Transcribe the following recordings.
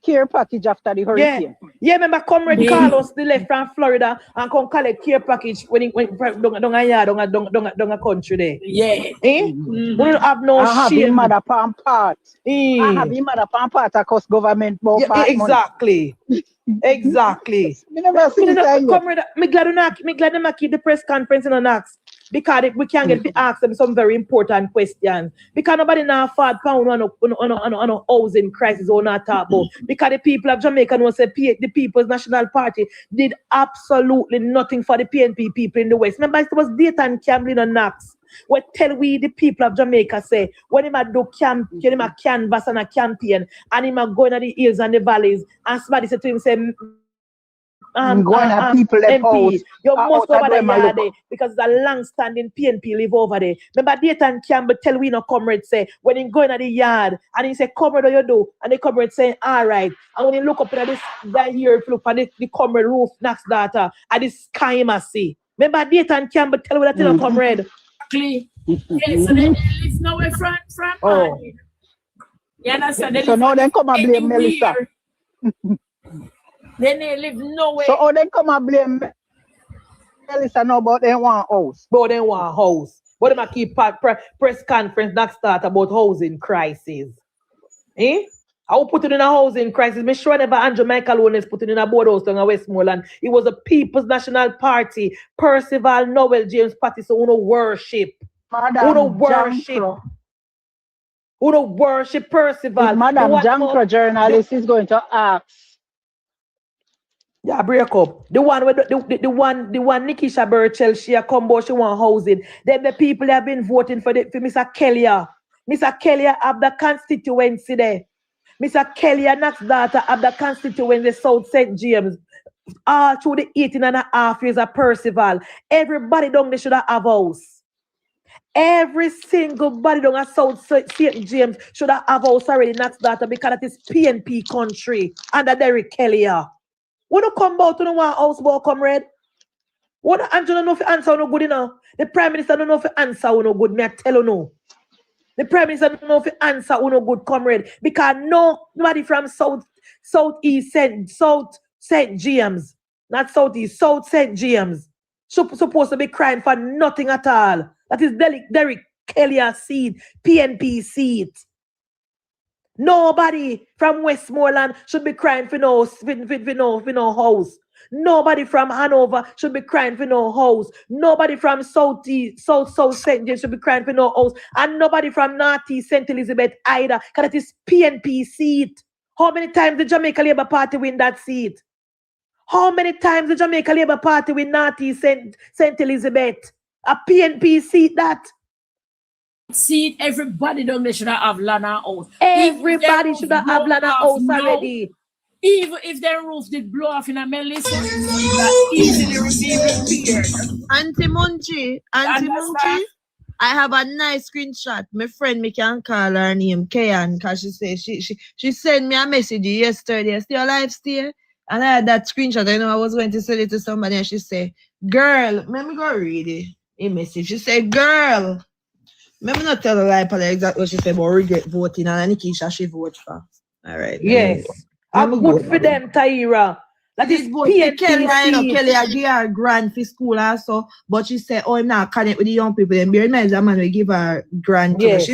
care package after the hurricane. Yeah, remember Comrade Carlos, the left from Florida, and come collect care package when he went down a yard, down a country there. Yeah. We don't have no shame. I have him mother part. I have him mother part across government. Exactly. Exactly. Comrade, me glad them keep the press conference in an ask. Because we can get to ask them some very important questions. Because nobody now afford pound on a housing crisis or not talk about. Because the people of Jamaica know say the People's National Party did absolutely nothing for the PNP people in the West. Remember, it was Dayton Campbell and Knox. What tell we the people of Jamaica say when him a do canvas and a campaign and him a go in the hills and the valleys and somebody say to him say people MP, you must go over there because it's a long-standing PNP live over there. Remember, Dayton Campbell tell we no comrade say when he go in the yard and he say, comrade, what you do? And the comrade say, all right. And when he look up in this guy here, if you look at the comrade roof next data, and the sky him a see. Remember, Dayton Campbell tell we that you comrade. Yes, so they live nowhere from you understand? So now they come and blame Melissa. Then they live nowhere. So they come and blame Melissa now about they want house. But they want house. But they keep press conference next start about housing crisis. I will put it in a housing crisis. Make sure never Andrew Michael Owens put it in a board house in Westmoreland. It was a People's National Party. Percival Noel James Patterson who worship. Who worship Percival. Madam Jankro journalist is going to ask. Yeah, break up. The one Nikisha Burchell, she a combo, she want housing. Then the people that have been voting for Mr. Kelly. Mr. Kelly have the constituency there. Mr. Kelly next data of the constituency South St. James. All through the 18.5 years of Percival. Everybody down there should have a house. Every single body down at South St. James should have a house already next data because it is PNP country under Derek Kelly. When you come out to the one house, boy, comrade. What Andrew don't know if the answer no good enough. The Prime Minister don't know if the answer no good. Me I tell you no. The Prime Minister don't know if the answer no good, comrade. Because nobody from South St. James, not Southeast, South St. James, supposed to be crying for nothing at all. That is Derek Kelly's seat, PNP seat. Nobody from Westmoreland should be crying for no house. Nobody from Hanover should be crying for no house. Nobody from South St. James should be crying for no house. And nobody from Northeast St. Elizabeth either. Because it is PNP seat. How many times the Jamaica Labour Party win that seat? How many times the Jamaica Labour Party win Northeast St. Elizabeth? A PNP seat that? See, everybody down there should have land and house. Everybody should have land and house already. Even if their roof did blow off in a Melissa, easily repaired. Auntie Munchie, I have a nice screenshot. My friend, me can call her name Kayan, because she said she sent me a message yesterday. Still alive, still? And I had that screenshot. I know I was going to send it to somebody, and she said, "Girl, let me go read it." A message. She said, "Girl." Let me not tell the lie, but exactly what she said about regret voting and Nikisha she vote for. All right. Yes. I'm good for them, Tyra. That is PNP. Kelly, I give her grant for school also, but she said, "Oh, I'm not connect with the young people." Then bear in mind, that man will give her grant. Yes.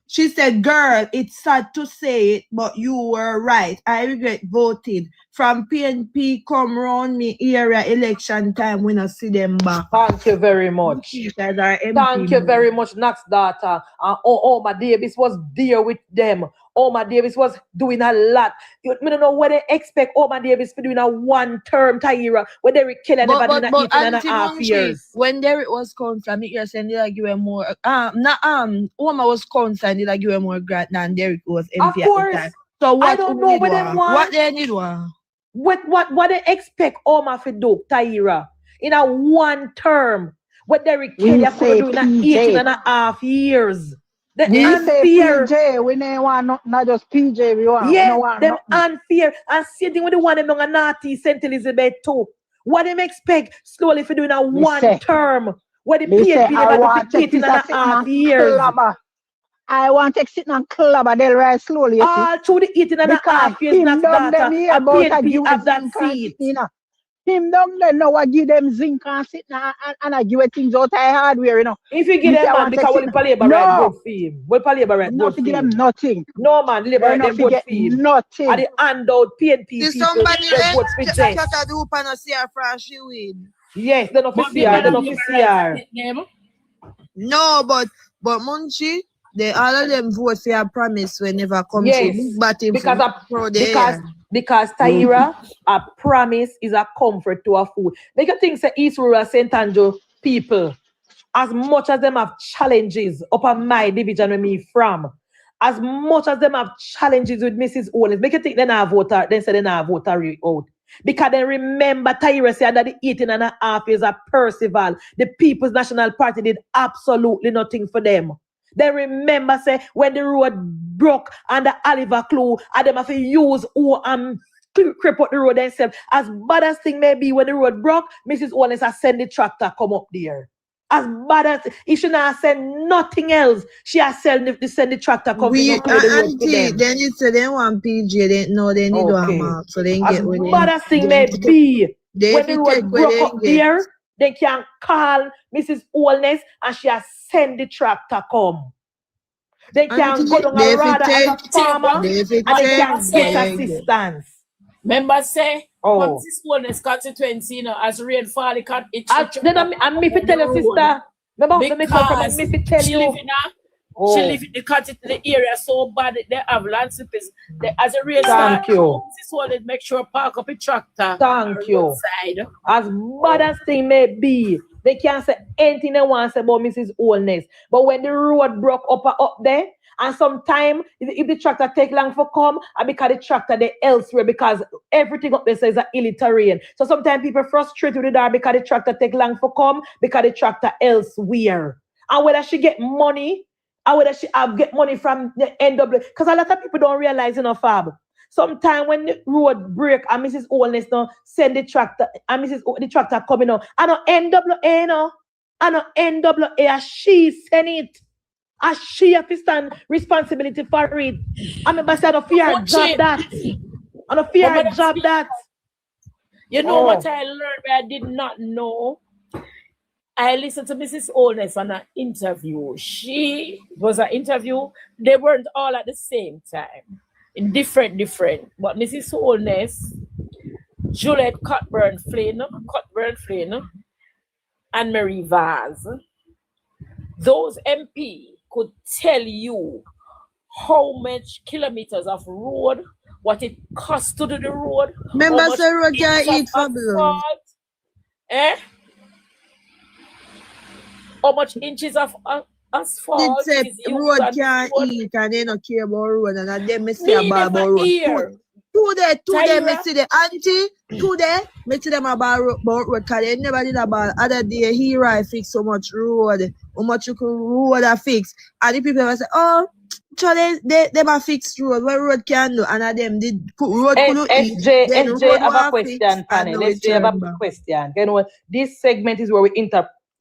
She said, "Girl, it's sad to say it, but you were right. I regret voting. From PNP come round me area election time when I see them back." Thank you very much. Thank you very much, Knox daughter. My Davis was there with them. My Davis was doing a lot. I don't know what they expect my Davis for doing a one-term Tyra when Derek Kelly never did 8.5 years. When Derek was confirmed, you're saying they give him more. Oma was confirmed, they give him more grant than Derek was MP of course. At the time. So what I don't know what they want. What they need What they expect Oma to do, Tyra, in a one term. What Derek Kelly could do in 8.5 years. The unfair. PJ, we don't want not just PJ, we want. Yeah, we want them unfair. And same thing with the one among a naughty St. Elizabeth too. What them expect slowly for doing a one term. What the PNP never do for 8.5 years. I want to sit and club a Delray slowly, you see. All through the 18.5 years, Him not down them data, here a about a PNP give have that zinc and seat. sit, you know. Him down there now I give them zinc and sit now and I give things out of hardware, you know. If you give Me say them, I man, want to because sit we'll now. pay labor right No, good for him. We'll pay labor right not good to for give them him. nothing. No, man, labor They're right not them to good get for him. nothing. And the handout PNP See people, somebody they vote for Jess. cut a hoop and see her from she win. Yes, they don't But see they her, they don't don't give see a her. right name. No, but Munchie, they all of them vote for a promise when never come Yes, true. But him because because because Tyra, a promise is a comfort to a fool. Make you think say East Rural St. Andrew people, as much as them have challenges upon my division where me from, as much as them have challenges with Mrs. Owens, make you think they not vote her, then say they not vote her out. Because they remember Tyra said that the 18.5 years of Percival, the People's National Party did absolutely nothing for them. They remember say when the road broke and the Oliver Clue and them have to use who creep up the road themselves. As bad as thing may be when the road broke, Mrs. Owens has sent the tractor come up there. As bad as if she not send nothing else, she has send the tractor come we to clear the road for them. then you say they want PG, they know they need one Okay. mark, so they As get with bad as thing may be, they when the fi road take where broke they up get. there, they can call Mrs. Olness and she has send the tractor come. They can go down They a fi rather as a take- farmer they fi and they take can get where they get. assistance. Members say, Oh. Mrs. Wellness constituency, you know, as rainfall, it can it Then I'm me fi tell you, sister. Remember, me come from me fi tell she you. live in she live in the area so bad they have landscapers. As a real Thank you. Mrs. Wellness make sure park up a tractor. Thank you. Side. As bad as thing may be, they can't say anything they want to say about Mrs. Olness. But when the road broke up there, and sometime if the tractor take long for come, and because the tractor they elsewhere because everything up there says a hilly terrain. So sometimes people frustrated with her because the tractor take long for come because the tractor elsewhere. And whether she get money, or whether she get money from the NW, because a lot of people don't realize Fab. Sometimes when the road break and Mrs. Olness now send the tractor and the tractor coming out, and NWA no, and NWA she send it. As she have to stand responsibility for it. I mean, I don't fear job that. I don't fear job that. You know what I learned where I did not know? I listened to Mrs. Olness on an interview. She was an interview. They weren't all at the same time. In different. But Mrs. Olness, Juliet Cockburn Flynn, and Marie Vaz, those MP could tell you how much kilometers of road, what it costs to do the road. Remember, say road can't eat for blood. How much inches of asphalt? Did say road can't eat and they don't care about road and then me see about road. Today, me see the auntie, today, me see them about road because they never did about other day here I fix so much road, how much you could road I fix. And the people say, oh, so they might fix road, what road can do, and them did put road SJ have a question, panel. SJ have a question. You know, this segment is where we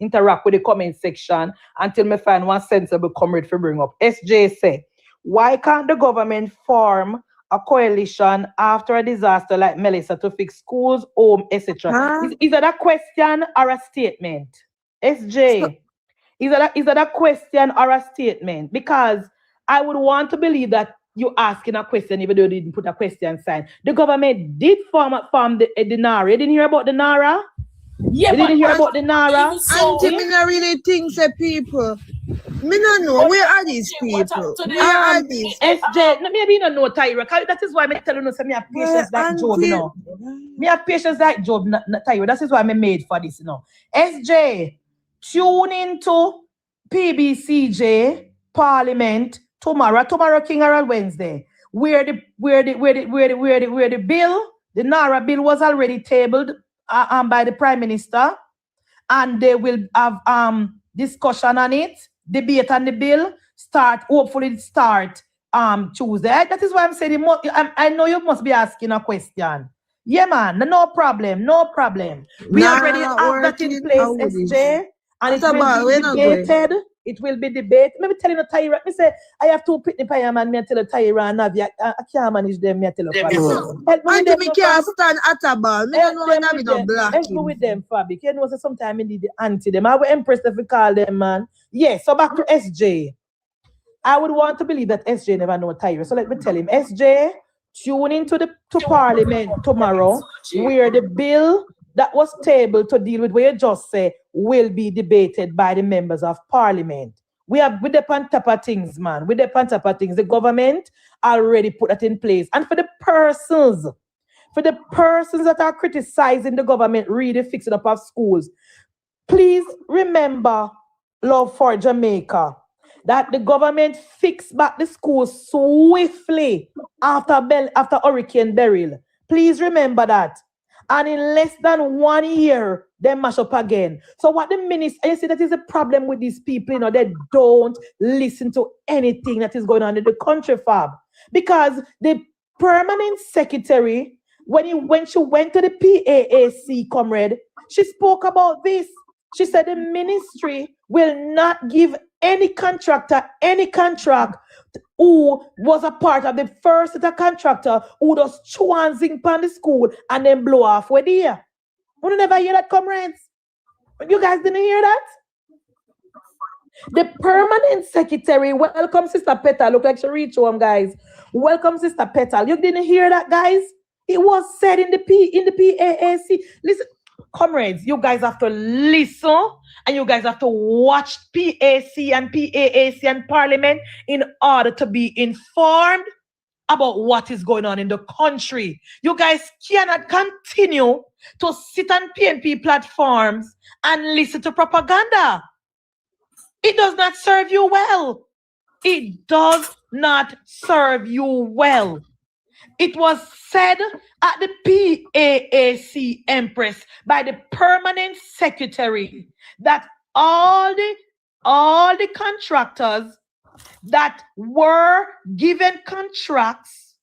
interact with the comment section until me find one sensible comrade to bring up. SJ say, why can't the government form a coalition after a disaster like Melissa to fix schools, home, etc.? Is that a question or a statement? SJ, is that a question or a statement? Because I would want to believe that you asking a question even though you didn't put a question sign. The government did form the NARA. You didn't hear about the NARA? Yeah, you didn't hear about the NARA? Auntie, me not really think say people. Me not know. Where are these people? Where are these? SJ, maybe you don't know Tyra. That is why I tell you, me have patience like Job, you know. Me have patience like Job, Tyra. That is why I made for this, you know. SJ, tune into PBCJ Parliament tomorrow King Harold Wednesday, where the bill, the NARA bill was already tabled by the Prime Minister, and they will have discussion on it, debate on the bill, hopefully start Tuesday. That is why I'm saying I know you must be asking a question. Yeah, man, no problem. We already have that in place, SJ, and it's been debated. It will be debate. Maybe telling the Tyra, me say, I have two pitney pie man, me tell the Tyra and Navi, I can't manage them, me tell the Fabi. Auntie, me can't stand at a ball. Me don't know when I'm not black. Help me with them, Fabi. You know, so sometimes I need the auntie them. I will impress if we call them, man. Yes, so back to SJ. I would want to believe that SJ never know Tyra. So let me tell him, SJ, tune into to Parliament tomorrow, where the bill that was tabled to deal with what you just say will be debated by the members of Parliament. We are with the on top of things, man. With the on top of things, the government already put that in place. And for the persons that are criticizing the government really fixing up our schools, please remember, love for Jamaica, that the government fixed back the schools swiftly after Hurricane Beryl. Please remember that. And in less than 1 year, they mash up again. So what the minister, you see, that is a problem with these people, you know, they don't listen to anything that is going on in the country, Fab. Because the permanent secretary, when she went to the PAAC, comrade, she spoke about this. She said the ministry will not give any contractor any contract who was a part of the first set of contractor who does chewing pan the school and then blow off with the year. You never hear that, comrades? You guys didn't hear that? The permanent secretary, welcome Sister Petal. Look like she reached home, guys. Welcome Sister Petal. You didn't hear that, guys? It was said in the PAAC. Listen, comrades, you guys have to listen and you guys have to watch PAC and PAAC and Parliament in order to be informed about what is going on in the country. You guys cannot continue to sit on PNP platforms and listen to propaganda. It does not serve you well. It does not serve you well. It was said at the PAAC Empress by the permanent secretary that all the contractors that were given contracts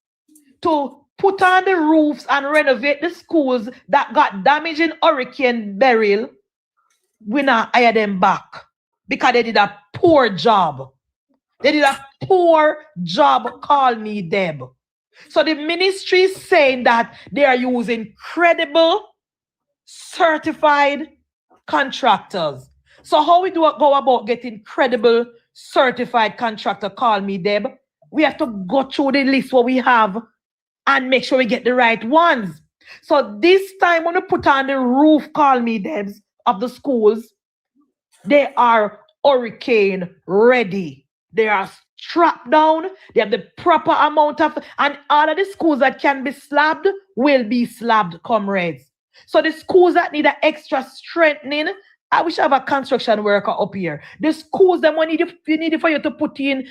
to put on the roofs and renovate the schools that got damaged in Hurricane Beryl, we not hire them back because they did a poor job. They did a poor job, call me Deb. So the ministry is saying that they are using credible, certified contractors. So how we do go about getting credible, certified contractor, call me Deb? We have to go through the list what we have and make sure we get the right ones. So this time when we put on the roof, call me Debs, of the schools, they are hurricane ready. They are strapped down. They have the proper amount of, and all of the schools that can be slabbed will be slabbed, comrades. So the schools that need an extra strengthening, I wish I have a construction worker up here. The schools that we need for you to put in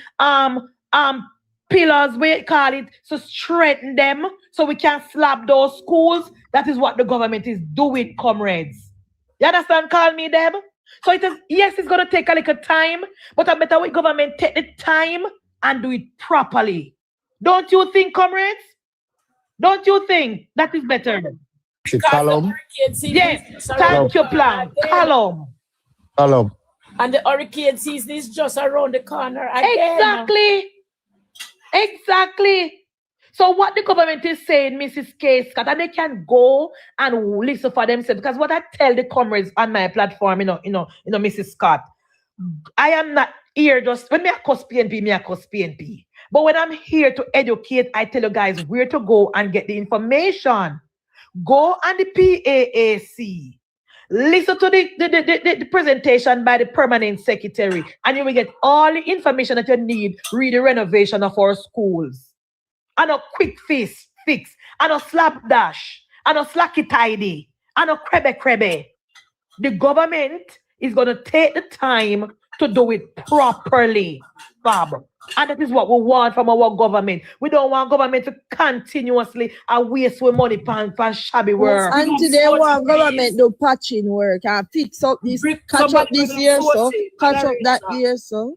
pillars, we call it, so strengthen them so we can slap those schools. That is what the government is doing, comrades. You understand? Call me, Deb. So it is, yes, it's going to take a little time, but I better with government take the time and do it properly. Don't you think, comrades? Don't you think that is better? Column. Yes, thank you, Plan. Column. And the hurricane season is just around the corner again. Exactly. So what the government is saying, Mrs. K. Scott, and they can go and listen for themselves. Because what I tell the comrades on my platform, Mrs. Scott, I am not here just, when I cuss PNP. But when I'm here to educate, I tell you guys where to go and get the information. Go on the PAAC. Listen to the presentation by the permanent secretary, and you will get all the information that you need. Read the renovation of our schools. And a quick fix, and a slapdash, and a slacky tidy, and a crebe. The government is going to take the time to do it properly, Bob. And that is what we want from our government. We don't want government to continuously waste with money for shabby work. And today want government do patching work and fix up this, catch up this year, so catch up that year, so.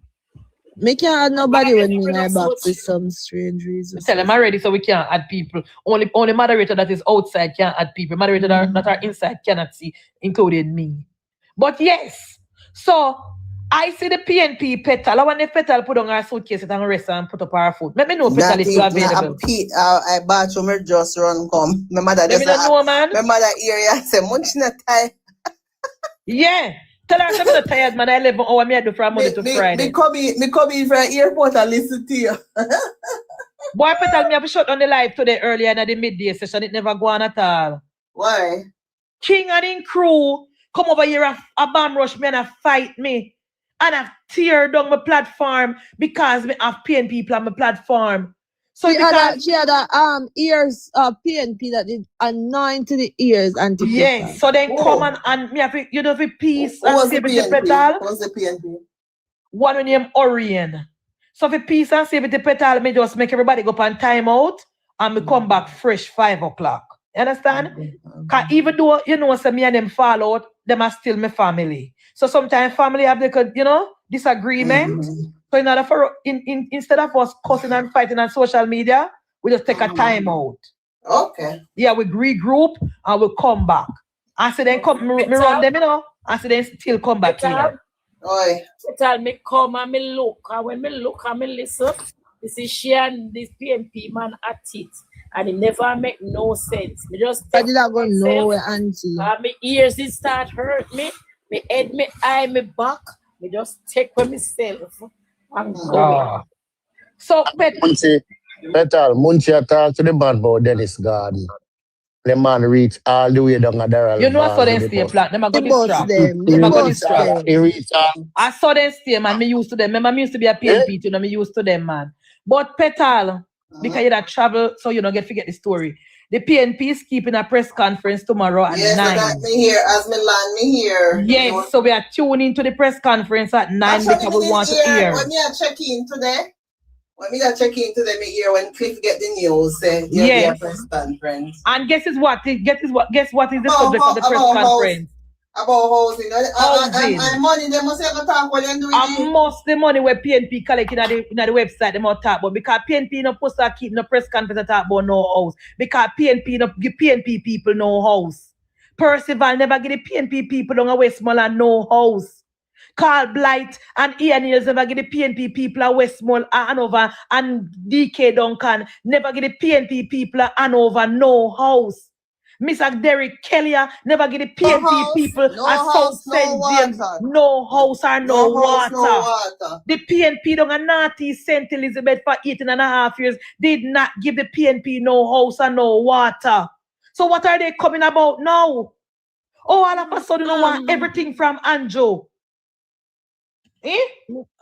Me can't add nobody with me in my box for some strange reason. Tell them already, so we can't add people. Only moderator that is outside can't add people. Moderator that are inside cannot see, including me. But yes, so I see the PNP petal. I want the petal put on her suitcase and rest and put up her food. Let me know petal if you are available. I bathroom just run come. My mother Let me know, man. My mother area say munch not tired. Yeah. Tell her I'm not tired, man. I 11 hours. I do from Monday to Friday. Me come in from airport and listen to you. Boy, petal me have shut on the live today earlier in the midday session. It never go on at all. Why? King and in crew come over here a bomb rush me and a fight me. And I tear down my platform because me have PNP people on my platform. So she had a ears PNP that did anoint to the ears and to yes, so then come and me have to, you know, for peace and safety petal. What's the PNP? One named Orion. So for peace and safety petal, me just make everybody go up on timeout and me come back fresh 5 o'clock. You understand? Cause even though you know so me and them fall out, them are still my family. So sometimes family have the, you know, disagreement. So in order for instead of us cussing and fighting on social media, we just take a time out. Okay. Yeah, we regroup and we come back. I say then come me run them, you know. I say then still come back here. Oi. Tell me come and me look. And when me look and me listen, this is she and this PNP man at it. And it never make no sense. Me just I did not go nowhere, auntie. My ears did start hurt me. Me head, me eye, me back. Me just take for myself and go. So, Munchie talk to the man about Dennis Garden. The man reach all the way down at Beryl. You know I saw them stay flat. Them a go distract. He reach I saw them stay, man. Me used to them. Remember, me used to be a PNP, you know, me used to them, man. But Petal, because you that travel, so you don't get to forget the story. The PNP is keeping a press conference tomorrow at 9. Yes, me here as me land me here. Yes, so we are tuning to the press conference at 9 because we want to hear. When me check in today, me hear when Cliff get the news, say yes. A press conference. And guess what is the subject of the press conference? About housing. And money, they must ever talk what they do. And most the money where PNP collecting at the website, they must talk about. Because PNP no supposed to keep no press conference to talk about no house. Because PNP no give PNP people no house. Percival never give the PNP people on a Westmoreland no house. Carl Blight and Ian Hills never give the PNP people a Westmoreland, Hanover, and DK Duncan never give the PNP people a Hanover no house. Mr. Derek Kelly never give the PNP people a South St. James no house or no water. The PNP down a Northeast St. Elizabeth for 18.5 years did not give the PNP no house or no water. So what are they coming about now? Oh, all of a sudden I want everything from Anjo. Eh?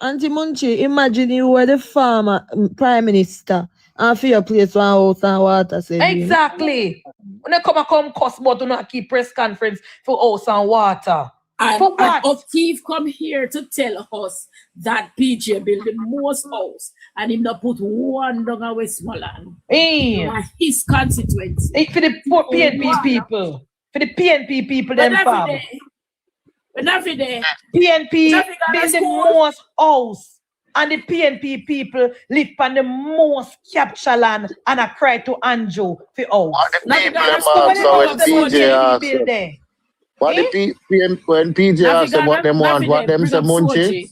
Auntie Munchie, imagine you were the former prime minister and for your place one house and water. Exactly. When they come cost but do not keep press conference for house and water. And, for what? And Steve come here to tell us that PJ build the most house and him not put one down at Westmoreland. His constituency. For the PNP people. For the PNP people, them farm. Every day. PNP build the most house. And the PNP people live on the most capture land and I cry to Anjo for house. The people when PJ asked them what them want, what them say Munchie?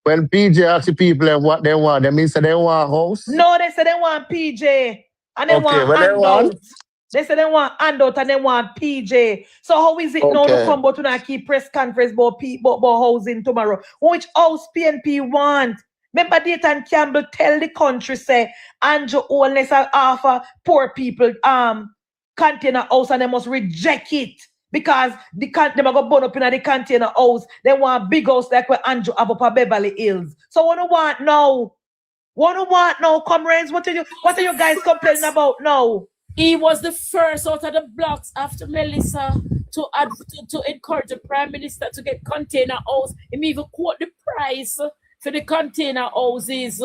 When PJ asked the people and what they want, they mean say they want house? No, they say they want PJ and they want handout. They say they want handout and they want PJ. So how is it now to come to not keep press conference about housing tomorrow? Which house PNP want? Remember Dayton Campbell tell the country say Andrew Oldness offer poor people container house and they must reject it because they are going to burn up in the container house. They want big house like where Andrew have up at Beverly Hills. So what do you want now? What do you want now, comrades? What are you guys complaining about now? He was the first out of the blocks after Melissa to encourage the Prime Minister to get container house. He even quote the price for the container houses.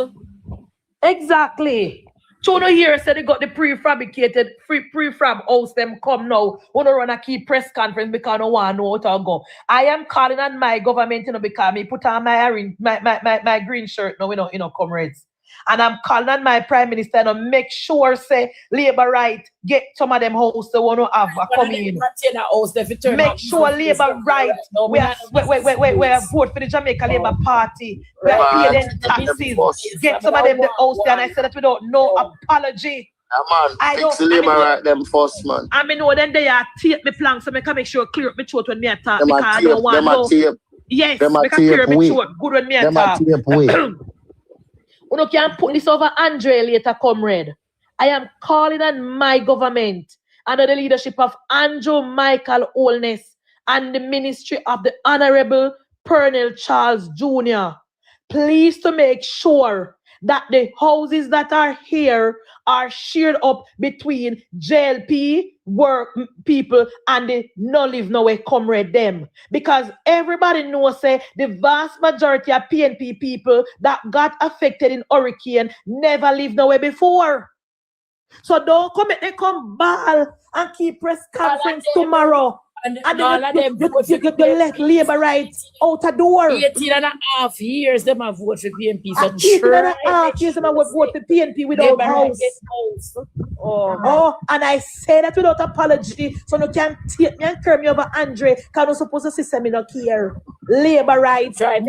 Exactly. Chono here said they got the prefabricated prefab house them come now. Wanna run a key press conference because I don't want to know how to go. I am calling on my government, because me put on my green shirt now, comrades. And I'm calling on my Prime Minister to make sure, say, Labour right, get some of them hosts they want to have come in. Make sure Labour right, we are vote for the Jamaica Labour Party. We are paying them taxes. Get some of them the hosts there. And I said that without no apology. I don't Labour right them first, man. I mean, no, then they are tape me plan, so I can make sure clear up my throat when me attack. Because I don't want no. Yes, I can clear up my throat. Good when me attack. You can put this over Andre later, comrade. I am calling on my government under the leadership of Andrew Michael Holness and the ministry of the Honorable Pernell Charles Jr. Please to make sure that the houses that are here are shared up between JLP work people and the no live nowhere comrade them. Because everybody knows say the vast majority of PNP people that got affected in hurricane never lived nowhere before. So don't come and they come ball and keep press conference tomorrow. And then you let Labour rights out the door. 18.5 years them have voted for PNP. So 18.5 years them have voted for PNP without house. And I say that without apology. So you can't take me and curb me over Andre. Because I'm supposed to say something not here. Labour rights. My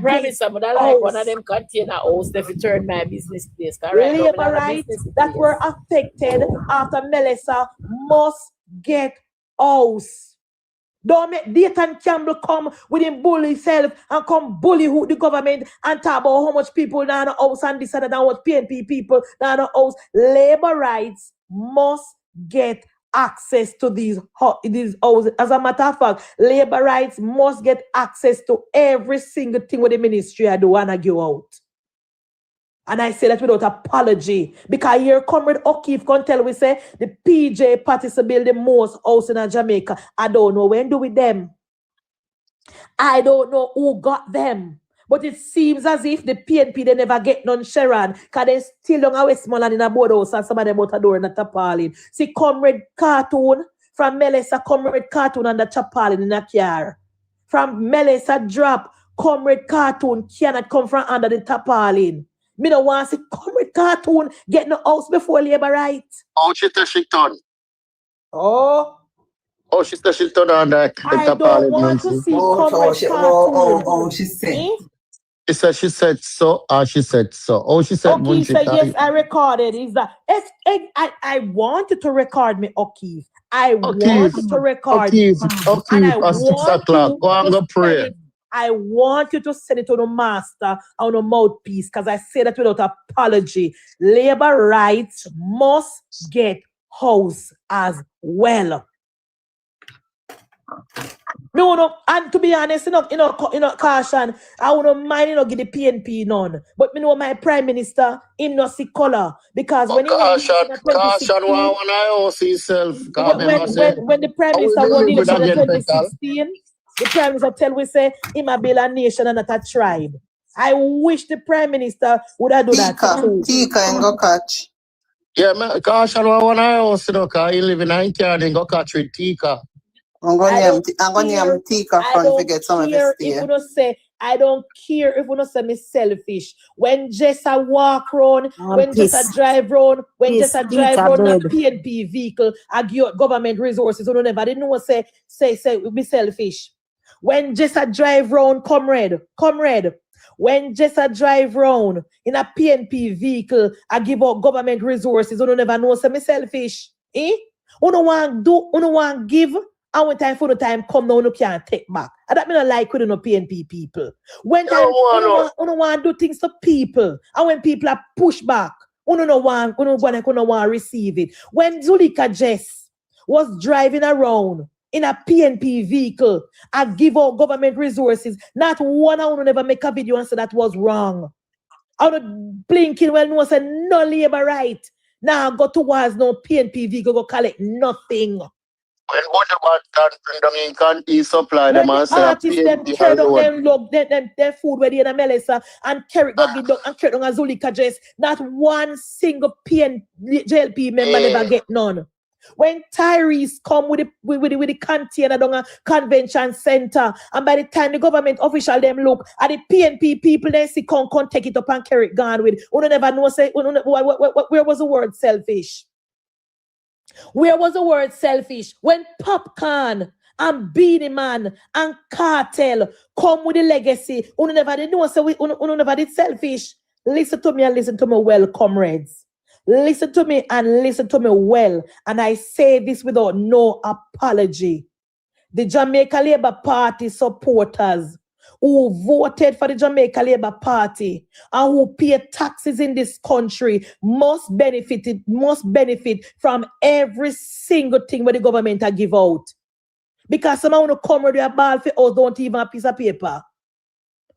premise, but I like one of them container house if you turn my business place. Labour rights that were affected after Melissa must get house. Don't make Dayton Campbell come with him bully self and come bully who the government and talk about how much people down the house and this and that and what PNP people down the house. Labour rights must get access to these houses. As a matter of fact, Labour rights must get access to every single thing with the ministry I do wanna go out. And I say that without apology. Because here Comrade O'Keefe can tell we say the PJ party to build the most house in Jamaica. I don't know when do with them. I don't know who got them. But it seems as if the PNP they never get none Sharon. Because they still don't have Westmoreland in a board house and some of them out the door in the Tapalin. See Comrade Cartoon from Melissa, Comrade Cartoon and the Tapalin in a car. From Melissa drop, Comrade Cartoon cannot come from under the Tapalin. Me don't want to see Comrade Cartoon getting the house before Labour right. Oh, she done. Oh, she done on that. I don't want to see Comrade Cartoon. She said. She said so. She said so. Oh, she said. Okay, so yes, I recorded. Is that I wanted to record me, O'Keefe. I wanted to record. O'Keefe, at 6 o'clock. Go and go pray. I want you to send it to the master on the mouthpiece because I say that without apology. Labour rights must get house as well. No, and to be honest, caution, I wouldn't mind, give the PNP none. But me know my Prime Minister, him not see color. Because when caution, one I see yourself. When the Prime Minister won the election in 2016, the Prime Minister tell we say him a build a nation and not a tribe. I wish the Prime Minister would have done that too. Tika and go catch. Yeah, man, caution one I also because he live in India and go catch with Tika. I'm going to name Tika front to get some of this here. I don't care if you don't say me selfish. When Jessa walk around, when Jessa drive around, when Jessa drive around a PNP vehicle, I give government resources. You never didn't know say be selfish. When Jessa drive around, comrade. When Jessa drive around in a PNP vehicle, I give out government resources. You never know say me selfish. You don't want give. And when time for the time come now, you can't take back. And that mean I like with the PNP people. When time you don't want to do things to people, and when people are pushed back, you don't want to receive it. When Zulika Jess was driving around in a PNP vehicle and give out government resources, not one I will never make a video and say that was wrong. I would blinking when no say no Labour right. Now go towards no PNP vehicle go collect nothing. When Budget can't supply them and say artists them carry down them food where they in a Melissa and carry down a Zulika dress. Not one single JLP member never get none. When Tyrese come with the container down a convention center, and by the time the government official them look at the PNP people, they see come take it up and carry it gone with. We don't never know say where was the word selfish? Where was the word selfish? When Popcorn and Beanie Man and Cartel come with the legacy, we never did know say we never did selfish. Listen to me and listen to me well, comrades. Listen to me and listen to me well. And I say this without no apology. The Jamaica Labour Party supporters who voted for the Jamaica Labour Party and who pay taxes in this country must benefit from every single thing where the government a give out. Because someone who come with a ball for us don't even have a piece of paper.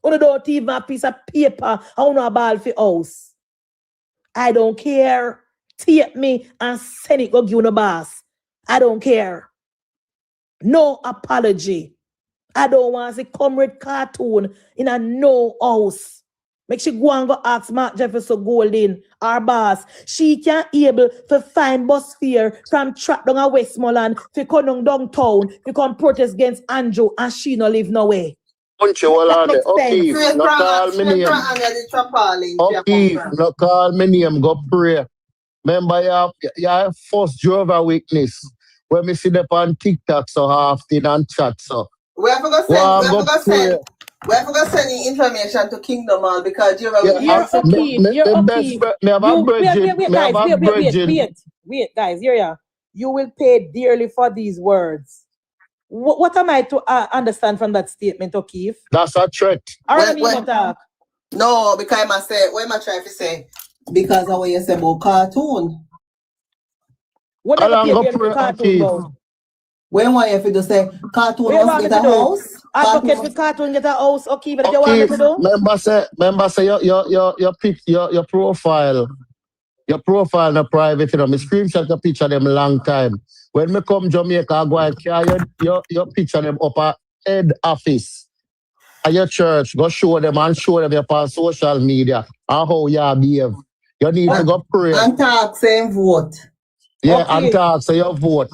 Who don't even have a piece of paper and a ball for us. I don't care. Take me and send it go give the boss. I don't care. No apology. I don't want to see comrade cartoon in a no house. Make she go and go ask Mark Jefferson Golding, our boss. She can't able to find bus fare from track down a Westmoreland to come downtown to come protest against Andrew and she no live nowhere. Okay, no call me name. Okay, no call me name, go pray. Remember, you first drove a witness. When me see them on TikTok so often and chat so. We have to go send the information to Kingdom Hall because you're Wait, guys, here. You will pay dearly for these words. What am I to understand from that statement, O'Keefe? That's a threat. No, because I must say, what am I trying to say? Because of what you say about cartoon. What am I cartoon about? When want you to say cartoon must get a house? Advocate for cartoon get a house, O'Keefe. But you want me to do? Remember say your profile. Your profile na private, you know. Me screenshot your picture them long time. When me come Jamaica, I go and carry your picture them up a head office at your church. Go show them your on social media and how you behave. You need to go pray. And talk, same vote. Yeah, okay. And talk, say your vote.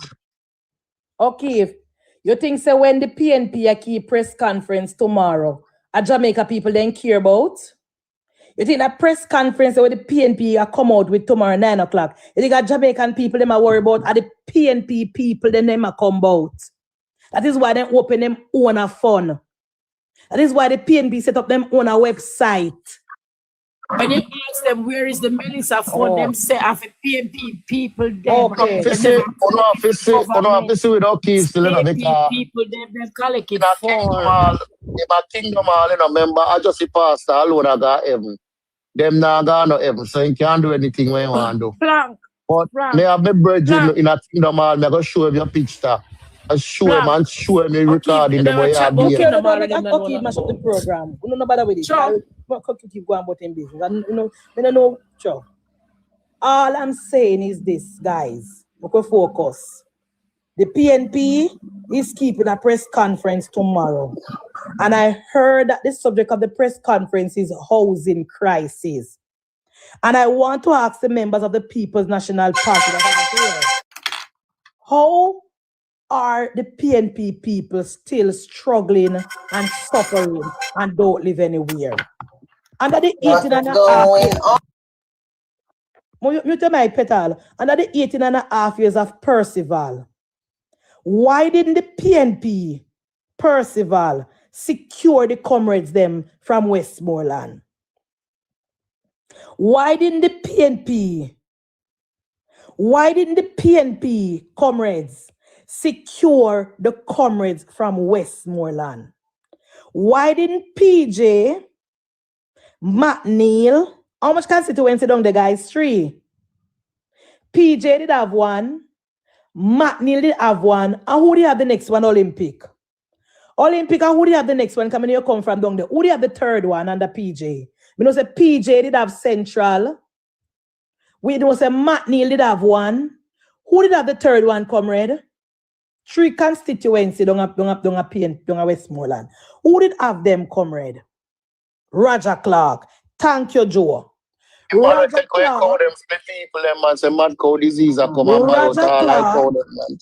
Okay, you think so when the PNP a keep press conference tomorrow, a Jamaica people then care about? You think that press conference where the PNP are come out with tomorrow 9 o'clock? You think that Jamaican people them are worry about are the PNP people then them are come out? That is why they open them own a fund. That is why the PNP set up them own a website. When you ask them where is the Melissa fund, them say after PNP people them. Okay. Office with O'Keefe still in PNP people them collect it for. In a Kingdom Hall, you know, remember, I just see pastor alone I got heaven. Them not got no heaven, so you can't do anything when you want to do. But me have my brethren in a Kingdom Hall, me go show him your picture. I show him and show him the recording the way you have Okay, mash up the program. We don't know about it. Sure. Keep going about in business. I don't know. Sure. All I'm saying is this, guys. We can focus. The PNP is keeping a press conference tomorrow. And I heard that the subject of the press conference is housing crisis. And I want to ask the members of the People's National Party that are here, how are the PNP people still struggling and suffering and don't live anywhere? Under the 18 and a half years of Percival, why didn't the PNP, Percival, secure the comrades them from Westmoreland? Why didn't the PNP comrades secure the comrades from Westmoreland? Why didn't PJ, McNeil, how much constituency down the guys? 3. PJ did have 1. McNeil did have 1. And who did have the next one? Olympic. And who did have the next one? Coming here come from down there. Who did have the third one under PJ? We know say PJ did have Central. We know say McNeil did have 1. Who did have the third one, comrade? 3 constituency down a Westmoreland. Who did have them, comrade? Roger Clark. Thank you, Joe. man, Roger take away cow Clark, them for the people, them man, say mad cow disease a come and buy out Roger all like cow Clark, them, man.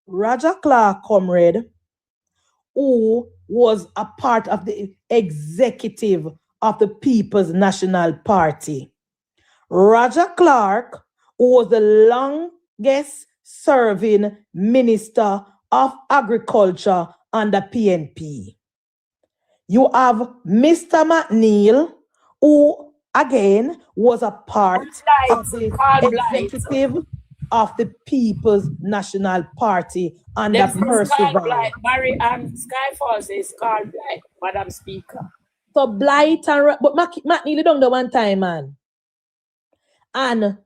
Roger Clark, comrade, who was a part of the executive of the People's National Party. Roger Clark, who was the longest serving Minister of Agriculture under PNP. You have Mr. McNeil, who again was a part of the executive of the People's National Party under Percival. Barry and Skyfall says Carl Blight, Madam Speaker. So Blight and but McNeil don't the one time, man. And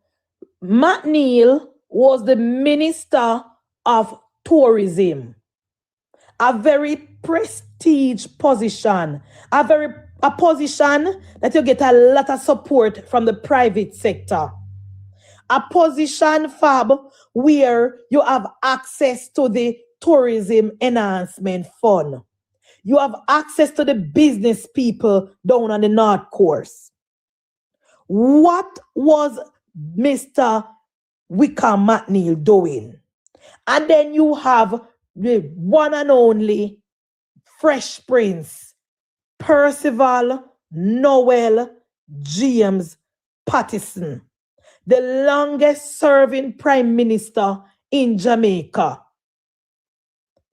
McNeil was the Minister of Tourism, a very prestige position, a position that you get a lot of support from the private sector. A position, Fab, where you have access to the Tourism Enhancement Fund. You have access to the business people down on the North Course. What was Mr. Wickham McNeil doing? And then you have the one and only Fresh Prince, Percival Noel James Patterson, the longest serving Prime Minister in Jamaica.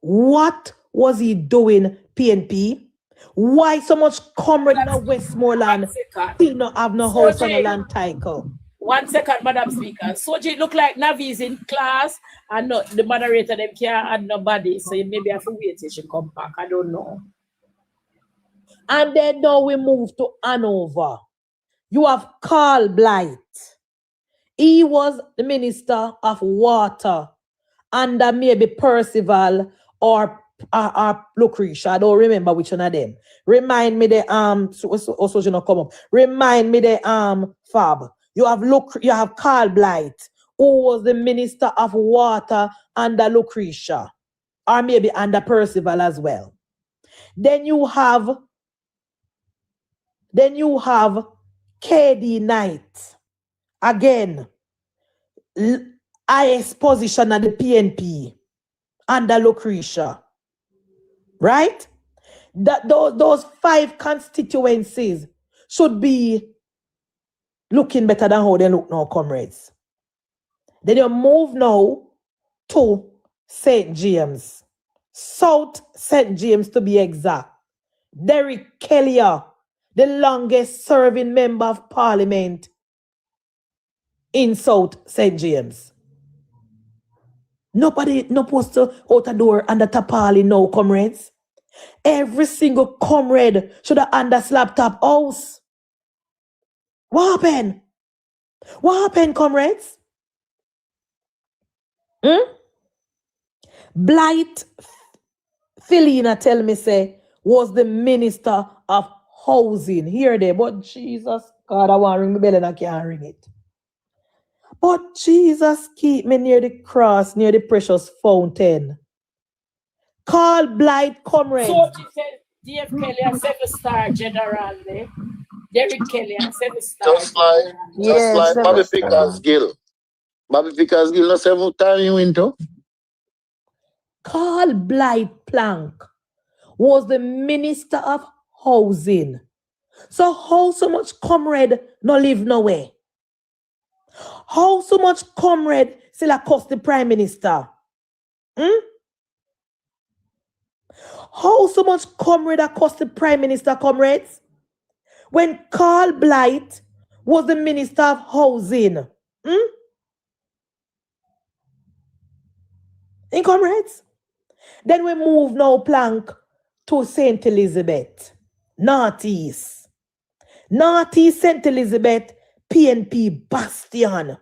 What was he doing, PNP? Why so much comrade in Westmoreland still not have no house on the land title? 1 second, Madam Speaker. Soji look like Navi's in class and not the moderator them can't add nobody. So maybe I have to wait till she come back. I don't know. And then now we move to Hanover. You have Carl Blight. He was the Minister of Water under maybe Percival or Lucretia. I don't remember which one of them. Remind me the also you know come up. Remind me the Fab. You have Carl Blight, who was the Minister of Water under Lucretia, or maybe under Percival as well. Then you have KD Knight, again, highest position at the PNP under Lucretia, right? Those 5 constituencies should be looking better than how they look now, comrades. Then you move now to St. James, South St. James to be exact. Derek Kellier, the longest serving member of Parliament in South St. James. Nobody no post to out a door under Tapali now, comrades. Every single comrade should have under slab top house. What happened? What happened, comrades? Blight Philina tell me say was the Minister of Housing. Here they, but Jesus, God, I want to ring the bell and I can't ring it. But Jesus, keep me near the cross, near the precious fountain. Carl Blight, comrades. So she said, D.F. Kelly and 7-star general there. Derek Kelly and 7-star. Just like Bobby Pickersgill. Gill. Bobby Pickersgill, no 7 time you into. Carl Blight Plank was the Minister of Housing. So how so much comrade no live nowhere? How so much comrade still accost the Prime Minister? How so much comrade accost the Prime Minister, comrades? When Carl Blight was the Minister of Housing. In comrades? Then we move now, Plank, to St. Elizabeth, Northeast. Northeast St. Elizabeth, PNP Bastion.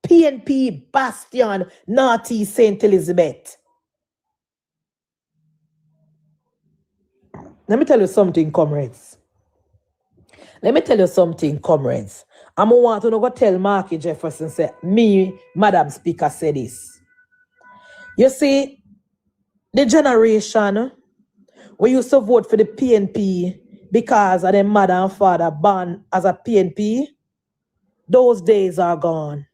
PNP Bastion, Northeast St. Elizabeth. Let me tell you something, comrades. Let me tell you something, comrades. I'm going to want to go tell Marky Jefferson, say, me, Madam Speaker, said this. You see, the generation we used to vote for the PNP because of their mother and father born as a PNP, Those days are gone.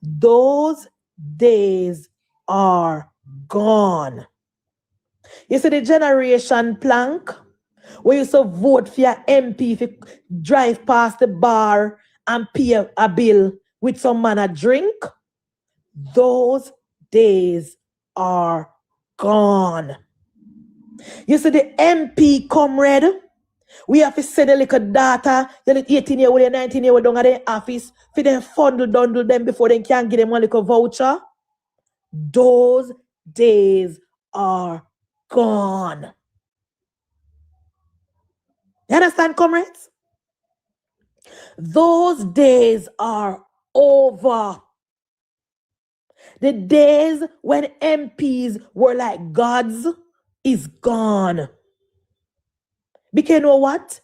Those days are gone. You see the generation plank, where you used to vote for your MP if you drive past the bar and pay a bill with some man a drink? Those days are gone. You see the MP comrade, we have to send a little data, the 18 year old, 19 year old down at the office, for them bundle them before they can give them one little voucher. Those days are gone. You understand, comrades? Those days are over. The days when MPs were like gods is gone. Because you know what?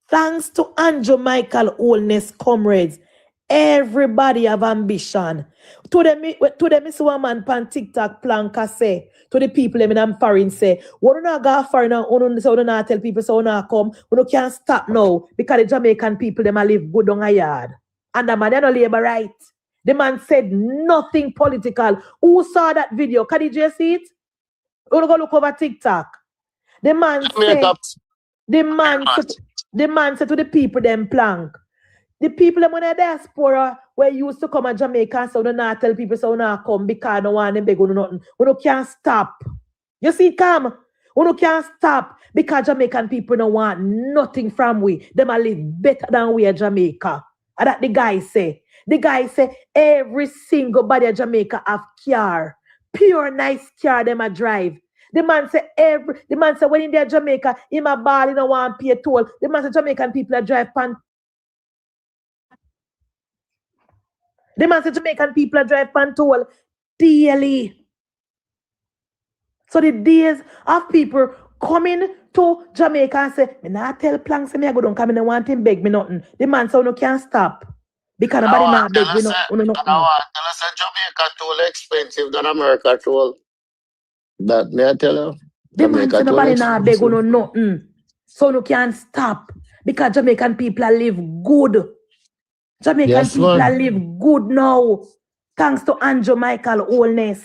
Thanks to Andrew Michael Oldness, comrades, everybody have ambition. To them is one man pan TikTok planka say, to the people in foreign say, we don't go foreign and we don't tell people so we don't come, we don't can't stop now because the Jamaican people them live good on a yard. And the man they don't labor right. The man said nothing political. Who saw that video? Can you just see it? We'll go look over TikTok. The man said, the man said to the people them plank. The people them in the diaspora where used to come to Jamaica, so they not tell people so we not come because no one them beg on nothing. We can't stop. You see, come. We can't stop because Jamaican people don't want nothing from we. Them a live better than we at Jamaica. And that the guy say. The guy say every single body of Jamaica have car. Pure nice car them a drive. The man say when in there Jamaica, him a ball, he don't want to pay toll. The man say Jamaican people a drive pan. The man say Jamaican people a drive pan toll daily. So the days of people coming to Jamaica and say, me not tell Plank say me I go down come in and want him beg me nothing. The man say no can't stop. Because nobody not beg me nothing. Tell us Jamaica toll expensive than America toll. That may I tell you? The man say nobody not beg on nothing. So no can't stop. Because Jamaican people live good. Jamaican people live good now. Thanks to Andrew Michael Oldness.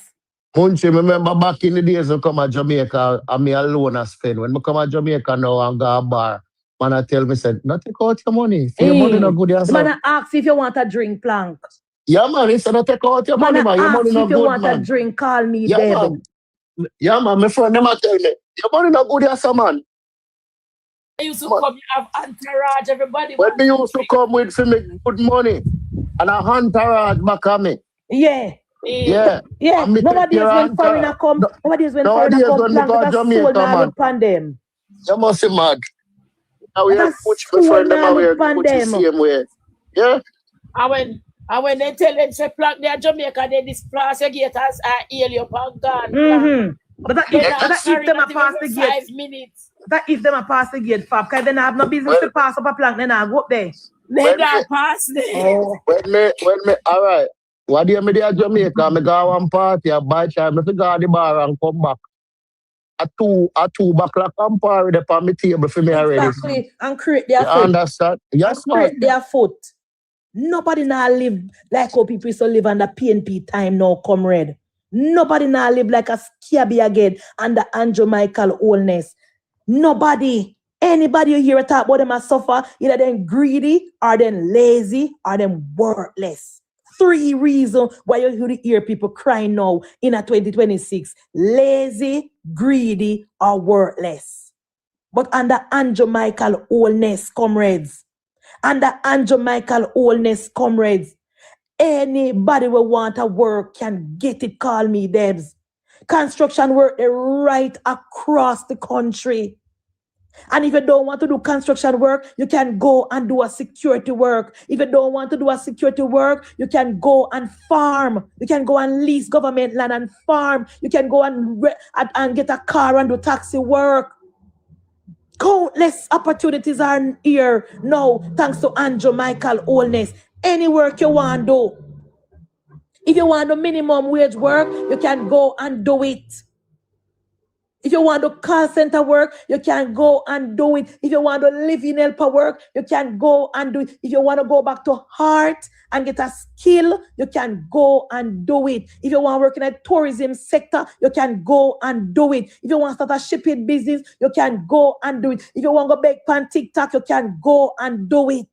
Munchie, remember back in the days when I come to Jamaica and me alone I spend. When I come to Jamaica now and go to a bar, man I tell me, said, not take out your money. Your money not good yourself. Man I ask if you want a drink, Plank. Yeah, man, he said, not take out your money, man. Your money not good, man. If you want a drink, call me, yeah, Deb. Man. Yeah, man, my friend, them tell me, your money not good yourself, man. I used to come, you have entourage, everybody. When me used to come with for me good money and a entourage back at me. Yeah. Yeah. Nobody is when foreigner come. Nobody is when foreigner come. Plank soul now look on them. You must be mad. Now we have put my friend them away put the same way. Yeah. And when they tell them say Plank they are Jamaica, they displace your gate as alien upon God. But that if them a pass the gate 5 minutes. That if them a pass the gate, Fab, because then I have no business to pass up a Plank, then I go up there. They don't pass there. When me, all right. What do you mean at Jamaica? I go one party, I buy time, I go to the bar and come back. A two backlash and party there on my table for me already. Exactly. And create their foot. You understand? Yes, create their foot. Nobody now live like how people used to live under PNP time now, comrade. Nobody now live like a scabby again under Andrew Michael Oldness. Nobody. Anybody you hear talk about them as suffer, either them greedy, or them lazy, or them worthless. 3 reasons why you hear people crying now in a 2026. Lazy, greedy, or worthless. But under Andrew Michael Oldness, comrades, anybody will want to work can get it, call me, Debs. Construction work right across the country. And if you don't want to do construction work, you can go and do a security work. If you don't want to do a security work, you can go and farm. You can go and lease government land and farm. You can go and get a car and do taxi work. Countless opportunities are here now, thanks to Andrew Michael Oldness. Any work you want to do. If you want the minimum wage work, you can go and do it. If you want to call center work, you can go and do it. If you want to live in helper work, you can go and do it. If you want to go back to heart and get a skill, you can go and do it. If you want to work in a tourism sector, you can go and do it. If you want to start a shipping business, you can go and do it. If you want to go back on TikTok, you can go and do it.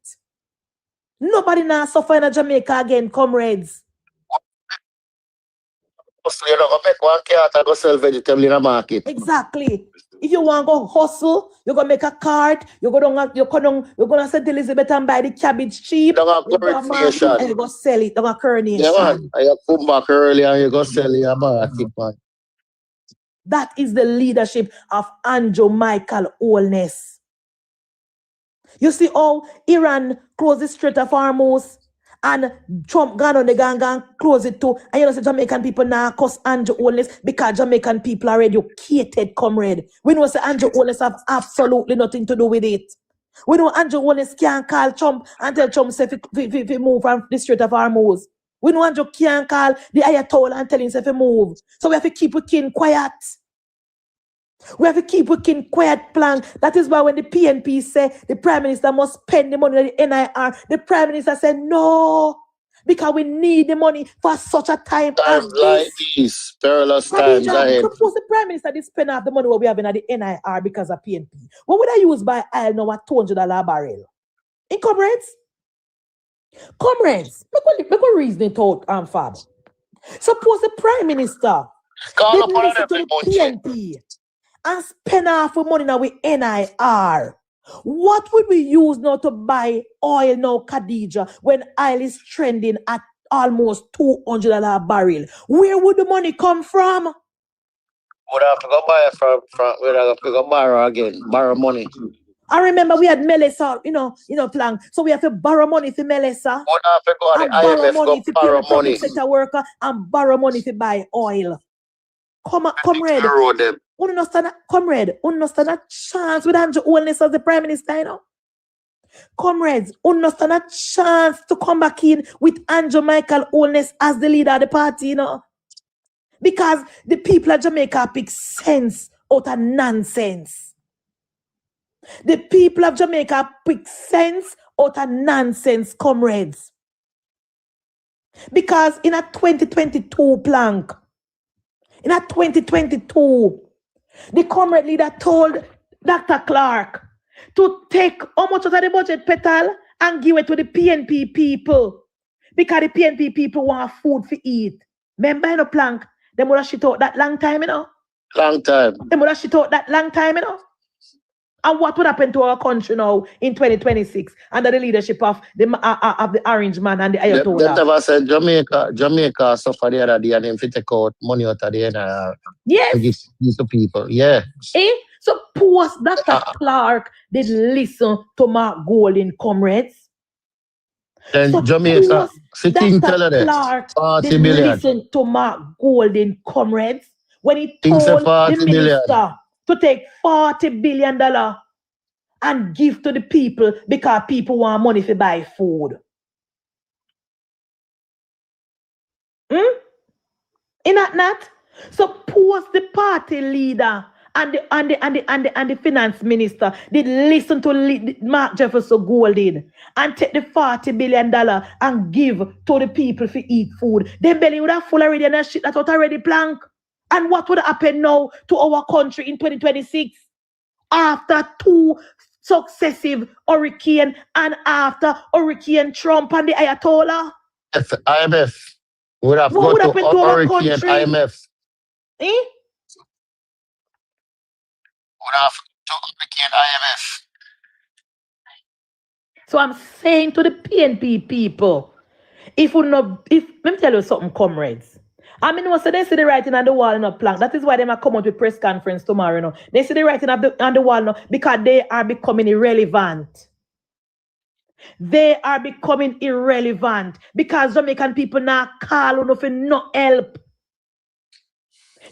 Nobody now suffer in Jamaica again, comrades. So you're not going to make one cat and go sell vegetable in a market. Exactly. If you want to go hustle, you're going to make a cart, you're going to St. Elizabeth and buy the cabbage cheap. You're going to coronation. And you go sell it. You're going to coronation. Yeah, man. And you come back early and you go sell in a market, man. That is the leadership of Andrew Michael Holness. You see how Iran closed the Strait of Hormuz and Trump gone on the gang and close it too. And you know, say Jamaican people now cuss Andrew Holness because Jamaican people are educated, comrade. We know say Andrew Holness have absolutely nothing to do with it. We know Andrew Holness can't call Trump and tell Trump say if he move from the Strait of Hormuz. We know Andrew can't call the Ayatollah and tell him if he move. So we have to keep we king quiet. We have to keep working quiet plan. That is why when the PNP say the Prime Minister must spend the money on the NIR, the Prime Minister said no, because we need the money for such a time as like this. Perilous times ahead. Suppose the Prime Minister did spend half the money what we have in the NIR because of PNP. What would I use by oil now at $200 barrel? In comrades? Comrades, make a reason it out, Fab. Suppose the Prime Minister did listen to the PNP and spend half the money now with NIR. What would we use now to buy oil now, Khadija, when oil is trending at almost $200 barrel? Where would the money come from? Would have to go buy it from we'd have to go borrow again, borrow money. I remember we had Melissa, you know, plan. So we have to borrow money for Melissa. Would have to go to the IMF, go borrow money. Sector worker and borrow money to buy oil. Comrade. Comrade, understand a chance with Andrew Holness as the Prime Minister, you know? Comrades, understand a chance to come back in with Andrew Michael Holness as the leader of the party, you know? Because the people of Jamaica pick sense out of nonsense. The people of Jamaica pick sense out of nonsense, comrades. Because in a 2022 plank, in a 2022, the comrade leader told Dr. Clark to take how much of the budget petal and give it to the PNP people. Because the PNP people want food to eat. Remember in the plank, they would have shit out that long time, you know? Long time. They would have shit out that long time, you know? And what would happen to our country now in 2026 under the leadership of the Orange Man and the Ayatollah? They never said Jamaica suffer the other day and them fit take out money out of the NIR. Yes. To give to people. Yeah. So post Dr. Clark did listen to Mark Golden, comrades. Then So Jamaica, sitting tell her that Clark 40 did billion. listen to Mark Golden, comrades, when he Things told are 40 the billion. minister to take $40 billion and give to the people because people want money to buy food. In that not? So post the party leader and the finance minister did listen to Mark Jefferson Golden and take the $40 billion and give to the people to eat food. Their belly would have full already and that shit that was already plank. And what would happen now to our country in 2026 after two successive hurricane and after Hurricane Trump and the Ayatollah? IMF would have What would got happen to to our Hurricane country? IMF. Eh? Would have to Hurricane IMF. So I'm saying to the PNP people, let me tell you something, comrades. I mean, so they see the writing on the wall in a plank. That is why they might come out with press conference tomorrow. No? They see the writing on the wall now because they are becoming irrelevant. They are becoming irrelevant because Jamaican people now call on for no help.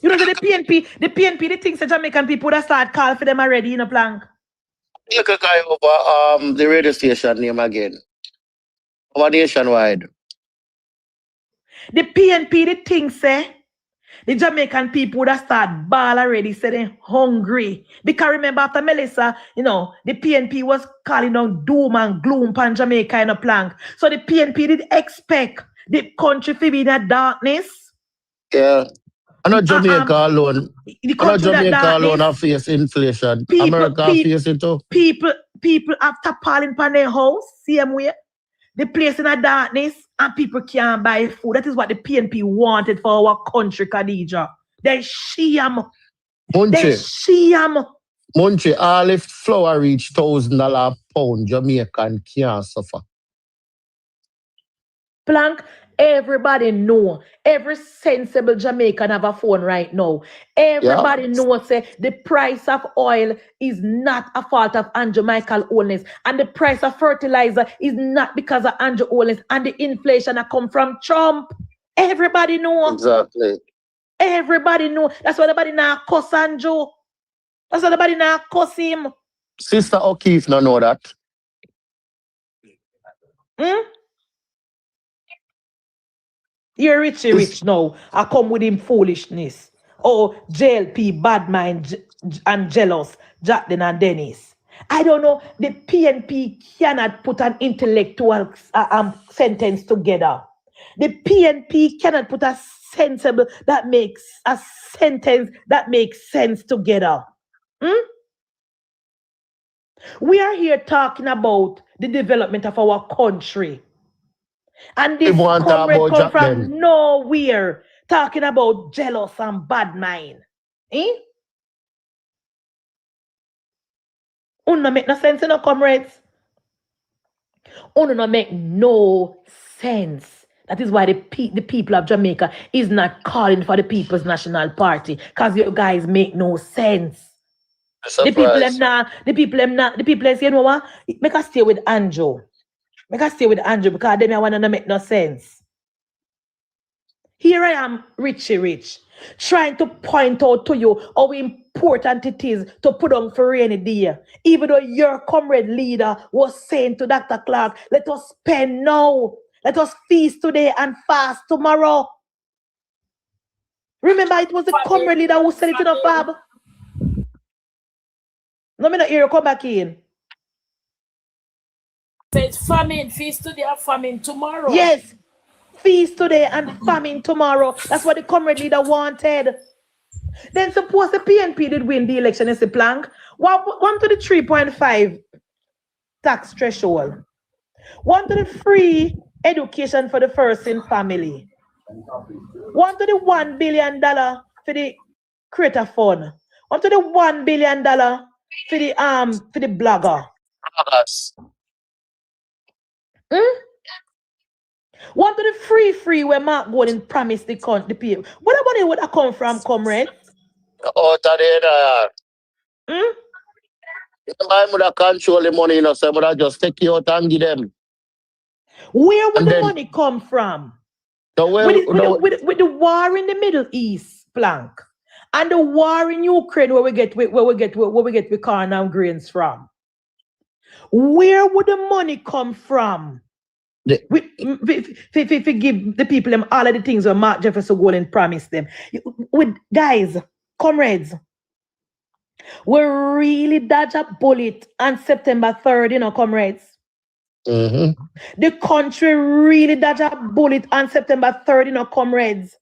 You know, the PNP, the things that Jamaican people would have started calling for them already in a plank. You could go over the radio station name again. Over nationwide. The PNP, the thing say, the Jamaican people would have started ball already, saying hungry. Because remember after Melissa, you know, the PNP was calling on doom and gloom pan Jamaica in a plank. So the PNP did expect the country to be in a darkness. Yeah. I know Jamaica alone. The I know country that Jamaica alone darkness. have face inflation. People, America face it too. People after palling pan their house, same way. The place in a darkness and people can't buy food. That is what the PNP wanted for our country, Khadija. They shiam. They shiam. Munchie, all if flour reach $1,000 a pound, Jamaican can't suffer. Plank, everybody know. Every sensible Jamaican have a phone right now. Everybody knows say the price of oil is not a fault of Andrew Michael Holness. And the price of fertilizer is not because of Andrew Holness. And the inflation that come from Trump. Everybody know. Exactly. Everybody know. That's why nobody now cuss Andrew. That's why nobody now cuss him. Sister O'Keefe no know that. You're rich now. I come with him foolishness. Oh, JLP, bad mind and jealous, Jacqueline and Dennis. I don't know. The PNP cannot put an intellectual sentence together. The PNP cannot put a sensible that makes a sentence that makes sense together. We are here talking about the development of our country. And this comrade come from nowhere talking about jealous and bad mind. Uno make no sense, comrades. Uno no make no sense. That is why the people of Jamaica is not calling for the People's National Party. Because you guys make no sense. The people say, you know what? Make us stay with Andrew. Make us stay with Andrew because them want to make no sense. Here I am, Richie Rich, trying to point out to you how important it is to put on for rainy day. Even though your comrade leader was saying to Dr. Clark, let us spend now. Let us feast today and fast tomorrow. Remember, it was the comrade leader who said it to the Fab. No, me not hear you come back in. It's famine, feast today and famine tomorrow. Yes, feast today and famine tomorrow. That's what the comrade leader wanted. Then suppose the PNP did win the election as a plank. 1 to the 3.5 tax threshold. 1 to the free education for the first in family. 1 to the $1 billion for the creator fund. 1 to the $1 billion for the blogger. 1 to the free where Mark Gordon promised the people. What about it would have come from, comrade? Oh, that I would have control the money, you know, so I would have just take you out and give them. Where would the money come from? With the war in the Middle East, Plank, and the war in Ukraine, where we get the corn and grains from. Where would the money come from? If give the people them all of the things that Mark Jefferson Golden promised them. With guys, comrades, we really dodge a bullet on September 3rd, comrades. The country really dodged a bullet on September 3rd, comrades.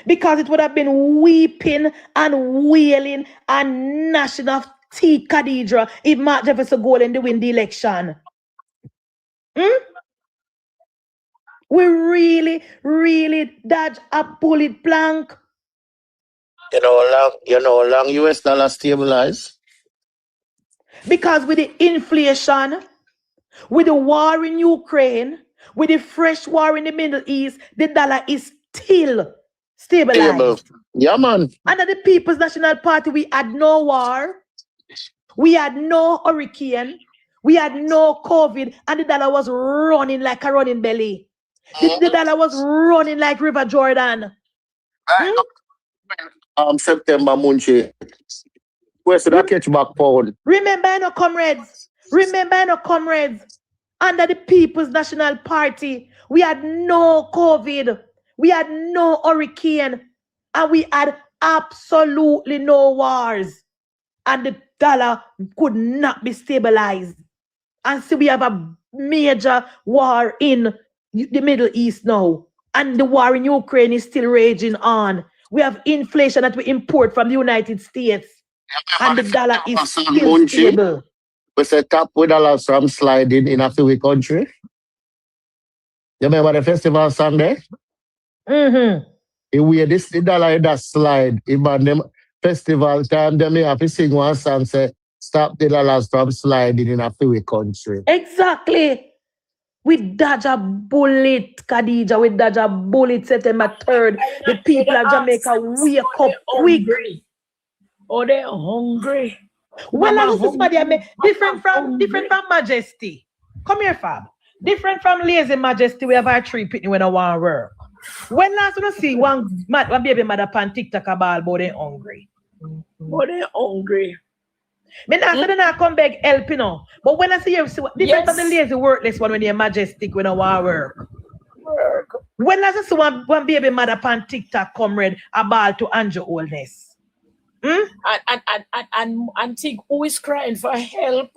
Because it would have been weeping and wailing and gnashing of teeth, Khadija, if Mark Jefferson Golden to win the election. We really, really dodge a bullet, Plank. You know how long US dollar stabilize? Because with the inflation, with the war in Ukraine, with the fresh war in the Middle East, the dollar is still stabilized. Yeah, man. Under the People's National Party, we had no war, we had no hurricane, we had no COVID, and the dollar was running like a running belly. The dollar was running like River Jordan. September, Munchie. Where's the catch back pound? Remember, comrades. Under the People's National Party, we had no COVID. We had no hurricane and we had absolutely no wars. And the dollar could not be stabilized. And so we have a major war in the Middle East now. And the war in Ukraine is still raging on. We have inflation that we import from the United States. And the dollar is still stable. We say top with dollars from sliding in a few country. You remember the festival Sunday? Mm-hmm. The dollar in that slide. Even them festival time, them have to sing one song say, stop the dollars from sliding in a few country. Exactly. We dodge a bullet, Khadija. We dodge a bullet September 3rd. The people of Jamaica wake up quick. Oh, they're hungry. Well, as this is different from Majesty. Come here, Fab. Different from Lazy Majesty, we have our three pitney when I want to work. When last we see one baby mother pan TikTok about they hungry. Oh, they're hungry. Me not say they come back help, you know. But when I see you, different from the lazy worthless one when you're Majestic when I want to work. When I see one baby mother pan TikTok comrade about to Andrew oldness. And think who is crying for help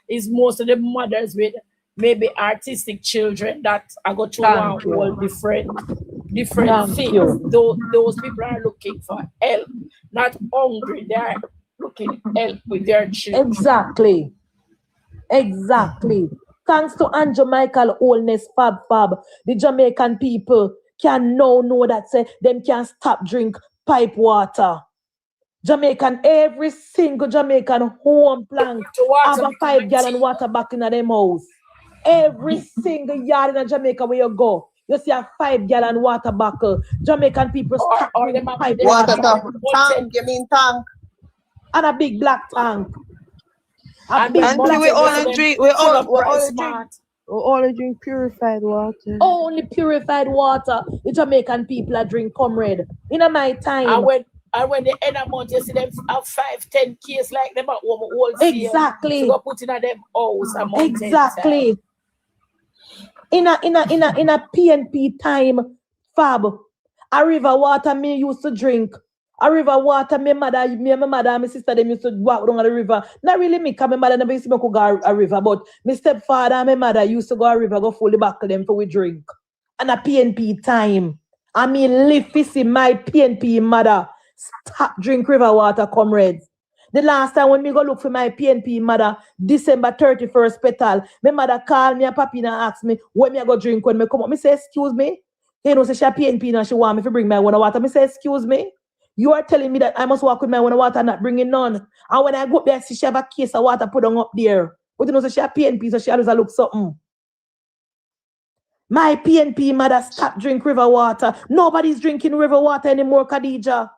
is most of the mothers with maybe artistic children that are going to all different things. Those people are looking for help, not hungry. They are looking help with their children. Exactly. Thanks to Andrew Michael Oldness Fab, the Jamaican people can now know that say them can stop drink pipe water. Every single Jamaican home plank have a 5 gallon water back in them house. Every single yard in Jamaica where you go, you see a 5 gallon water buckle. Jamaican people stop drinking pipe water. Tank, you mean tank? And a big black tank. We only drink purified water. Only purified water. The Jamaican people are drink, comrade. In my time. And when the end of month, you see them have 5-10 cases like them at home all exactly. So go put in a them house. Exactly. In a PNP time, Fab, a river water me used to drink. A river water, my mother and my sister, them used to walk down the river. Not really me, because my mother never used to go a river, but my stepfather and my mother used to go a river, go full the back of them for we drink. And a PNP time. I mean, live to see my PNP mother stop drink river water, comrades. The last time when me go look for my PNP mother, December 31st petal, my mother called me and papi and asked me when me I go drink when me come up. Me say, excuse me. You know, say she a PNP and she want me to bring my water. Me say, excuse me. You are telling me that I must walk with my water and not bringing none. And when I go up there, see she have a case of water put on up there. But you know, say she a PNP, so she always look something. My PNP mother stop drink river water. Nobody's drinking river water anymore, Khadija.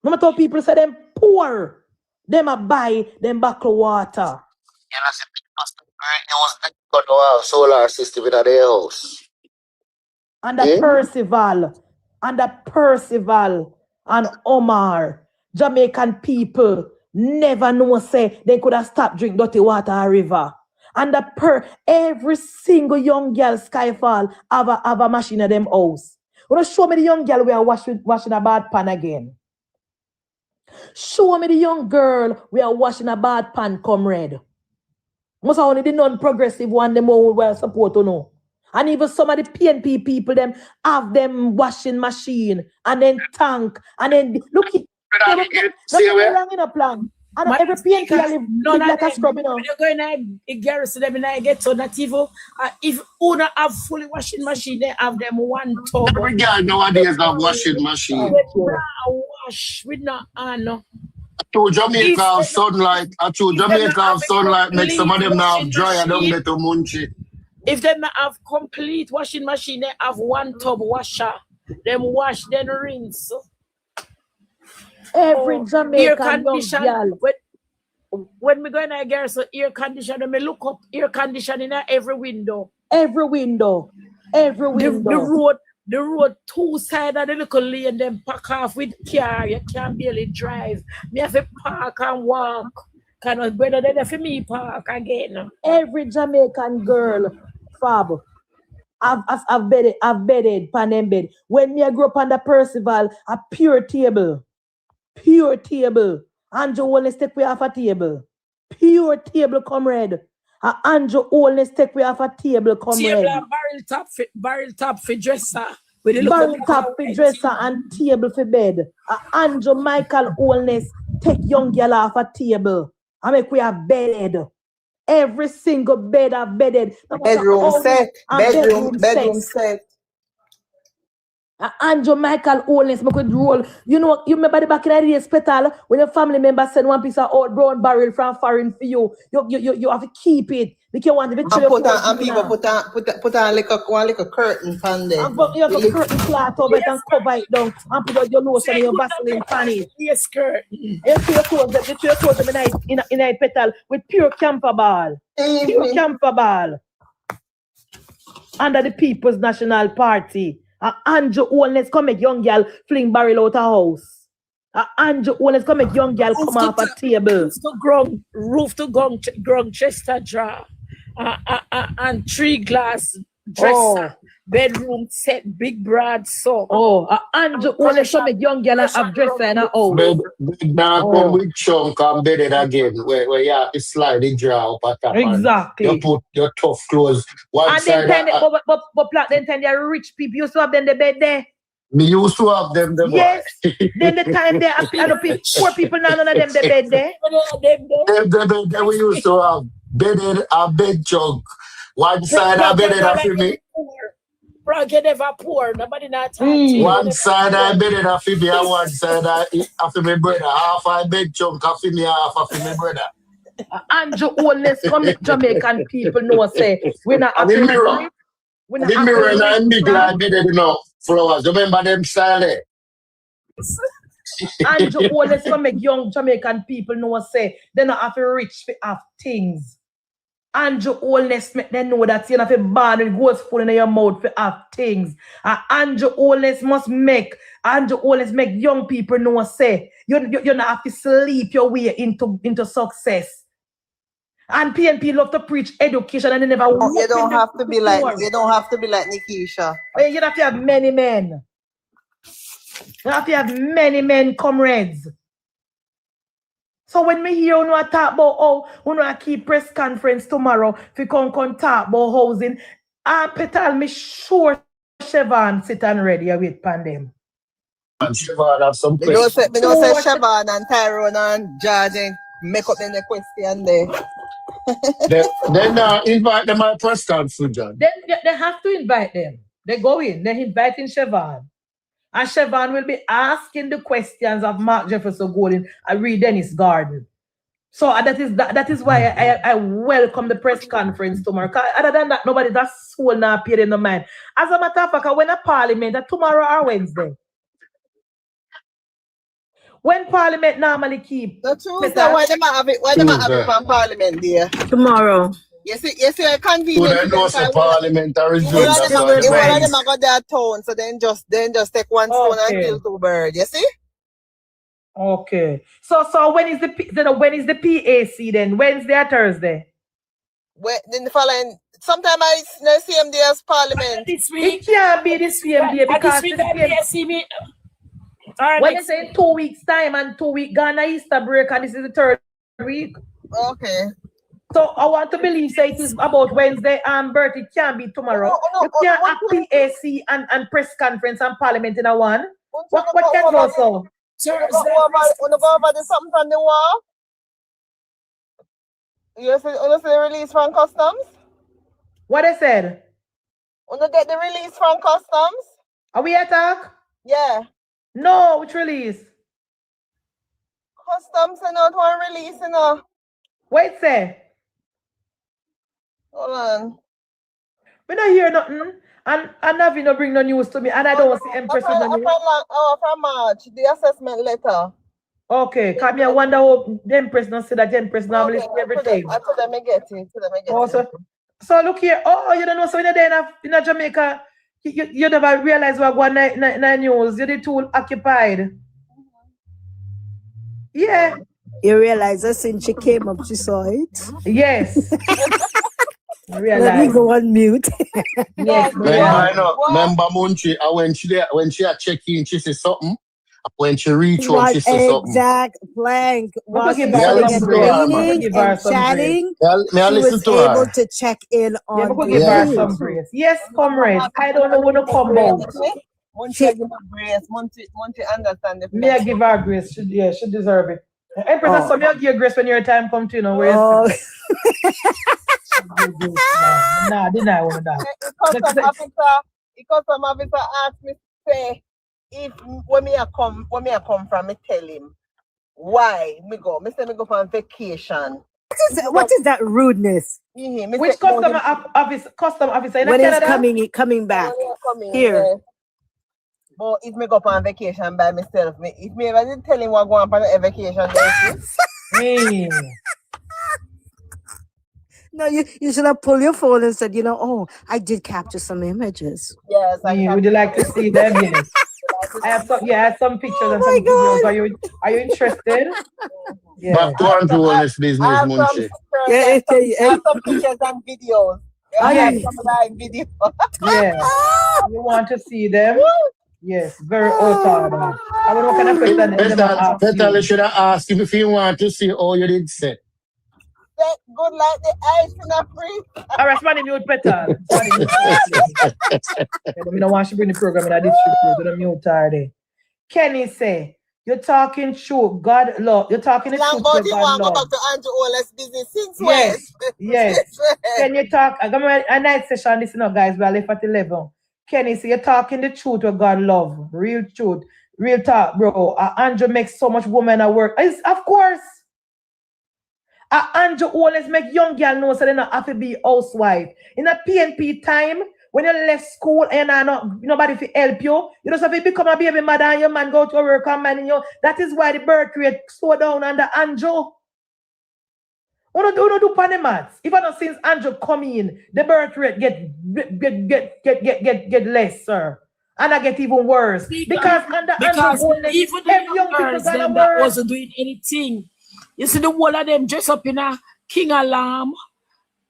No matter how people say them poor, them a buy them bottled water. You know, see people got to have solar system in their house. Under Percival and Omar, Jamaican people never know say they could have stopped drink dirty water or river. And every single young girl Skyfall have a machine in them house. Wanna show me the young girl we are washing a bad pan again. Show me the young girl we are washing a bad pan, comrade. Most only the non-progressive one them all well support to know. And even some of the PNP people them have them washing machine and then tank and then look it. Long in a plan. And every PNP live like a scrub, you know. When you go in a garrison, them and get so that if owner have fully washing machine, they have them one tub. Every girl nowadays have washing machine. Wash with no no. To Jamaica have sunlight. To Jamaica have sunlight make some of them now dry and don't get to munchie. If they have complete washing machine, they have one tub washer. Them wash, then rinse. Every Jamaican young girl. When we go in a garrison, air conditioner, me look up air conditioning in every window. Every window. The road two sides of the little lane, them pack off with car. You can't barely drive. Me have to park and walk. Kind of better than for me park again. Every Jamaican girl, Fab, I've bedded pan them bed. When me I grew up under Percival, a pure table. Andrew only step we off a table. Pure table, comrade. Andrew only step we off a table, comrade. Table and barrel top for dresser. With the Barrel top for dresser and table for bed. Andrew Michael Holness take young girl off a table. I make we have bedded. Every single bed I've bedded. Bedroom set. Bedroom set. Andrew Michael Holness, I could roll. You know, you remember the back in the days, Petal, when your family member send one piece of old brown barrel from foreign for you, you have to keep it. Because you want to be and people put on like a curtain on there. You have a curtain cloth over it and cover it down and put your lotion and your Vaseline on it. Yes, skirt. You throw your clothes in a Petal with pure camper ball. Pure camper ball. Under the People's National Party. Andrew Holness come make young girl fling barrel out of house. Andrew Holness come make young girl come off a table. Roof to grung Chester jar. And 3 glass dresser. Bedroom set, big broad so. Andrew Holness come make young girl have dresser in her house. Bed now come with chunk and bed it again. Where you have to slide the draw up at top. Exactly. You put your tough clothes one and side. Then the rich people used to have them the bed there. Me used to have them the yes. Then the time there, poor people now none of them the bed there. Them we used to have bedded a bed chunk. One side I bedded after me. Get never poor. Nobody not one side I bedded after me and one side after my brother. Half I bed chunk after me, half after my brother. Andrew Holness come Jamaican people know say we're not the mirror and I'm big like bedded flowers. Remember them style there? Andrew Holness come make young Jamaican people know say they not have to rich to have things. Andrew Holness make them know that you don't have to ban and goes full in your mouth to have things. Andrew Holness must make young people know say you not have to sleep your way into success. And PNP love to preach education and they never you don't have to be like Nikisha. You have to have many men. You have to have many men, comrades. So when me hear you talk about we keep press conference tomorrow, if you come talk about housing, Petal, me sure Siobhan sit and ready wait pan them. And Siobhan have some questions. We don't say Siobhan and Tyrone and George make up in the question there. Then invite them at press conference, John. They have to invite them. They go in, they're inviting Siobhan. And Siobhan will be asking the questions of Mark Jefferson Golden and Reed Dennis Garden. So that is why I welcome the press conference tomorrow. Other than that, nobody that's soul now appeared in the mind. As a matter of fact, when a parliament, tomorrow or Wednesday. When parliament normally keep the Tuesday, why them have it from parliament there? Tomorrow. Yes, I convenient. Parliament One of them got their tone, so then just take one stone and kill 2 birds. You see? Okay. So when is the PAC then? Wednesday or Thursday? Then the following sometime I see him there as parliament. This week. It can't be this week because this PAC meet. When you say 2 weeks time and 2 week Ghana Easter break and this is the 3rd week. Okay. So I want to believe say it is about Wednesday and Bertie it can't be tomorrow. You can't have PAC and press conference and parliament in a one. What can go so? Wanna go over the something on the wall? You see the release from customs? What I said? Wanna get the release from customs? Are we attack? Yeah. No, which release? Customs and not one release, you know. Wait, say. Hold on. We don't hear nothing. And Navi no bring no news to me. And I don't see Empress with no news. From March, the assessment letter. Okay. Come here, wonder how the Empress not say that the Empress normally see everything. I told them I get it. So look here. Oh, you don't know. So in Jamaica, you never realize what going on news. You're too occupied. Yeah. You realize that since she came up, she saw it? Yes. Let Realize. me go on mute. Yes, I know. Remember Munchi, when she a check in, she say something. When she reach home, Right, she say something. exact blank. While give she's her Me I sitting listen and to her, man. waiting Give her and some grace. chatting, Me I she listen was to able her. to check in Yeah, on we could the give her Yes. some grace. Yes, comrades. I don't know when to come out. Monty give her grace. Monty understand the Me I give her grace. She deserve it. Empress, some you give grace when your time come to, you know, where Oh, Nah, didn't I want that. The custom officer asked me say if when me a come from, me tell him why me go. Me say me go on vacation. what is that rudeness Which custom officer in when it's Canada? coming back here? But if me go on vacation by myself, if me ever did tell him what go on a vacation, No, you should have pulled your phone and said, oh, I did capture some images. yes, Would you like to see them? Yes. I have some pictures and some videos. Are you interested? Yeah. Back to honest business, I have Munchi. some pictures and videos. I have some live video. Yeah. You want to see them? Yes, very hard. I don't know what kind of question Better you should have asked him if he want to see all you did say. Good like the ice in a free. I respond in mute, Petal. I don't want to bring the program in a district. I'm mute already. Kenny say, you're talking true. God love. You're talking the truth. But you want to go back to Andrew Oles business since yes. when? Yes. Can you talk? I'm going to a night session. Listen up, guys. We're left at 11. Kenny say, you're talking the truth with God love. Real truth. Real talk, bro. Andrew makes so much women at work. Of course. Andrew always make young girl know so they not have to be housewife. In a PNP time, when you left school and nobody to help you, you just have to become a baby mother and your man go to work and man you. That is why the birth rate slow down under Andrew. We don't do Panamats. If I don't since Andrew come in, the birth rate get less, sir. And I get even worse. Because under Andrew even the young girls them that wasn't doing anything. You see the whole of them dress up in a king alarm,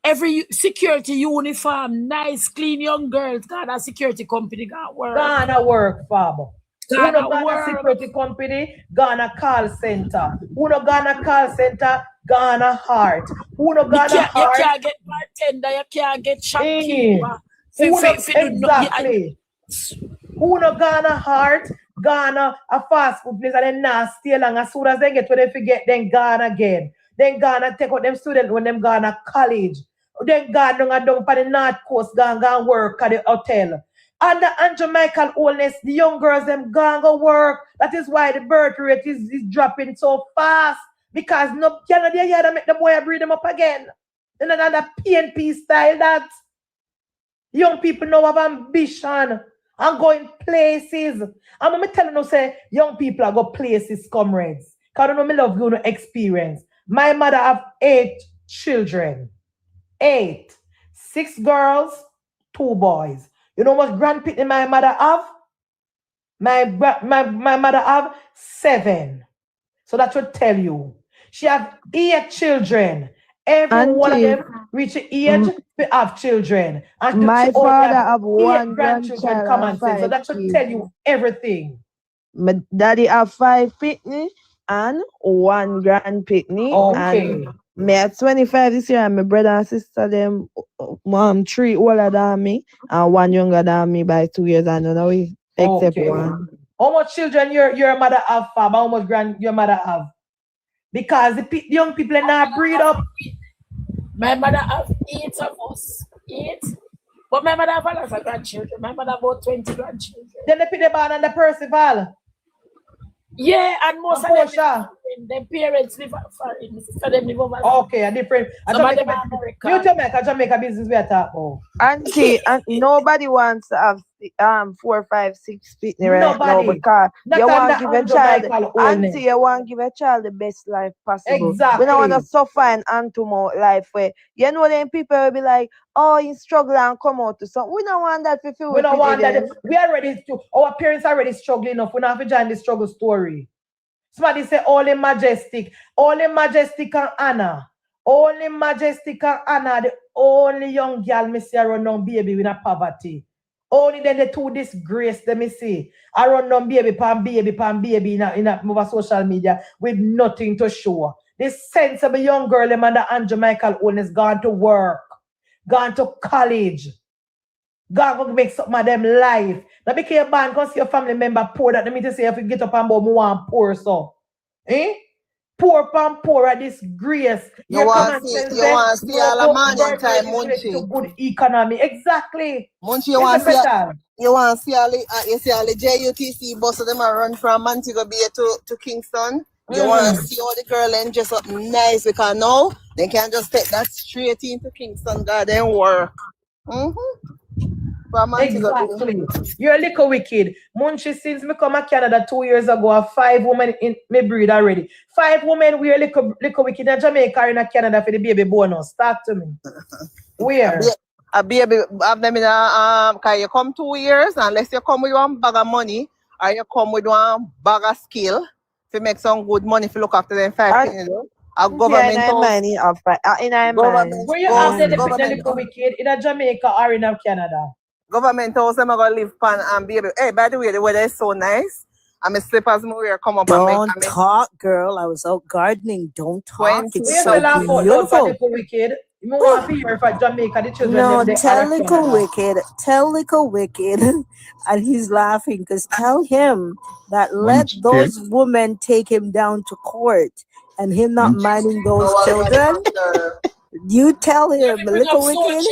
every security uniform, nice, clean young girls. God, a security company got work. Gonna work, Father. Gonna security company, Gonna call center. Who no Gonna call center, Gonna heart. Who no Gonna heart? You can't get bartender, you can't get shopkeeper. Exactly. Who no Gonna heart? Ghana a fast food place and then now stay long. As soon as they get where they forget, then Ghana again. Then Ghana take out them students when them Ghana college. Then Ghana down for the North Coast, Ghana work at the hotel. Under Jamaican oldness, the young girls them go work. That is why the birth rate is dropping so fast. Because no Canada here to make the boy breed them up again. And another PNP style that young people now have ambition. I'm going places. I'm going to tell you, say, young people are going places, comrades. Because I don't know, me love you no experience. My mother have 8 children. 8. 6 girls, 2 boys. You know what grandpitney my mother have? My mother have 7. So that should tell you. She have 8 children. Every one of them reach the age to have children. And my father have 1 grandchildren come and say. So that should tell you everything. My daddy have 5 pitney and 1 grandpitney. Okay. And me at 25 this year, and my brother and sister them 3 older than me and 1 younger than me by 2 years. I don't know except 1. How much children your mother have, Fab? How much your mother have? Because the young people are not breed up. My mother have 8 of us. 8. But my mother have a lot of grandchildren. My mother have about 20 grandchildren. Then they put the band and the Percival. Yeah, and most of them parents live foreign. My sister them live over there. Okay, a different. Jamaica business we are talking about. Auntie, nobody wants to have 4, 5, 6 pitney right now because you want to give a child, auntie, you want to give a child the best life possible. Exactly. We don't want to suffer an antumo life where you know them people will be like, oh, you struggle and come out to something. We don't want that for you. We don't want that. We are ready to. Our parents are already struggling enough. We don't have to join the struggle story. Somebody say only majestic and Anna. Only majestic and Anna. The only young girl me see around now baby with a poverty. Only then the two disgrace them me see. Around now baby in a social media with nothing to show. This sensible young girl them and the Jamaican owners gone to work, gone to college, gone to make something of them life. Now became a band because your family member poor that they mean to say if you get up and more want poor so. Eh? Poor at this grace. You want to see all the morning time, to good economy. Exactly. Munchie, you want to see all the JUTC bus them are run from Montego Bay to Kingston. You want to see all the girl and dress up nice because now they can just take that straight into Kingston Garden work. Exactly. You're a little wicked. Munchie, since me come to Canada 2 years ago, I have 5 women in my breed already. 5 women we are little wicked in Jamaica in Canada for the baby bonus. Talk to me. Where? A baby have them in can you come 2 years unless you come with one bag of money or you come with one bag of skill to make some good money to look after them 5 kids. A government where you have the little wicked in Jamaica or in Canada? Government house, I'm going to live pan and baby. Hey, by the way, the weather is so nice. And my slippers, my wear come up and make. Don't talk, girl. I was out gardening. Don't talk. It's Where's so the laugh out loud for beautiful. little wicked? You want to hear for Jamaica, the children. No, them, tell little wicked. Tell little wicked. And he's laughing because tell him that let those women take him down to court and him not minding those children. You tell him, little wicked,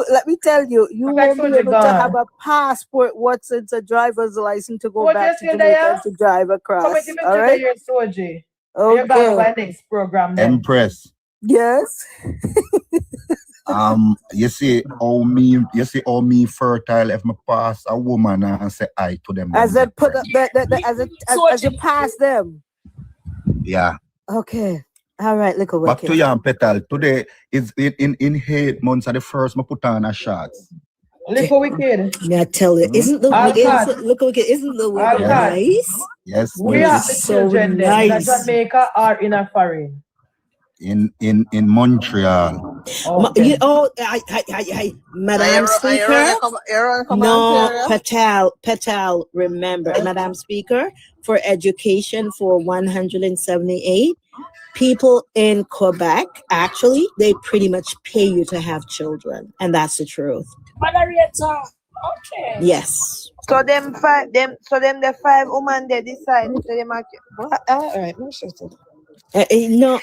let me tell you, you won't be able to have a passport what's it's a driver's license to go back to Jamaica to drive across. All right? Okay. Next program then. Empress. Yes. You see how me fertile if me pass a woman and say I to them. As you pass them. Yeah. Okay. All right, little wicked. Back to Yam Petal. Today is in 8 months of the first me put on a shots. Little wicked. May I tell you, isn't the weather nice? Yes. We are the children nice. In Jamaica or in a foreign? In Montreal. Okay. Madam Speaker. No, Patel. Remember, Madam Speaker, for education for 178 people in Quebec. Actually, they pretty much pay you to have children, and that's the truth. Moderator. Okay. Yes. So them the 5 women they decide. So them all right. No.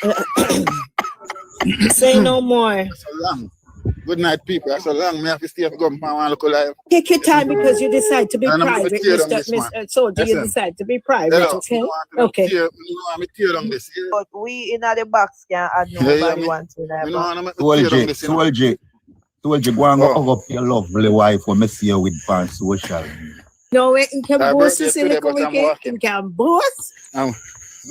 Say no more. So long. Good night, people. That's so long. Me have to stay for go look alive. Take your time because you decide to be private, Mr. Soldier. You decide to be private, okay? Okay. But we in the box can add nobody wants to that. Soldier, go and go up your lovely wife when I see you with pan social. No, it can boast to see little wicked. It can boast.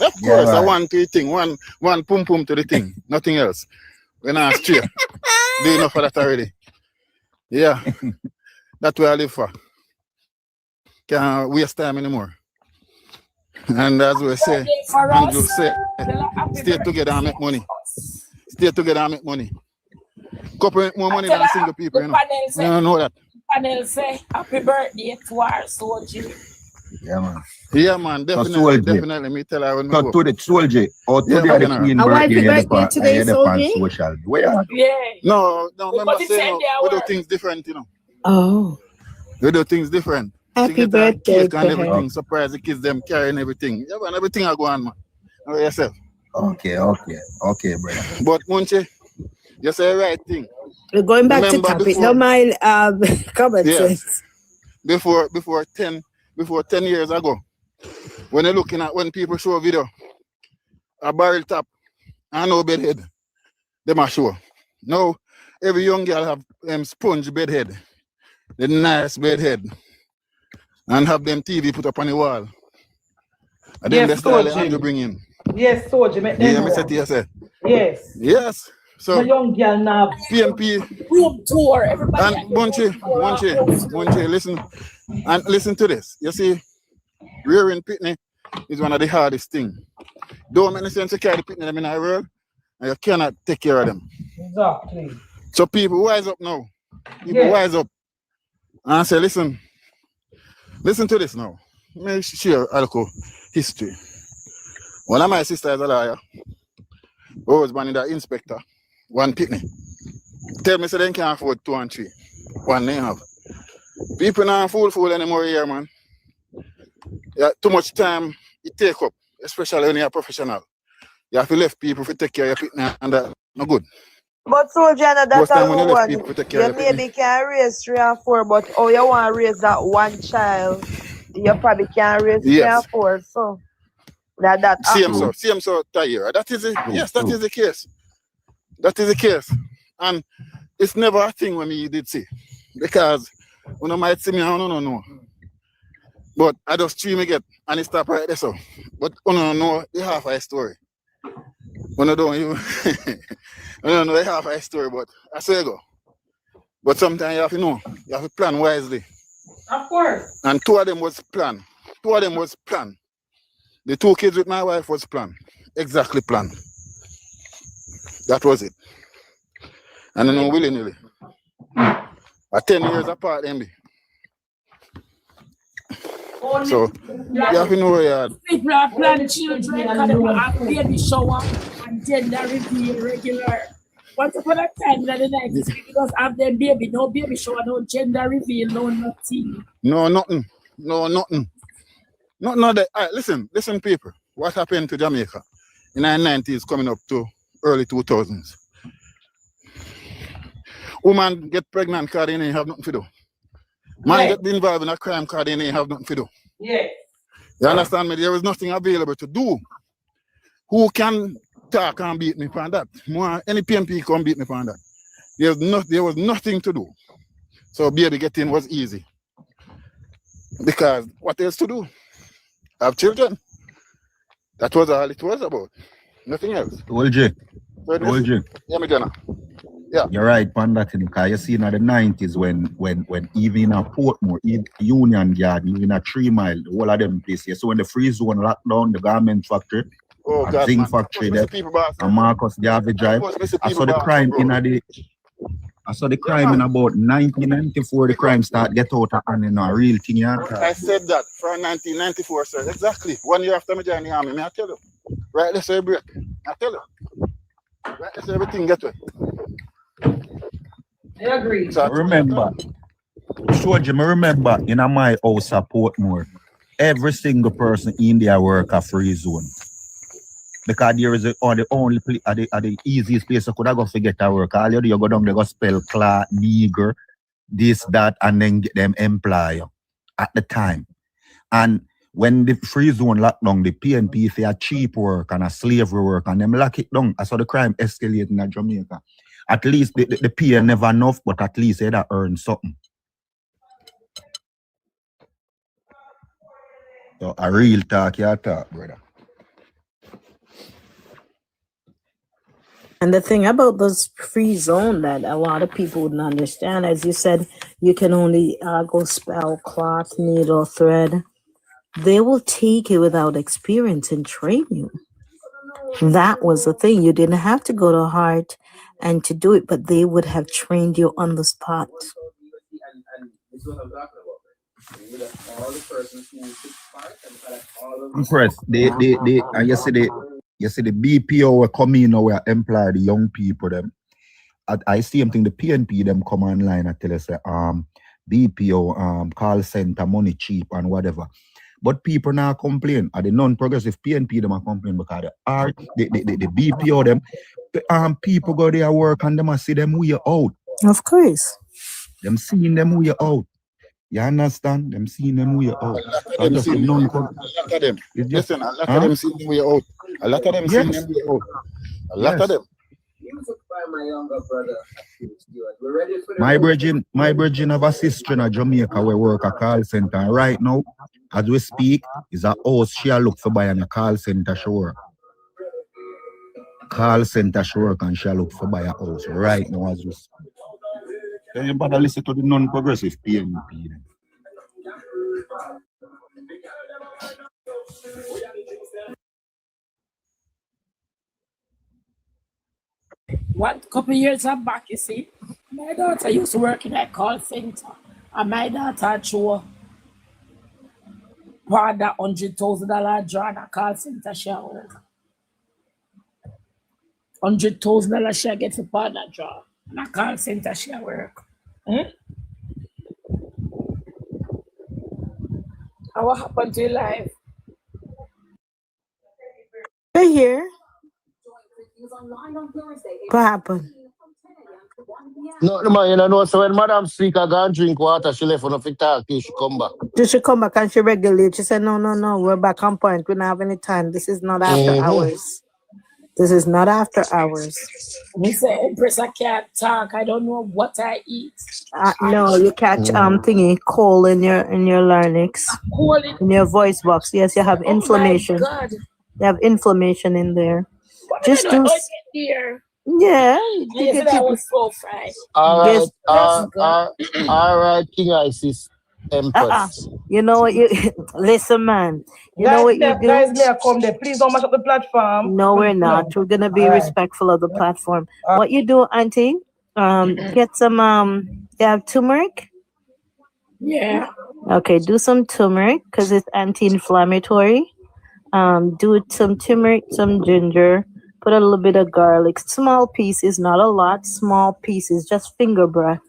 Of course, I want to thing. One pum pum to the thing. Nothing else. We're not straight. Do enough for that already. Yeah. That's where I live for. Can't waste time anymore. And as we say, Andrew say, stay together and make money. Stay together and make money. Couple more money than single people, you know. You don't know that. Panel say happy birthday to our soldier. Yeah, man, definitely. Me tell her when we go. To the soldier. Or to the queen birthday today, social. Yeah. No, remember saying we do things different, you know. Oh. We do things different. Happy birthday and everything. Surprise the kids, them carrying everything. Yeah, man, everything I go on, man. Know yourself. Okay, brother. But Munchie, you say the right thing. We're going back to topic. No mind comment. Yes. Before 10 years ago, when you're looking at when people show a video, a barrel top and no bed head, they must show. Now every young girl have sponge bed head, the nice bed head, and have them TV put up on the wall. And then the style Andrew bring in. Yes, soldier. Yes. So the young girl now. PNP room tour. Everybody. And Munchie, listen to this. You see, rearing pitney is one of the hardest things. Don't make any sense to carry the pitney them in the world, and you cannot take care of them. Exactly. So people wise up now. People wise up and say, listen to this now. Let me share a little history. One of my sisters is a lawyer. Husband is an inspector. One picnic. Tell me so they can't afford 2 and 3. One they have. People not fool anymore here, man. Yeah, too much time it take up, especially when you're a professional. You have to left people to take care of your picnic and that no good. But soldier, that's Most time a when you low left one. people to take care You of your maybe picnic. can raise 3 or 4, but you want to raise that one child, you probably can't raise 3 or Yes. 4. So that happen. Same so Tyra. That is it. Yes, that is the case. That is the case. And it's never a thing when me did see. Because when I might see me, I don't know. But I just stream again and it stop right there so. But I don't know the half of the story. When I don't even I don't know the half of the story, but I say go. But sometimes you have to know, you have to plan wisely. Of course. And 2 of them was planned. 2 of them was planned. The 2 kids with my wife was planned. Exactly planned. That was it. And I know willy-nilly. 10 years apart, MB. So, you have to know where you are. People are planning children because they will have baby shower and gender reveal regular. Once upon a time in the 90s, people just have their baby, no baby shower, no gender reveal, no nothing. No, nothing. No, nothing. Not that. All right, listen, people. What happened to Jamaica in the 90s coming up to early 2000s? Woman get pregnant because they didn't have nothing to do. Man get involved in a crime because they didn't have nothing to do. Yeah. You understand me? There was nothing available to do. Who can talk and beat me for that? Any PNP can beat me for that. There was nothing to do. So baby getting was easy. Because what else to do? Have children. That was all it was about. Nothing else. OJ. Yeah, me Jenna. Yeah. You're right, man, that because you see in the 90s when even in a Portmore, Union Yard, even a 3 Mile, all of them places. So when the free zone locked down the garment factory, zinc factory there, and Marcus Garvey Drive, I saw the crime in about 1994, the crime start get out and a real thing. I said that from 1994, sir. Exactly. 1 year after me joined the army, may I tell you? Right, let's say a break. I tell you. Right, let's say everything get way. I agree. So remember in my house at Portmore, every single person in there work a free zone. Because there is the only place, the easiest place you could have go forget to work. All you do, you go down there, go spell clerk, nigger, this, that, and then get them employer at the time. And when the free zone locked down, the PNP say a cheap work and a slavery work, and them lock it down. I saw the crime escalating in Jamaica. At least the pay never enough, but at least they earn something. So a real talk, you talk, brother. And the thing about this free zone that a lot of people wouldn't understand, as you said, you can only go spell cloth, needle, thread. They will take you without experience and train you. That was the thing. You didn't have to go to heart and to do it, but they would have trained you on the spot. Impressed. And you see the BPO were coming in now, we employ the young people them. I see them think the PNP them come online and tell us BPO call center money cheap and whatever. But people now complain. Are the non-progressive PNP them are complaining because the BPO them people go there work and them a see them way out. Of course. Them seeing them way out. You understand? Them seeing them way out. A lot of them. Listen, a lot of them seeing them way out. A lot of them seeing them way out. A lot of them. My brethren have a sister in Jamaica where work a call center. And right now, as we speak, is a house she look for buy in a call center she work. Call center she work and she look for buy a house right now as we speak. Then you better listen to the non-progressive PNP. One couple years back, you see, my daughter used to work in a call center, and my daughter threw part that $100,000 draw in a call center she work. $100,000 she get for part that draw in a call center she work. And what happened to your life? You're here. What happened? No, man, you know, so when Madam speak, I go and drink water. She left on the talk till she come back. She should come back and she regulate. She said, no, we're back on point. We don't have any time. This is not after hours. This is not after hours. We say, Empress, I can't talk. I don't know what I eat. No, you catch thingy coal in your larynx, in your voice box. Yes, you have inflammation. Oh my God. You have inflammation in there. What Just do. Yeah, you that was so fine. All right, King Isis, Empress. You know what you listen, man. You know what you do. Guys, may I come there? Please don't mash up the platform. No, we're not. We're gonna be respectful of the platform. What you do, Auntie? Get some. You have turmeric. Yeah. Okay, do some turmeric because it's anti-inflammatory. Do some turmeric, some ginger. Put a little bit of garlic. Small pieces, not a lot. Small pieces, just finger breath.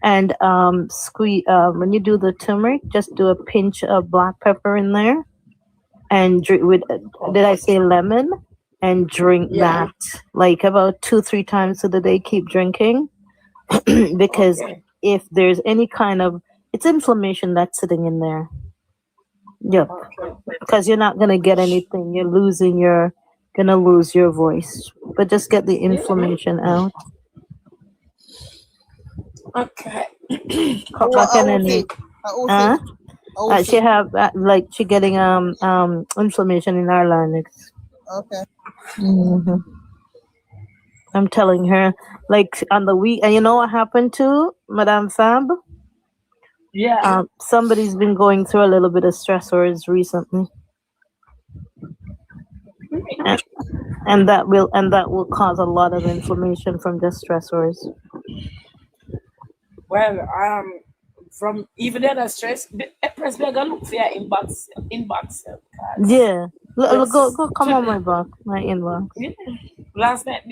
And squeeze. When you do the turmeric, just do a pinch of black pepper in there, and drink with. Did I say lemon? And drink that like about 2-3 times a day. Keep drinking because if there's any kind of it's inflammation that's sitting in there. Yep. Because you're not gonna get anything. You're gonna lose your voice. But just get the inflammation out. Okay. She have like she getting inflammation in her larynx. Okay. Mm-hmm. I'm telling her like on the week, and you know what happened to Madame Fab? Yeah. Somebody's been going through a little bit of stressors recently. And that will cause a lot of inflammation from the stressors. Well, from even the other stress, Empress, we're gonna look for your inbox. Yeah, go come on my inbox. Yeah. Last night,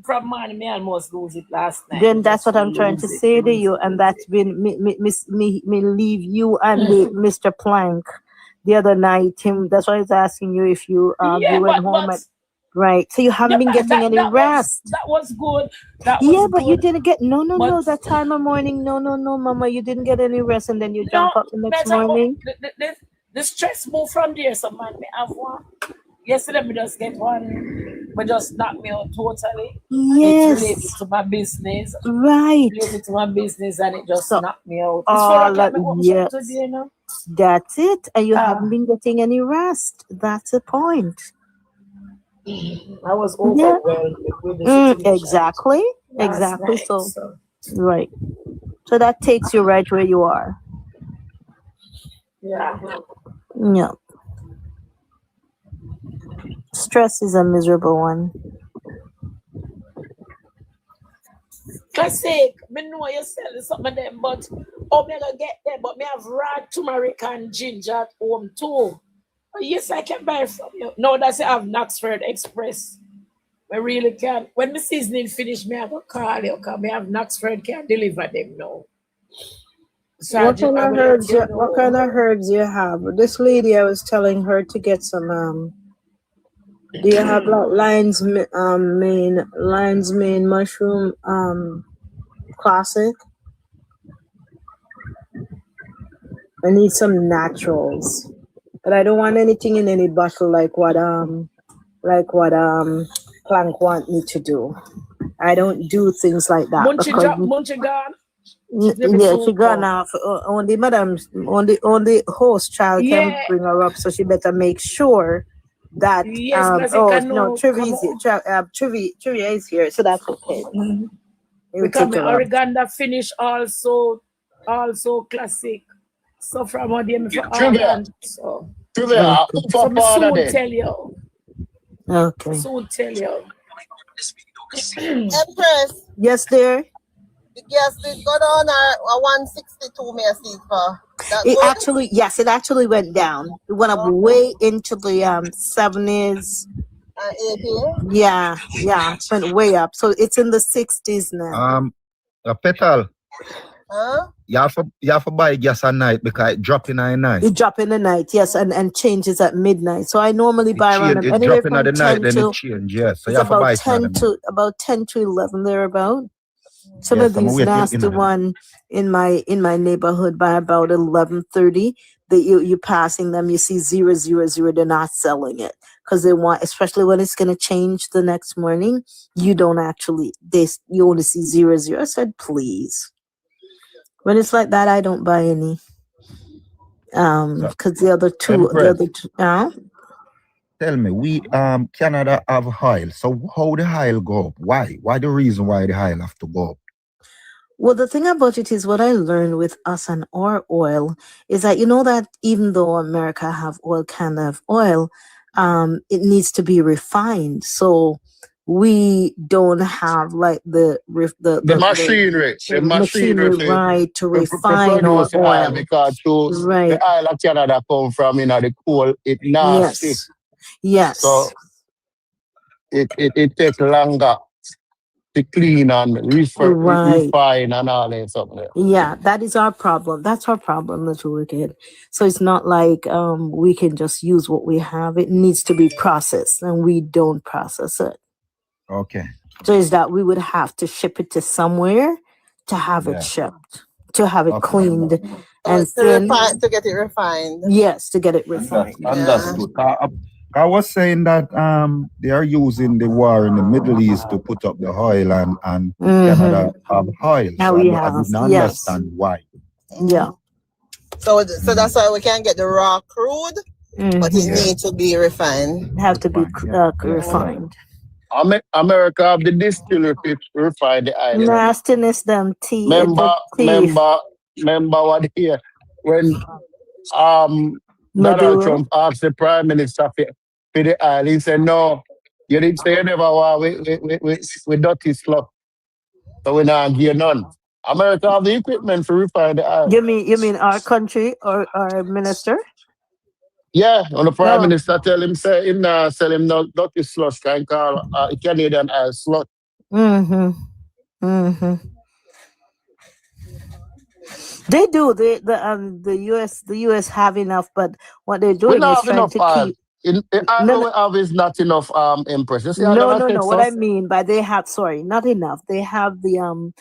from morning, me almost lose it last night. Then that's what I'm trying to say to you, and that's been me leave you and Mr. Plank the other night. That's why I was asking you if you went home right. So you haven't been getting any rest. That was good. But you didn't get no that time of morning. No, Mama, you didn't get any rest, and then you jump up the next morning. The stress moved from there. So man, me have one. Yesterday, me just get one, but just knock me out totally. Yes. It's related to my business. Right. Related to my business, and it just knocked me out. Today, no? That's it. And you haven't been getting any rest. That's the point. I was overwhelmed with the situation. Exactly. Night, so right. So that takes you right where you are. Yeah. Stress is a miserable one. Classic, me know you're selling some of them, but me gonna get them. But me have raw turmeric and ginger at home too. But yes, I can buy from you. No, that's I have Knoxford Express. I really can. When the seasoning finish, me I go call you. Cause me have Knoxford can deliver them now. So what kind of herbs you have? This lady, I was telling her to get some do you have like lion's mane mushroom classic? I need some naturals, but I don't want anything in any bottle like what Plank want me to do. I don't do things like that. Munchie gone. Yeah, she gone off. Only host child can bring her up, so she better make sure that Trivia is here, so that's okay. Because my Oreganda finish also classic. So from what them for Trivia. So soon tell you. Okay. Soon tell you. Empress, Yes, dear. the gas did go down a 162 may I see for. That It good? actually, yes, it actually went down. It went up way into the 70s. 80? Yeah, it went way up. So it's in the 60s now. A petal. Huh? You have to buy gas at night because it drop in the night. It drop in the night, yes, and changes at midnight. So I normally buy around them It anywhere drop in from the 10 night, then to it change. Yes, so it's you have to buy about 10 to 11 thereabout. Some yes, of these nasty one in my neighborhood by about 11:30, that you passing them, you see 000. They're not selling it because they want, especially when it's gonna change the next morning. You don't actually you only see 00. I said please. When it's like that, I don't buy any. Because the other two. Tell me, we Canada have oil. So how the oil go up? Why? Why the reason why the oil have to go up? Well, the thing about it is what I learned with us and our oil is that, you know, that even though America have all kind of oil, it needs to be refined. So we don't have like the machinery right to refine our produce oil oil. because the oil of Canada come from the coal, it nasty. Yes. So it takes longer to clean and refine and all that stuff there. Yeah, that is our problem. That's our problem, Little Wicked. So it's not like we can just use what we have. It needs to be processed, and we don't process it. Okay. So is that we would have to ship it to somewhere to have it shipped, to have it cleaned, and to get it refined. Yes, to get it refined. Understood. I was saying that they are using the war in the Middle East to put up the oil and Canada have oil. Now So we I have, didn't understand why. Yeah. So that's why we can get the raw crude, but it needs to be refined. Have to be refined. America have the distillery to refine the oil. Nastiness, them tea. Remember what here when Donald Trump asked the Prime Minister for the oil, he said, "No, you didn't say you never want we dirty stuff, so we not give none." America have the equipment to refine the oil. You mean our country or our minister? Yeah, when the Prime Minister tell him say him not sell him no dirty slush, can call Canadian oil slush. They do. The US have enough, but what they're doing is trying to keep. The oil we have is not enough. Empress. You see, No. What I mean by they have, not enough. They have the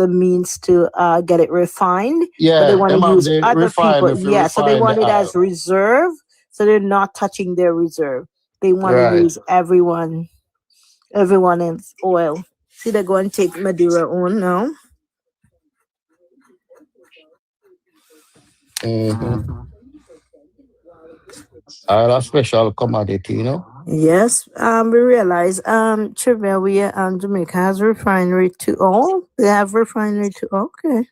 means to get it refined. Yeah, but they want to use other people. Yeah, so they want it as reserve. So they're not touching their reserve. They want to use everyone's oil. See, they're going to take Madeira on now. A special commodity, you know. Yes, we realize Trivia, Jamaica has refinery too. Oh, they have refinery too. Okay.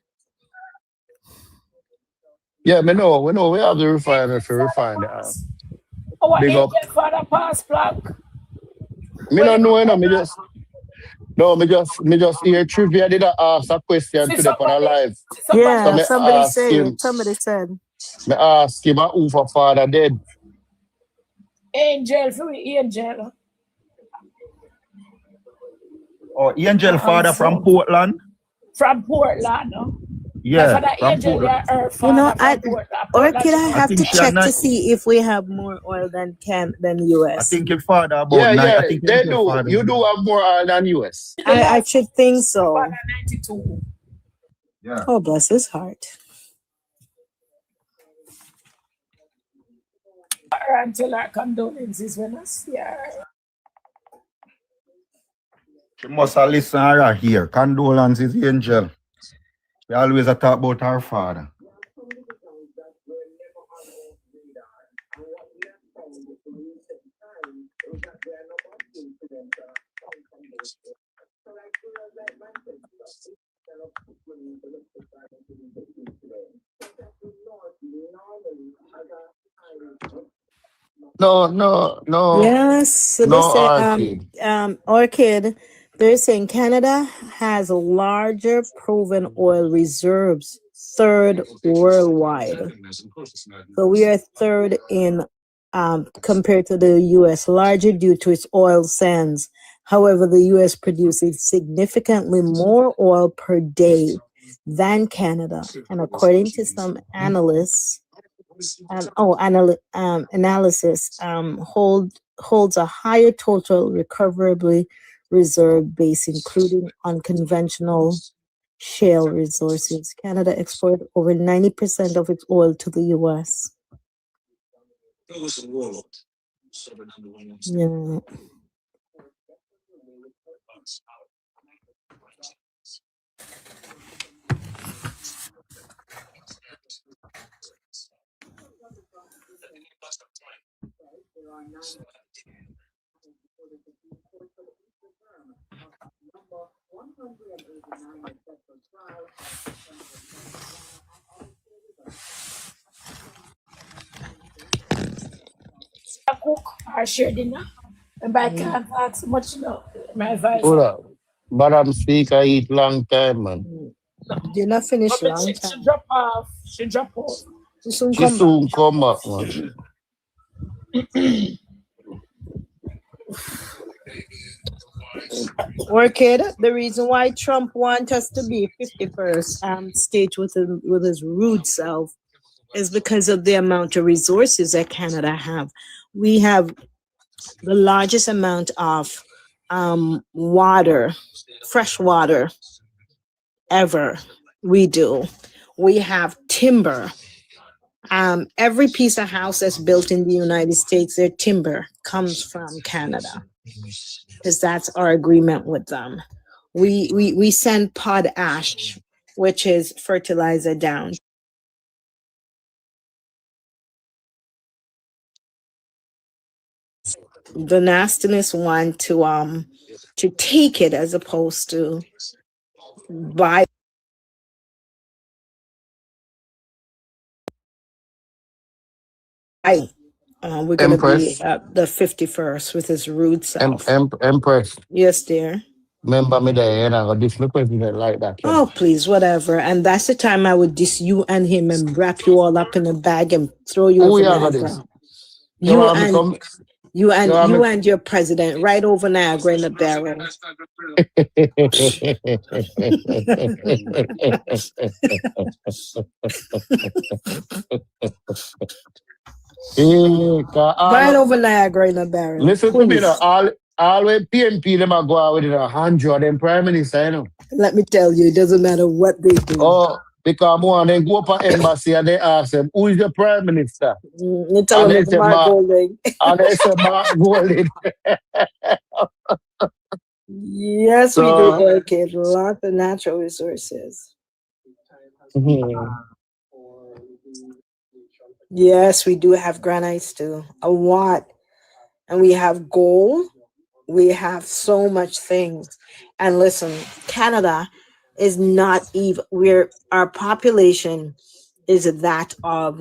Yeah, we know we have the refinery to refine the oil. Big up. Father pass black. Me don't know, me just hear Trivia did ask a question today for a live. Yeah, somebody said. Me ask him who for father dead. Angel. Oh, Angel father from Portland? From Portland, no? Yeah. Orchid, I have to check to see if we have more oil than US. I think your father about they do. You do have more oil than US. I should think so. 92. Yeah. Oh, bless his heart. Until our condolences when I see her. She must have listened to her here. Condolences, Angel. We always talk about her father. No. Yes. So no they say, Orchid, They're saying Canada has larger proven oil reserves, third worldwide. So we are third in compared to the U.S., larger due to its oil sands. However, the U.S. produces significantly more oil per day than Canada, and according to some analysts, analysis holds a higher total recoverably reserve base, including unconventional shale resources. Canada exports over 90% of its oil to the U.S. Yeah. I cook or share dinner. And I can't ask much now. My advice. Hold up. Madam Speaker eat long time, man. Dinner finish But long she time. drop off. She drop off. She soon She come back. soon come back, man. Orchid, the reason why Trump wants us to be 51st state with his rude self is because of the amount of resources that Canada have. We have the largest amount of water, fresh water ever. We do. We have timber. Every piece of house that's built in the United States, their timber comes from Canada, because that's our agreement with them. We send potash, which is fertilizer, down. The nastiness want to take it as opposed to buy. We're gonna Empress. be at the 51st with his rude self. Empress. Yes, dear. Remember me there, and I got this president like that. You know? Oh, please, whatever. And that's the time I would diss you and him and wrap you all up in a bag and throw you Who over you got Niagara. this? You and your president right over Niagara in a barrel. Right over Niagara in a barrel. Listen to me now. All when PNP them are go out with 100 them prime minister, you know. Let me tell you, it doesn't matter what they do. Oh, because one they go up an embassy and they ask them, who is the prime minister? You tell them it's Mark Golding. And they say Mark Golding. Yes, we do, Orchid. Lots of natural resources. Yes, we do have granites too. A lot. And we have gold. We have so much things. And listen, Canada is not even, our population is that of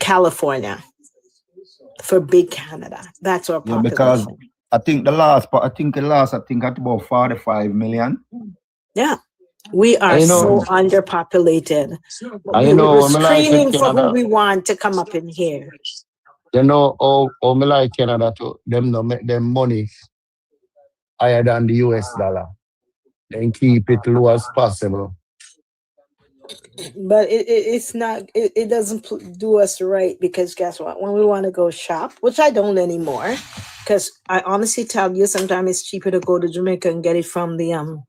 California for big Canada. That's our population. Because I think the last at about 45 million. Yeah. We are so underpopulated. We're screening for who we want to come up in here. You know, me like Canada too. Them no make them money higher than the US dollar. Then keep it low as possible. But it's not, it doesn't do us right, because guess what? When we want to go shop, which I don't anymore, because I honestly tell you, sometimes it's cheaper to go to Jamaica and get it from the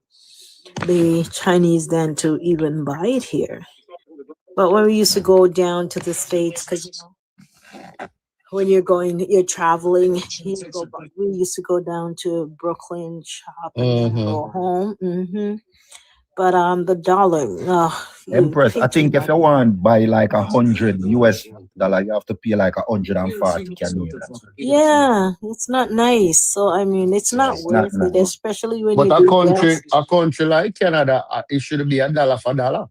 Chinese than to even buy it here. But when we used to go down to the States, because when you're traveling, we used to go down to Brooklyn, shop, and then go home. But the dollar, Empress, I think if you want to buy like $100 US, you have to pay like 140 Canadian. Yeah, it's not nice. So I mean, it's not worth it, especially when a country like Canada, it should be $1 for $1.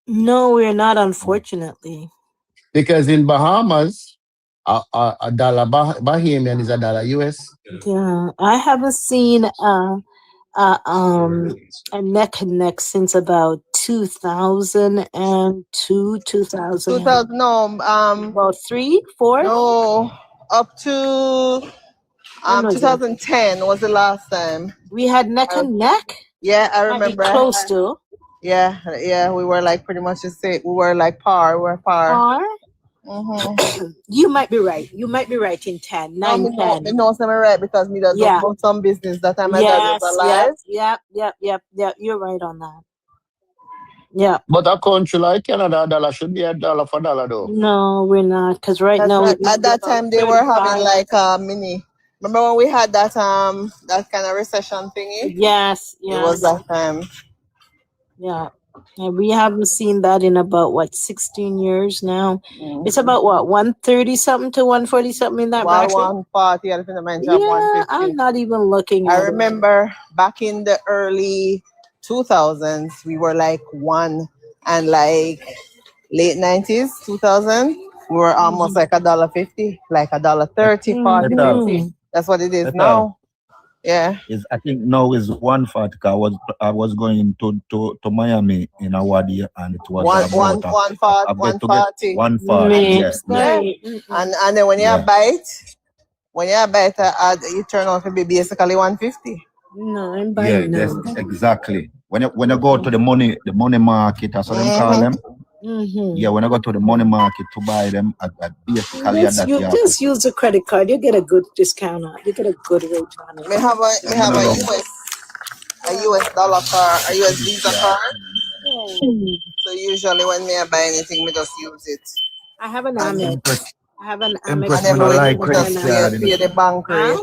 No, we're not, unfortunately. Because in Bahamas, A dollar Bahamian is a dollar US. Yeah, I haven't seen a neck and neck since about 2002, 2000, no, about 3, 4. no, up to When was it? 2010 was the last time. We had neck and neck. Yeah, I Might be remember. close to Yeah, we were like pretty much the same. We were like par. We were par. par. Mm-hmm. You might be right. You might be right in 10, 9, 10. Me know some right because me does Yeah. go some business that time my dad was alive. Yep. You're right on that. Yeah. But a country like Canada, a dollar should be a dollar for dollar though. No, we're not. Because right That's now right. At that time they were having 35. like a mini. Remember when we had that that kind of recession thingy? Yes. It was that time. Yeah. And we haven't seen that in about 16 years now. It's about 130 something to 140 something in that bracket. 140, I think the Yeah, 150. I'm not even looking I at remember back in the early 2000s, we were like 1, and like late 90s, 2000, we were almost like $1.50, like $1.30, 40, 50. That's what it is now. Yeah. I think now is 140. I was going to Miami in a wadi and it was 140. 140. Yeah. And then when you bite, you turn out to be basically 150. No, I'm buying now. Exactly. When you go to the money market, that's what they call them. Yeah, when I go to the money market to buy them, basically you just use a credit card. You get a good discount on it. You get a good rate on it. We have a US dollar card, a US Visa card. So usually when I buy anything, we just use it. I have an Amex. Empress don't like credit card. Pay the bank rate.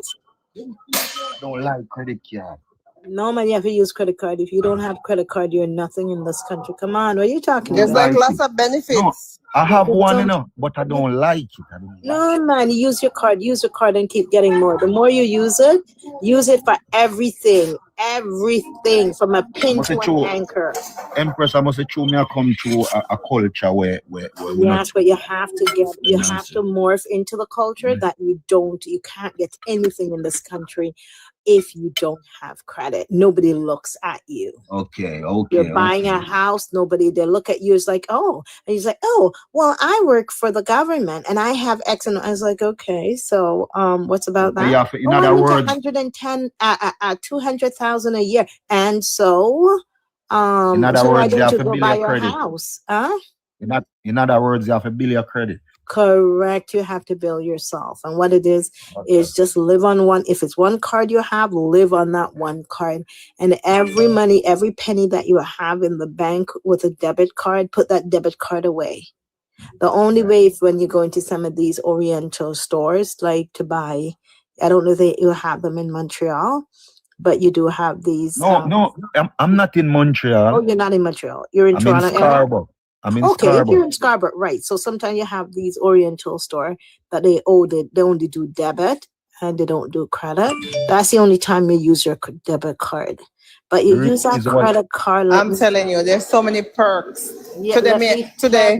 Don't like credit card. No, man, you have to use credit card. If you don't have credit card, you're nothing in this country. Come on, what are you talking There's about? like lots of benefits. No, I have one, but I don't like it. No, man, use your card and keep getting more. The more you use it for everything from a pin to an anchor. Empress, I must say, me I come to a culture where yes, but you have to morph into the culture that you can't get anything in this country if you don't have credit. Nobody looks at you. Okay. You're buying a house, they look at you as like, oh, and he's like, oh, well, I work for the government and I have X, and I was like, okay, so what's about that? Yeah, in other words, 200,000 a year, and so in other words, you have to build your credit. House, in other words, you have to build your credit. Correct. You have to build yourself. And what it is just live on one. If it's one card you have, live on that one card. And every penny that you have in the bank with a debit card, put that debit card away. The only way is when you go into some of these Oriental stores, like to buy, I don't know if you have them in Montreal, but you do have these. No, I'm not in Montreal. Oh, you're not in Montreal. You're in Toronto. In Scarborough. If you're in Scarborough, right. So sometimes you have these Oriental store that they only do debit and they don't do credit. That's the only time you use your debit card. But you use that credit card. I'm telling you, there's so many perks. Yeah, today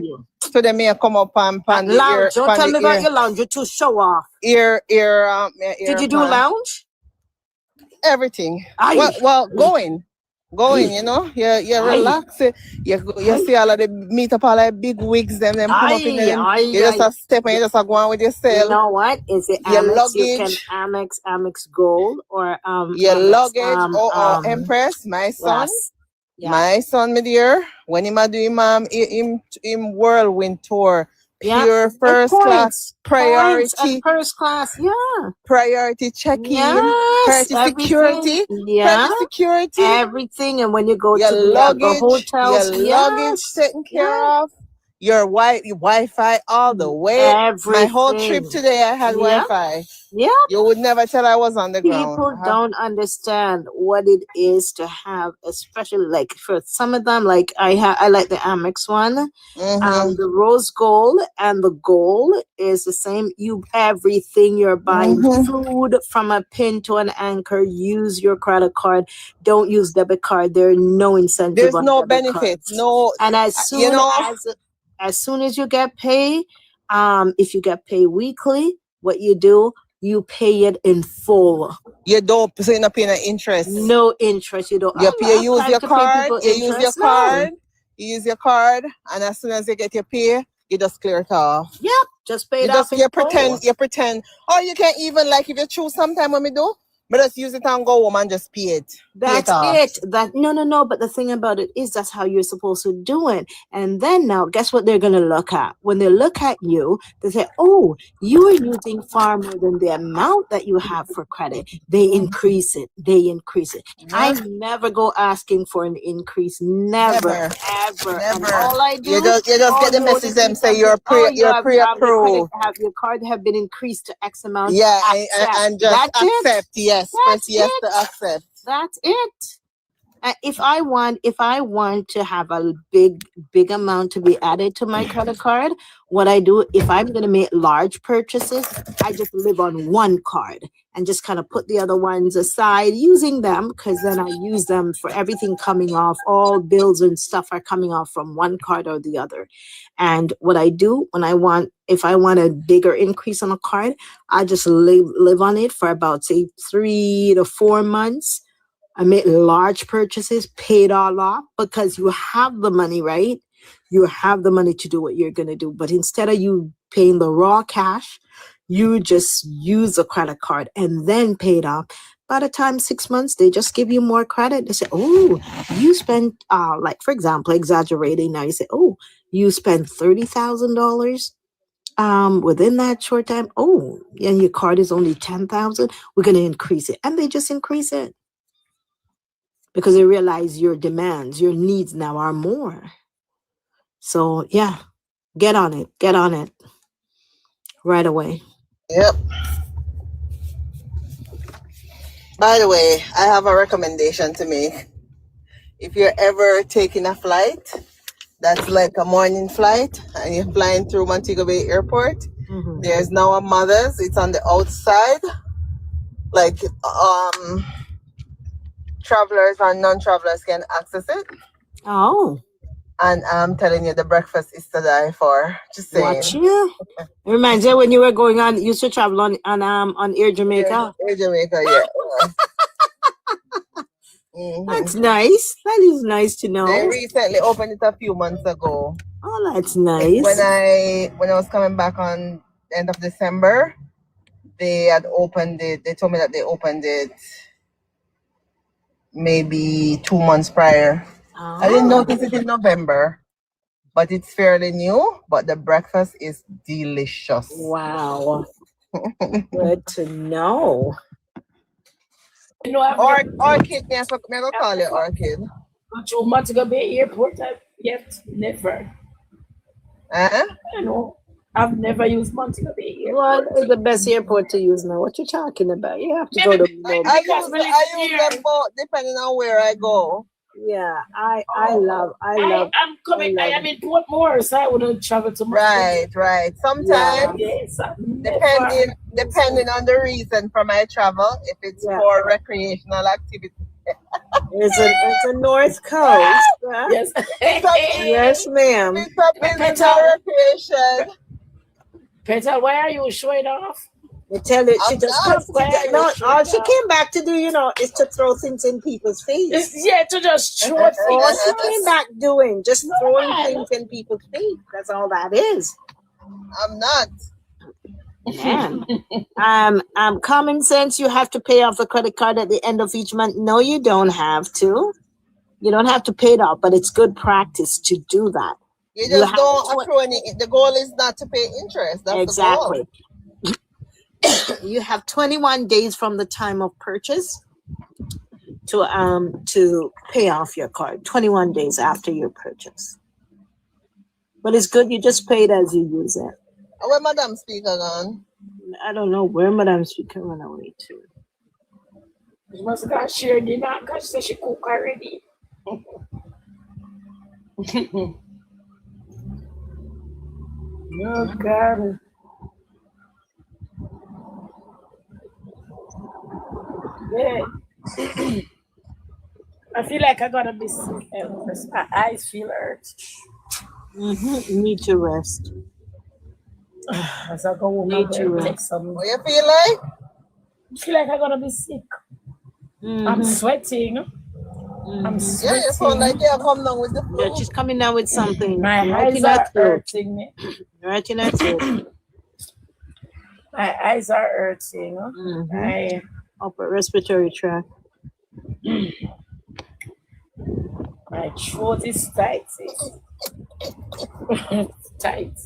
me I come up and lounge. Don't tell me about your lounge. You're too show off. Did you do lounge? Everything. Well, going, you relax. You see all of the meet up all the big wigs them come up in them. You just a step and you just go on with yourself. You know what? Is it your Amex? luggage? You can Amex Gold or your Amex, luggage or Empress, my son. Yes. Yeah. My son, my dear, when he do him whirlwind tour. Pure first class priority. First class, priority check-in, priority security, priority security, everything. And when you go your to luggage, the hotels, your luggage taken care of, your Wi-Fi all the way. Everything. My whole trip today, I had Wi-Fi. Yeah, you would never tell I was on the ground. People don't understand what it is to have, especially like for some of them. Like I like the Amex one. The rose gold and the gold is the same. Everything you're buying, food from a pin to an anchor. Use your credit card. Don't use debit card. There are no incentives. There's no benefits. No, and as soon as you get paid, If you get paid weekly, what you do, you pay it in full. You don't, so you're not paying an interest. No interest. You don't. You use your card. You use your card. No. You use your card, and as soon as you get your pay, you just clear it off. Yep, just pay it off. You pretend. Or you can even, like, if you choose sometime when we do, but just use it and go home and just pay it. That's it. No. But the thing about it is that's how you're supposed to do it. And then now, guess what they're gonna look at? When they look at you, they say, "Oh, you are using far more than the amount that you have for credit." They increase it. I never go asking for an increase. Never. Ever. And all I do, you just get the message them say you're pre-approved. Your card have been increased to X amount. Yeah, and just that's accept. It. Yes, press yes to accept. That's it. If I want to have a big amount to be added to my credit card, what I do, if I'm going to make large purchases, I just live on one card and just kind of put the other ones aside, using them, because then I use them for everything coming off. All bills and stuff are coming off from one card or the other. And what I do if I want a bigger increase on a card, I just live on it for about, say, 3 to 4 months. I make large purchases, pay it all off, because you have the money, right? You have the money to do what you're going to do. But instead of you paying the raw cash, you just use a credit card and then pay it off. By the time 6 months, they just give you more credit. They say, "Oh, you spent, like, for example, exaggerating now, you say, "Oh, you spent $30,000 within that short time. Oh, and your card is only $10,000. We're going to increase it." And they just increase it, because they realize your demands, your needs now are more. So, yeah, get on it right away. Yep. By the way, I have a recommendation to make. If you're ever taking a flight that's like a morning flight and you're flying through Montego Bay Airport, there's now a Mother's. It's on the outside. Like, travelers and non-travelers can access it. Oh. And I'm telling you, the breakfast is to die for. Just saying. Watch you. It reminds you when you were going on, you used to travel on Air Jamaica. Air Jamaica, yeah. That's nice. That is nice to know. They recently opened it a few months ago. Oh, that's nice. When I was coming back on the end of December, they had opened it. They told me that they opened it maybe 2 months prior. Oh. I didn't notice it in November, but it's fairly new. But the breakfast is delicious. Wow. Good to know. You know, Orchid, I go call it Orchid. Not too much to Bay Airport yet, never. You know, I've never used Montego Bay Airport. What is the best airport to use now? What you talking about? You have to go to. I use them both depending on where I go. Yeah, I love. I'm coming. I am in Portmore, so I wouldn't travel to Right. Sometimes, depending on the reason for my travel, if it's for recreational activity. It's a North Coast. Yes. Yes, ma'am. It's a business recreation. Petal, why are you showing off? I tell you, she just all she came back to do, is to throw things in people's face. To just throw things. All she came back doing, just throwing things in people's face. That's all that is. I'm not. Man. Common sense, you have to pay off a credit card at the end of each month. No, you don't have to. You don't have to pay it off, but it's good practice to do that. You just don't accrue any. The goal is not to pay interest. That's exactly. The goal. You have 21 days from the time of purchase to pay off your card. 21 days after your purchase. But it's good. You just pay it as you use it. Where Madam Speaker gone? I don't know where Madam Speaker went away to. She must have got shared dinner because she said she cook already. Oh, God. Yeah. I feel like I gotta be sick. My eyes feel hurt. You need to rest. As I go home, I'm going to take some. What you feel like? I feel like I'm going to be sick. I'm sweating. I'm sweating. Yeah, you sound like you come down with the flu. Yeah, she's coming down with something. My eyes are hurting me. Right in that throat. My eyes are hurting. My upper respiratory tract. My throat is tight. Tight.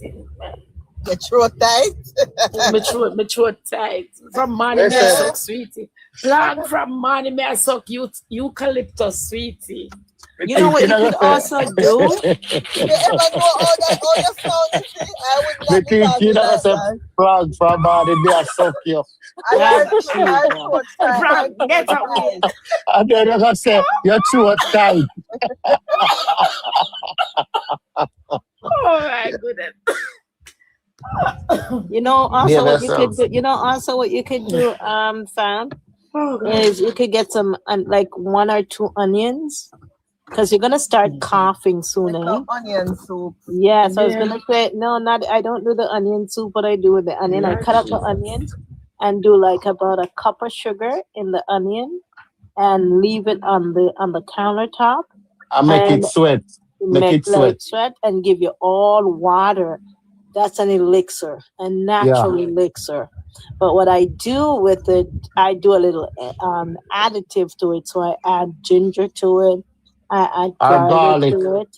Your throat tight? my throat tight. From morning, me I suck sweetie. Plan from morning, me I suck eucalyptus sweetie. You know what you could also do? You ever know all your sound? I would not think you know some plug from body there suck you. Get away. And then you're gonna say your throat tight. Oh my goodness. You know also what you could do. You know also what you could do, fam, is you could get some like 1 or 2 onions. Because you're gonna start coughing soon, eh? Onion soup. Yeah, so I was gonna say I don't do the onion soup, but I do with the onion. I cut up the onion and do like about a cup of sugar in the onion and leave it on the countertop. I make it sweat. Make it sweat and give you all water. That's an elixir, a natural elixir. But what I do with it, I do a little additive to it. So I add ginger to it. I add garlic to it,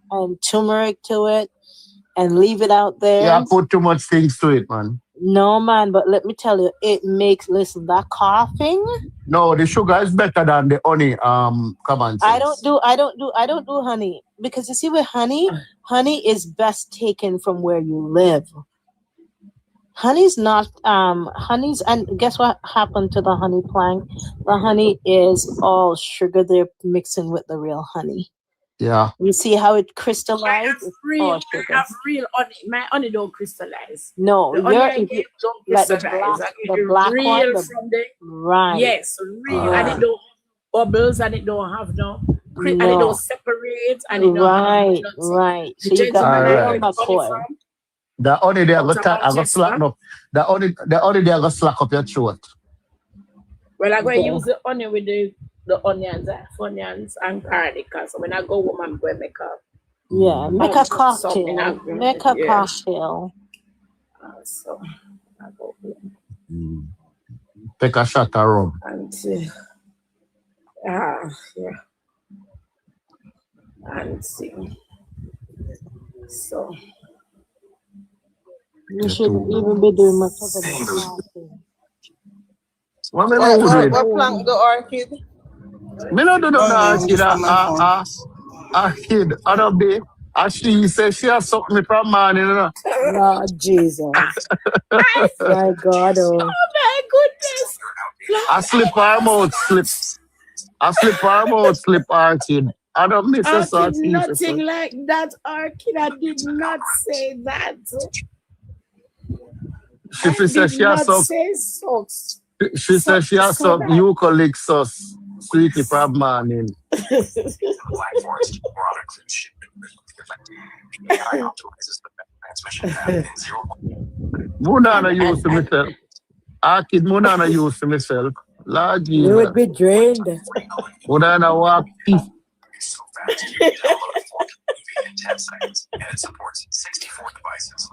and turmeric to it, and leave it out there. Yeah, put too much things to it, man. No, man, but let me tell you, it makes, listen, that coughing. No, the sugar is better than the honey. Come on. I don't do honey, because you see with honey is best taken from where you live. Honey's not honey's, and guess what happened to the honey plant? The honey is all sugar they're mixing with the real honey. Yeah. You see how it crystallizes? I have real honey. My honey don't crystallize. No, the honey I give don't crystallize. Like the black real one, from the right. Yes, real, and it don't bubbles, and it don't have and it don't separate, and it don't have right. So the you got McCoy. The only they are gonna slack up. The only they are gonna slack up your throat. Well, I'm going to use the onion with the onions and garlic. So when I go home, I'm going to make make a cocktail. Make a cocktail. So I go home. Take a shot of rum. And and see. So. You shouldn't even be doing much of it. What plant the orchid? Me not do orchid. Orchid. I don't be. And she says she has sucked me from morning. Lord Jesus. My God. Oh my goodness. I slip her mouth, slip orchid. I don't miss a sort. Nothing like that, orchid. I did not say that. She says she has some. She says she has some eucalyptus sweetie from morning. Munana used to myself. Kid Munana used to myself. Lord Jesus. You would be drained. Munana walk. In 10 seconds, and it supports 64 devices.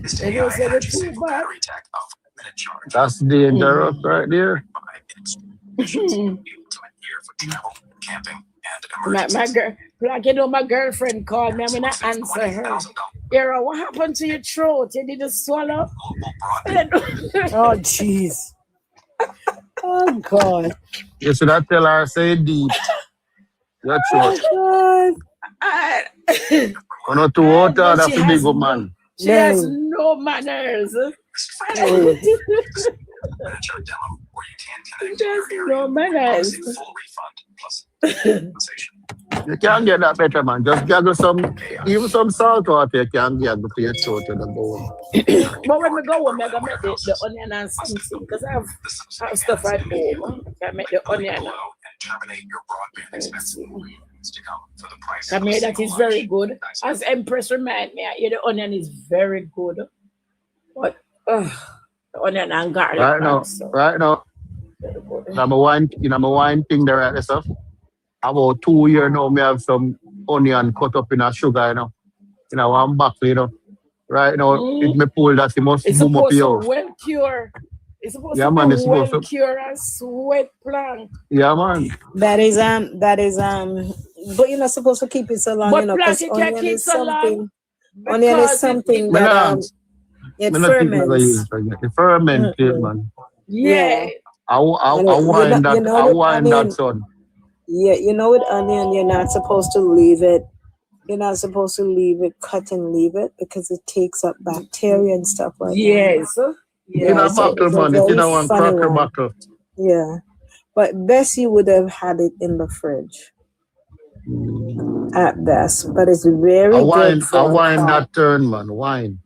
This AI energy saving battery tech of 5-minute charge. That's dangerous right there. 5 minutes. Ultimate gear for travel, camping, and emergencies. My girlfriend called me. I'm gonna answer her. Beryl, what happened to your throat? You didn't swallow? Oh, jeez. Oh, God. You should have tell her, say deep. Your throat. Oh, God. Not to water, that's a big woman. She has no manners. No manners. You can't get that better, man. Just gaggle even some salt water, you can gaggle to your throat and the bone. But when we go home, I can make the onion and something, because I have stuff at home. I can make the onion. I mean, that is very good. As Empress remind me, the onion is very good. But the onion and garlic. Right now. Number one thing there at stuff. About 2 years now, me have some onion cut up in a sugar, one buckle, Right now, if me pull that, it must boom up here. Well cure. It's supposed to be well cure and sweat plank. Yeah, man. That is but you're not supposed to keep it so long, but plank you can't keep so long. Onion is something that it ferments. It ferments, man. Yeah. I wind that son. Yeah, with onion, you're not supposed to leave it. You're not supposed to cut and leave it because it takes up bacteria and stuff like that. Yes. In a buckle, man. It's in a one cracker buckle. Yeah. But best you would have had it in the fridge. At best. But it's very good. I wine that turn, man. Wine.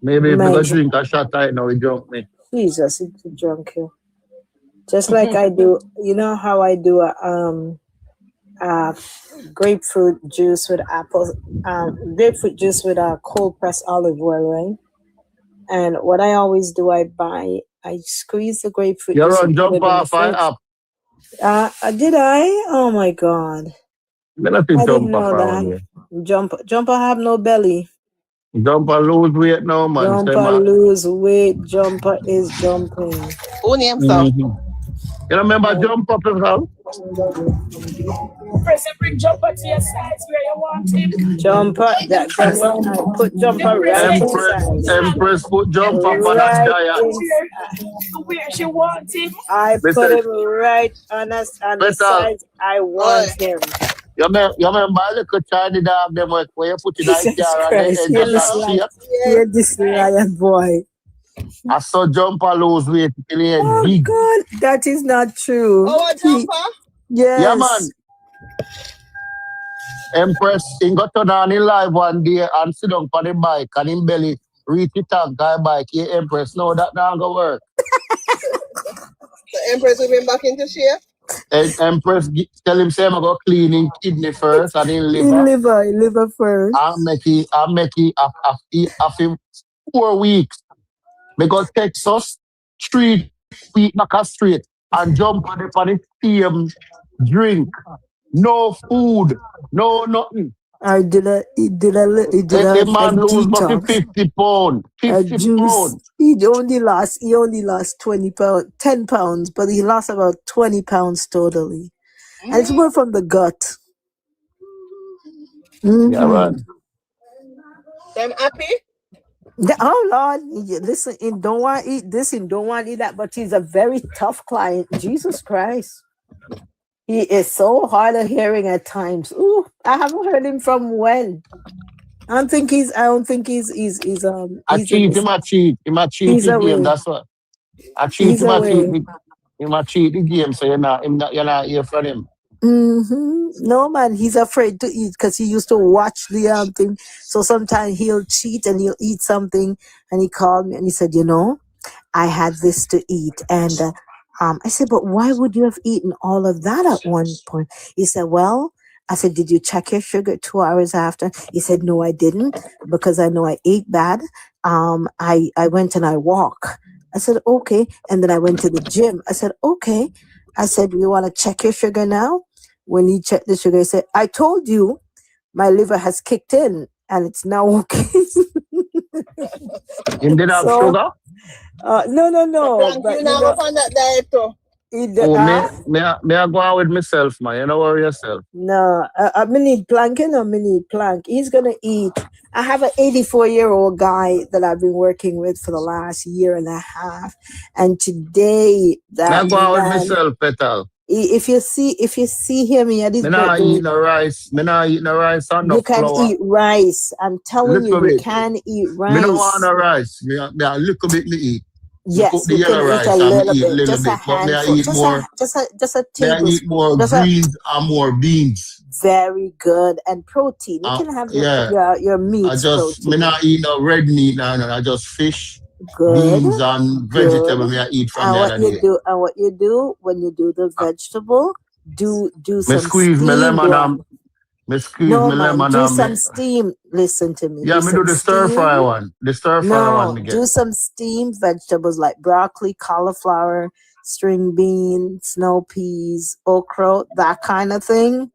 Maybe if you go drink a shot right now, it drunk me. Jesus, it's drunk you. Just like I do, you know how I do a grapefruit juice with grapefruit juice with a cold pressed olive oil, right? And what I always do, I squeeze the grapefruit. You're on jump off and up. Did I? Oh my God. I didn't know that. Jumper have no belly. Jumper lose weight now, man. Jumper lose weight. Jumper is jumping. Who names him? You remember jump up as well? Press and bring Jumper to your sides where you want him. Jumper, put Jumper right inside. Empress put Jumper on that guy. Where she wants him. I put him right on the sides I want him. You remember the little Chinese dog them where you put it like that? You're this lion boy. I saw Jumper lose weight till he is big. God, that is not true. Oh, Jumper? Yes. Yeah, man. Empress, he got turn on in live one day and sit down on the bike and in belly reach the tank guy bike. Yeah, Empress, no, that not gonna work. The Empress will be back into shape? And Empress tell him say I'm gonna clean his kidney first and his liver. Liver first. I'll make it after 4 weeks. Because Texas 3 weeks back straight and jump on the same drink. No food, no nothing. I did a the man lose about 50 pounds. 50 pounds. He only lost 20 pounds, 10 pounds, but he lost about 20 pounds totally. And it's more from the gut. Mm-hmm. Yeah, right. Them happy? Oh Lord, listen, he don't want to eat this, he don't want to eat that, but he's a very tough client. Jesus Christ. He is so hard of hearing at times. Ooh, I haven't heard him from when. I don't think he's Him a cheat the game, that's what. I cheat him a cheat the game, so you're not hear from him. Mm-hmm. No man, he's afraid to eat because he used to watch the thing. So sometimes he'll cheat and he'll eat something. And he called me and he said, I had this to eat. And I said, but why would you have eaten all of that at one point? He said, well, I said, did you check your sugar 2 hours after? He said, no, I didn't because I know I ate bad. I went and I walked. I said, okay. And then I went to the gym. I said, okay. I said, you want to check your sugar now? When he checked the sugar, he said, I told you my liver has kicked in and it's now okay. You didn't have sugar? No. But you never on that diet though. May I go out with myself, man? You know worry yourself. No, I need planking or me need plank. He's gonna eat. I have an 84-year-old guy that I've been working with for the last year and a half, and today I go out with myself, Petal. If you see him, he had his Me not eat no rice. Me not eat no rice and no flour. You can eat rice. I'm telling you can eat rice. Me don't want no rice. Me a little bit me eat. Yes, you can eat a little bit. Just a handful. Just a tablespoon. I eat more greens and more beans. Very good. And protein. You can have your meat. Me not eat no red meat. No. I just fish, beans and vegetable. Me I eat from the other day. And what you do when you do the vegetable, do some squeeze my lemon and squeeze No, me man, lemon do and me. some steam. Listen to me. Yeah, Do me do some the stir fry steam. one. The stir fry No, one me get. do some steamed vegetables like broccoli, cauliflower, string beans, snow peas, okra, that kind of thing.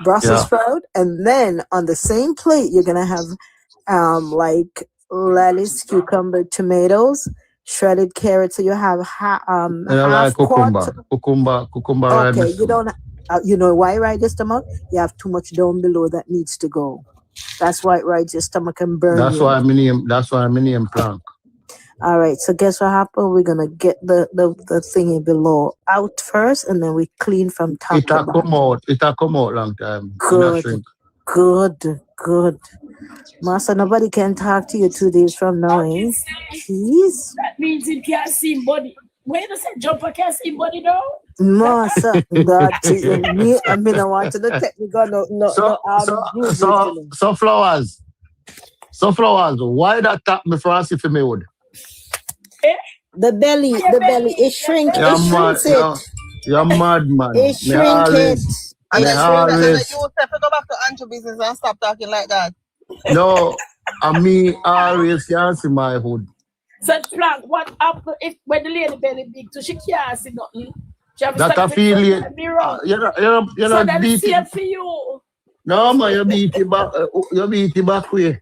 Brussels Yeah. sprout, and then on the same plate you're gonna have like lettuce, cucumber, tomatoes, shredded carrots. So you have And I half like quart. cucumber right Okay, me you too. don't. You know why right your stomach? You have too much down below that needs to go. That's why it rides your stomach and burn That's you. why my name Plank. All right, so guess what happened? We're gonna get the thingy below out first, and then we clean from top It to a bottom. come out long time. It a Good, shrink. good. Master, nobody can talk to you 2 days from now, Okay, eh? so Jeez. that means it can't see him body. Where does that jumper can't see him body though? Master, God, me, I mean, I want to the technical, So flowers. So flowers. Why that tap me for us if me would? Eh? The belly, it shrink, You're it mad, shrinks it. you're mad, man. It shrink it. And Me then always. you have to go back to Andrew business and stop talking like that. No, and me always can't see my hood. So Plank, what happen if when the lady belly big so she can't see nothing? She have to That I stand feel in it. front of the mirror. You So know, that's beat safe it. for you. No, man, you beat it back. You beat it back way.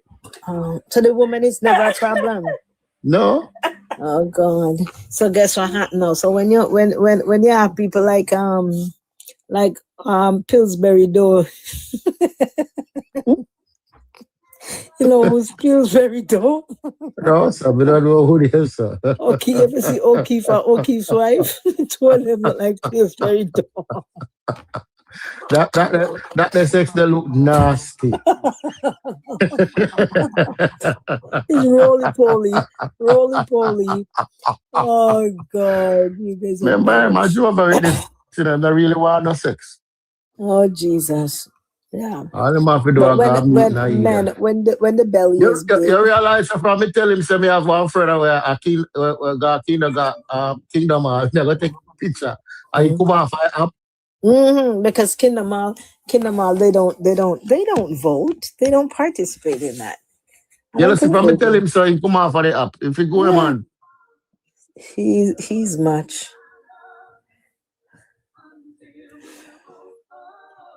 So the woman is never a problem. No. Oh God. So guess what happened now? So when you have people like Pillsbury Dough, you know who's Pillsbury Dough? No, sir, we don't know who it is, sir. Okay, you ever see O'Keefe or O'Keefe's wife? Two of them look like Pillsbury Dough. That the sex they look nasty. It's roly poly. Oh God, you guys are Remember, my nuts. Joe over this, and I really want no sex. Oh Jesus. Yeah. All them have to do But when the belly is big. You realize from me tell him say me have one friend where got Kingdom Hall. Never take picture. And he come off up. Because Kingdom Hall, they don't vote. They don't participate in that. You listen from me tell him so he come off of the app. If he go man. He's much.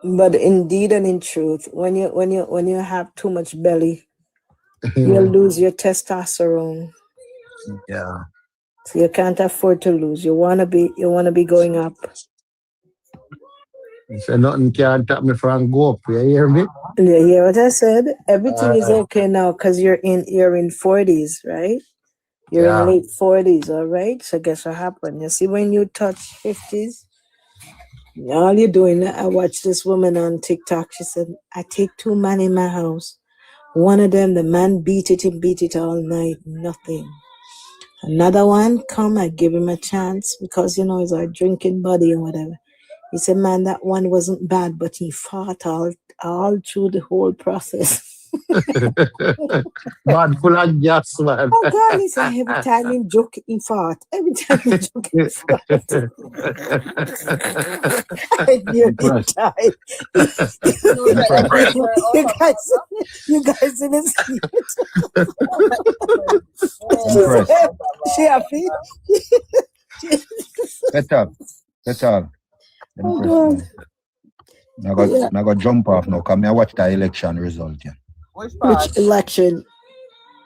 But indeed and in truth, when you have too much belly, you'll lose your testosterone. Yeah. So you can't afford to lose. You wanna be going up. So nothing can tap me from go up. You hear me? You hear what I said? Everything is okay now because you're in 40s, right? You're in late 40s, all right? So guess what happened? You see, when you touch 50s, all you're doing, I watched this woman on TikTok. She said, I take 2 men in my house. One of them, the man beat it all night. Nothing. Another one, I give him a chance because, he's our drinking buddy or whatever. He said, man, that one wasn't bad, but he fought all through the whole process. Man full of gas, man. Oh God, he said every time he joke, he fought. Every time he joke, he fought. I nearly died. You guys didn't see it. She happy? Better. Oh, Now got jump off now. Come here, watch the election result. Yeah. Which election?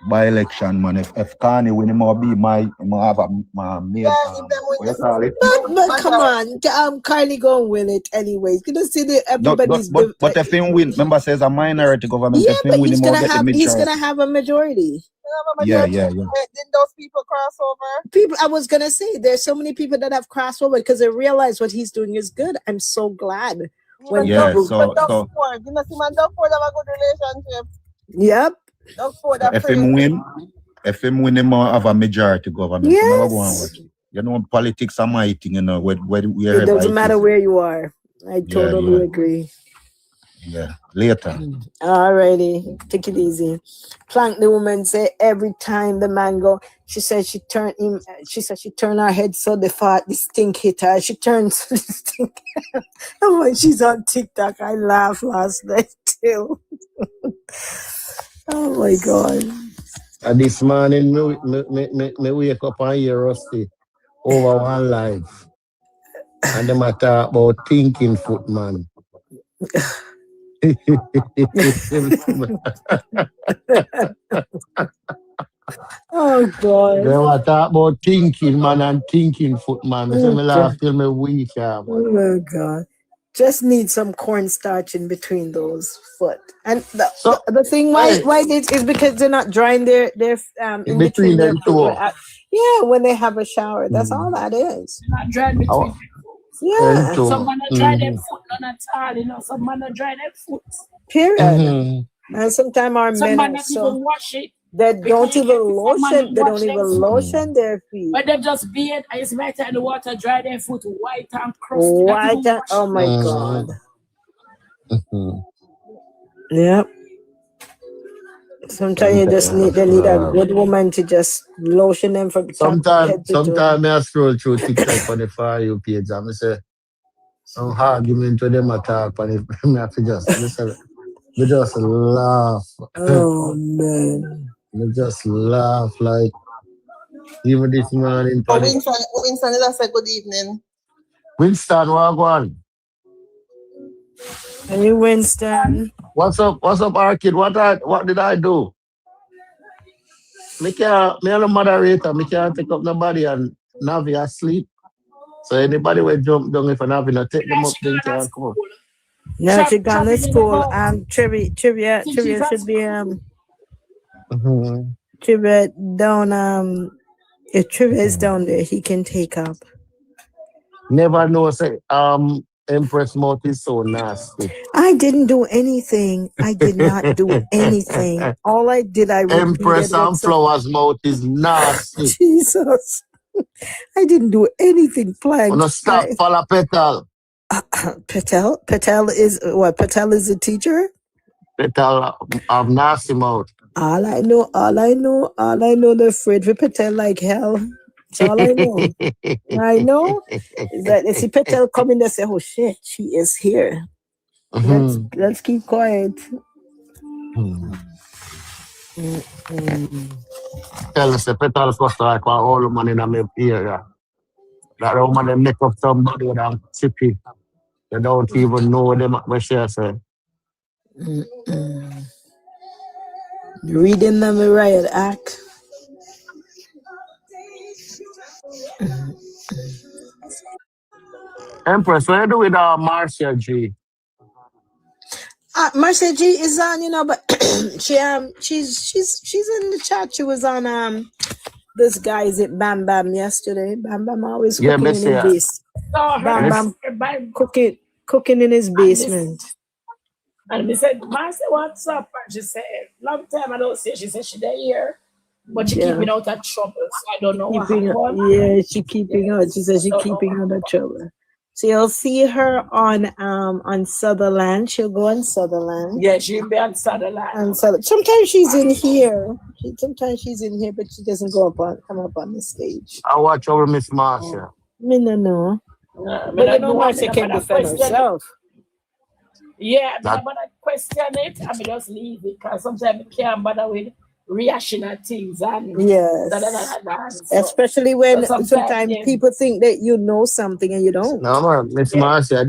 By election, man. If Kanye win, him will be my have my maid. What you call it? But come on, Carly gonna win it anyways. You know, see everybody's. But if he win, remember says a minority government. Yeah, if but win, he's gonna have a majority. Yeah. Didn't those people cross over? I was gonna say there's so many people that have crossed over because they realize what he's doing is good. I'm so glad. You know, see man Duckford have a good relationship. Yep. If him win, him have a majority government. Yes. You know, politics are my thing. You know, where it doesn't matter where you are. I totally agree. Yeah, later. Alrighty, take it easy. Plank, the woman say every time the man go, she said she turned her head so the stink hit her. She turns so the stink. And when she's on TikTok, I laughed last night. chill. Oh my God. And this morning, me wake up and hear Rusty over one live. And them a talk about thinking foot, man. Oh God. They were talk about thinking, man, and thinking foot, man. I say me Okay. laugh till me weak, yeah, man. Oh God. Just need some cornstarch in between those foot. And So, the thing hey, why it is because they're not drying their in between between their them foot. two. Yeah, when they have a shower. That's all Mm. that is. Not dry between Oh, them foot. them Yeah. Some two. man not dry them foot, none at all, you know. Some man not dry them foot. Period. Mm-hmm. And sometimes our Some men man not also even wash it. they Because don't you even can't see some man lotion. They wash don't them even foot. lotion their feet. But they just bathe and it's better in the water, dry their foot white and crusty. Not White even and, wash oh it. my God. Mm-hmm. Yep. Sometimes you just need they need a good woman to just lotion them from top head to toe. Sometimes I scroll through TikTok on the For You page and I say some argument with them attack and it me have to just me just laugh. Oh man. Me just laugh like even this morning Oh, for the Winston, is say good evening. Winston Wagwan. Hey Winston. What's up, Arkid? What did I do? Me am a moderator, me can't take up nobody and Navi asleep. So anybody will jump down if Navi not take them up, then can come up. Now she gone to Trapping in the school. boat. Trivia Think she's at should be Mm-hmm. trivia down if trivia is down there, he can take up. Never know say Empress mouth is so nasty. I didn't do anything. I did not do anything. All I did, I Empress repeated what and some Flowers mouth is nasty. Jesus. I didn't do anything Wanna plank. stop follow Petal. Patel is what? Patel is a teacher. Petal of nasty mouth. All I know, the Fred for Patel like hell. That's all I know. I know is that if see Patel come in, they say, "Oh shit, she is here." Let's keep quiet. Tell us the Petal supposed to like all the money in my area. That the woman they make up somebody with a chippy. They don't even know them what she say. Reading them a riot act. Empress, what you do with Marcia G? Marcia G is on, but she's in the chat. She was on this guy is it Bam Bam yesterday. Bam Bam always Yeah, cooking in his base. Bam Bam cooking in his basement. And we said, Marcy, what's up? And she said, long time I don't see her. She said she there here. But she keeping out of trouble. So I don't know what happened. Yeah, she keeping out. She says she keeping out of trouble. So you'll see her on Sutherland. She'll go on Sutherland. Yeah, she'll be on Sutherland. Sometimes she's in here. Sometimes she's in here, but she doesn't come up on the stage. I watch over Miss Marcia. Me no know. But you know Marcia can defend herself. Yeah, but I question it. I just leave it because sometimes I can't bother with reaction at things and yes. Especially when sometimes people think that you know something and you don't. No man, Miss Marcia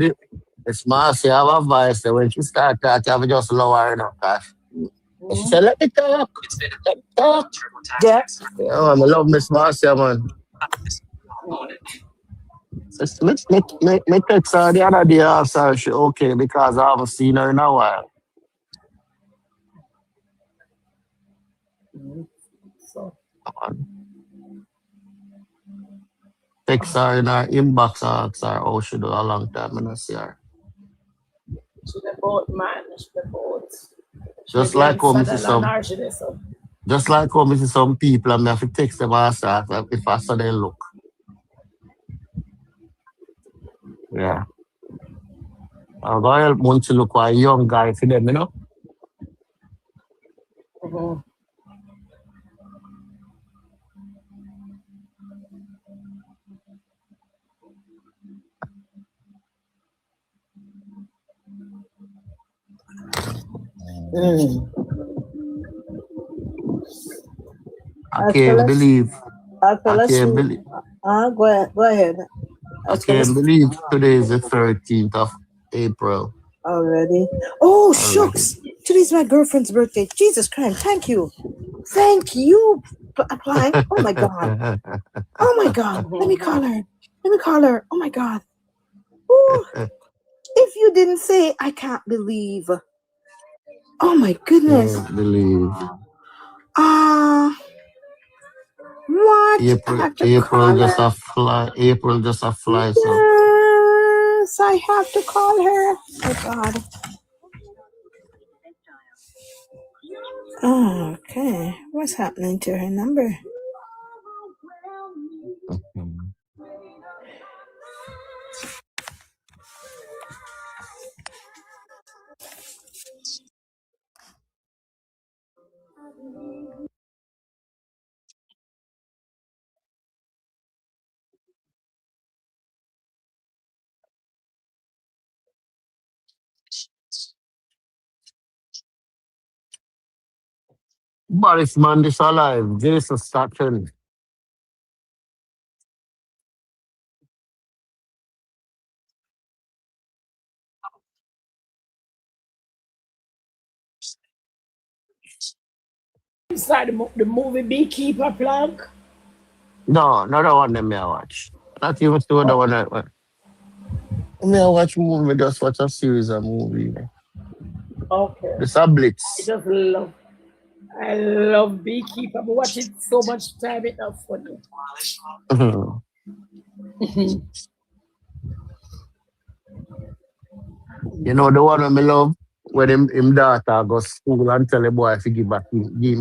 Miss Marcia have a voice that when she start talking, I just lower her enough cash. She said, let me talk. Let me talk. Yeah. Yeah, man, I love Miss Marcia, man. Me text her the other day, ask her she okay because I haven't seen her in a while. Text her in her inbox, ask her how she do a long time and I see her. She's the boat, man. She's the boat. Just like how me see some people and me have to text them and ask if I saw they look. Yeah. I'm going to help Munchi look for a young guy for them, you know? I can't believe. I let's can't see. believe. Go ahead. I can't believe today is the 13th of April Already. Oh, already. shucks. Today's my girlfriend's birthday. Jesus Christ. Thank you. Thank you. Apply. Oh my God. Oh my God. Let me call her. Oh my God. Ooh. If you didn't say, I can't believe. Oh my goodness. Can't believe. What? April, I have to April call just her. a fly. April just a fly. So Yes, I have to call her. Oh God. Okay. What's happening to her number? Boris man, this alive. Jesus Saturn. Inside the movie Beekeeper Plug. No, not the one that me I watch. Not even the other one that me I watch movie. Just watch a series of movie. Okay. This a Blitz. I love Beekeeper. I watch it so much time, it's not funny. You know the one that me love when him daughter go school and tell the boy if he give him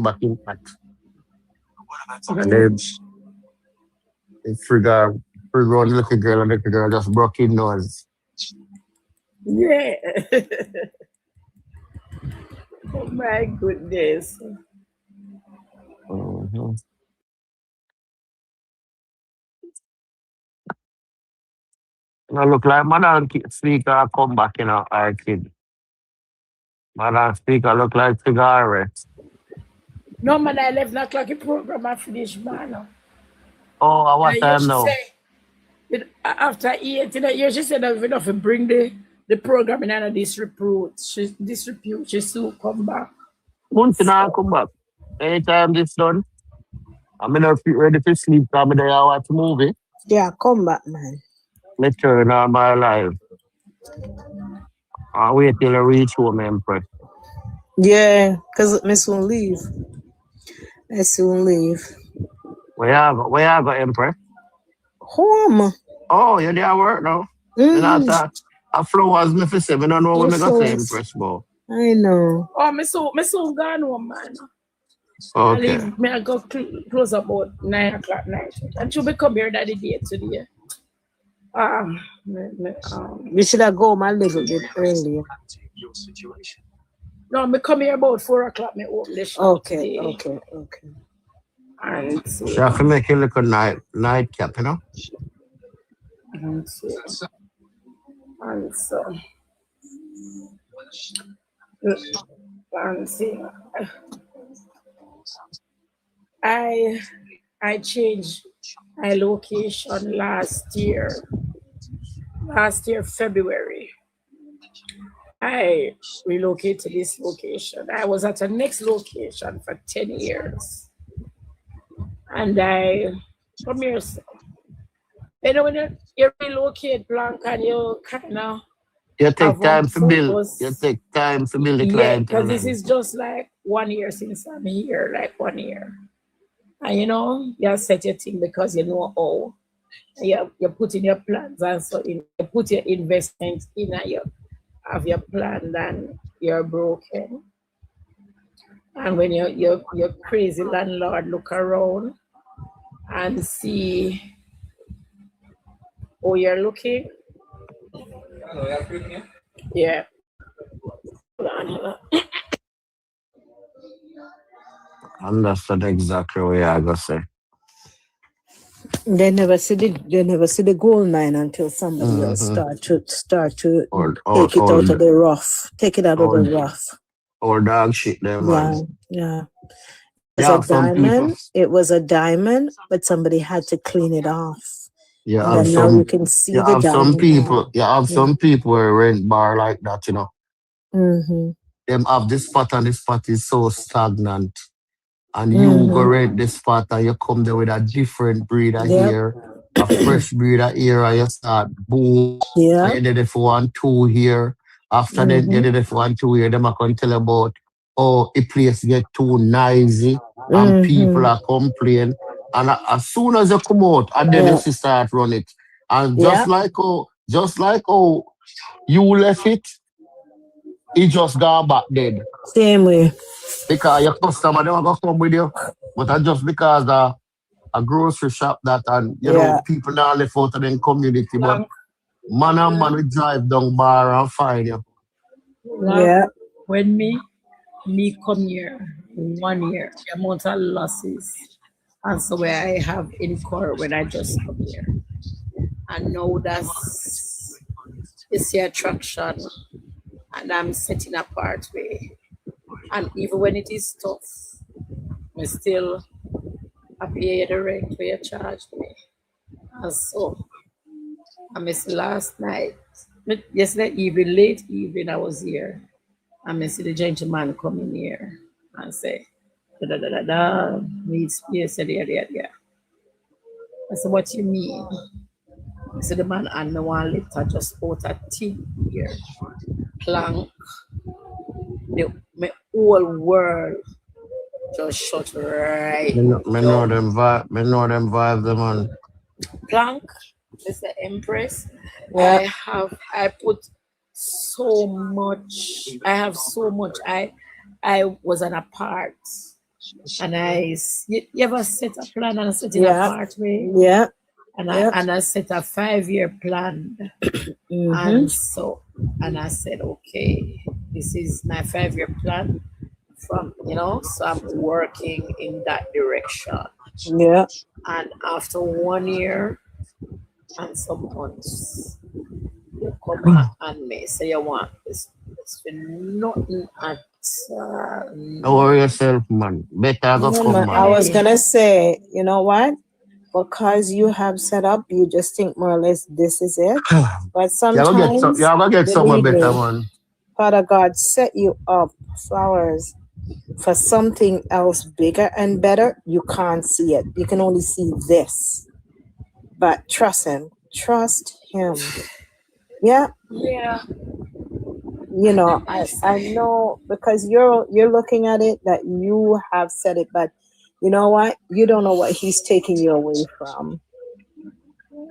back in hat. And then they figure on the little girl and the little girl just broke his nose. Yeah. Oh my goodness. Mm-hmm. And I look like Madam Speaker come back, our kid. Madam Speaker look like cigarette. No man, 11 o'clock the program I finish, man. Oh, at what time She now? say, after 8, she said that enough to bring the program in and disrepute. She soon come back. Once now come back. Anytime this done, I'm not ready to sleep. I'm there to watch movie. Yeah, come back, man. Me turn on my life. I wait till I reach home, Empress. Yeah, because I soon leave. Where you go, Empress? Home. Oh, you're there at work now. And I thought, a flowers me for 7. I don't know what me gonna say, Empress, bro. I know. Oh, me so gone home, man. Okay. I go close about 9 o'clock night. And she'll be come here that day today. You should have gone a little bit earlier. No, me come here about 4 o'clock. Me open the shop Okay. And so, You have to make a little nightcap, you know? and so I changed my location last year February. I relocated to this location. I was at the next location for 10 years. And I come here. You know, when you relocate blank and you kind of You take time to build. You take time to build the client. because this is just like 1 year since I'm here, like 1 year. And you set your thing because you know how. You put in your plans and so you put your investment in and you have your plan and you're broken. And when your crazy landlord look around and see how you're looking. Yeah. Understand exactly what I gotta say. They never see the gold mine until somebody else start to take it out of the rough. Take it out of the rough. Or dog shit them, man. Yeah. You have some people. It was a diamond, but somebody had to clean it off. You And have then now you some. can see You the have some diamond. people. You have some people who rent bar like that. You know, Mm-hmm. them have this spot and this spot is so stagnant. And you go Mm-hmm. rent this spot and you come there with a different breed of Yep. hair, a fresh breed of hair, and you start boom. And Yeah. you did it for 1, 2 here. After then, you Mm-hmm. did it for 1, 2 here. Them I can tell about, oh, the place get too noisy and people Mm-hmm. are complaining. And as soon as you come out, and then you Yeah. see start run it. And Yeah. just like how you left it, it just gone back dead. Same way. Because your customer, they gonna come with you. But that's just because a grocery shop that, and you know, Yeah. people now live out of the community, but man and man will drive down bar and find you. Yeah. When me come here 1 year, the amount of losses, and so where I have incurred when I just come here. And now that's it's the attraction, and I'm setting apart way. And even when it is tough, I still I pay the rent where you charge me. And so I missed last night. Yesterday evening, late evening, I was here. I missed the gentleman coming here and say, da da da da da, need space, yeah. I said, what you mean? I said, the man and me one litter just out a tea here. Plank. My whole world just shut right Me know down. them vibe. Me know them vibes, them man. Plank, Mr. Empress. Yeah. I put so much. I have so much. I was on a part, and you ever set a plan and set in a Yeah. part way, Yeah. and Yep. I set a 5-year plan, Mm-hmm. and I said, okay, this is my 5-year plan so I'm working in that direction. Yeah. And after 1 year and some months, you come and me say you want this for nothing at Don't worry yourself, man. Better go come, I man. was gonna say, you know what? Because you have set up, you just think more or less this is it. But You sometimes, gonna get somewhere believe better, me, man. Father God set you up, flowers, for something else bigger and better. You can't see it. You can only see this. But trust him. Trust him. Yeah. Yeah. You know, I know because you're looking at it that you have said it, but you know what? You don't know what he's taking you away from.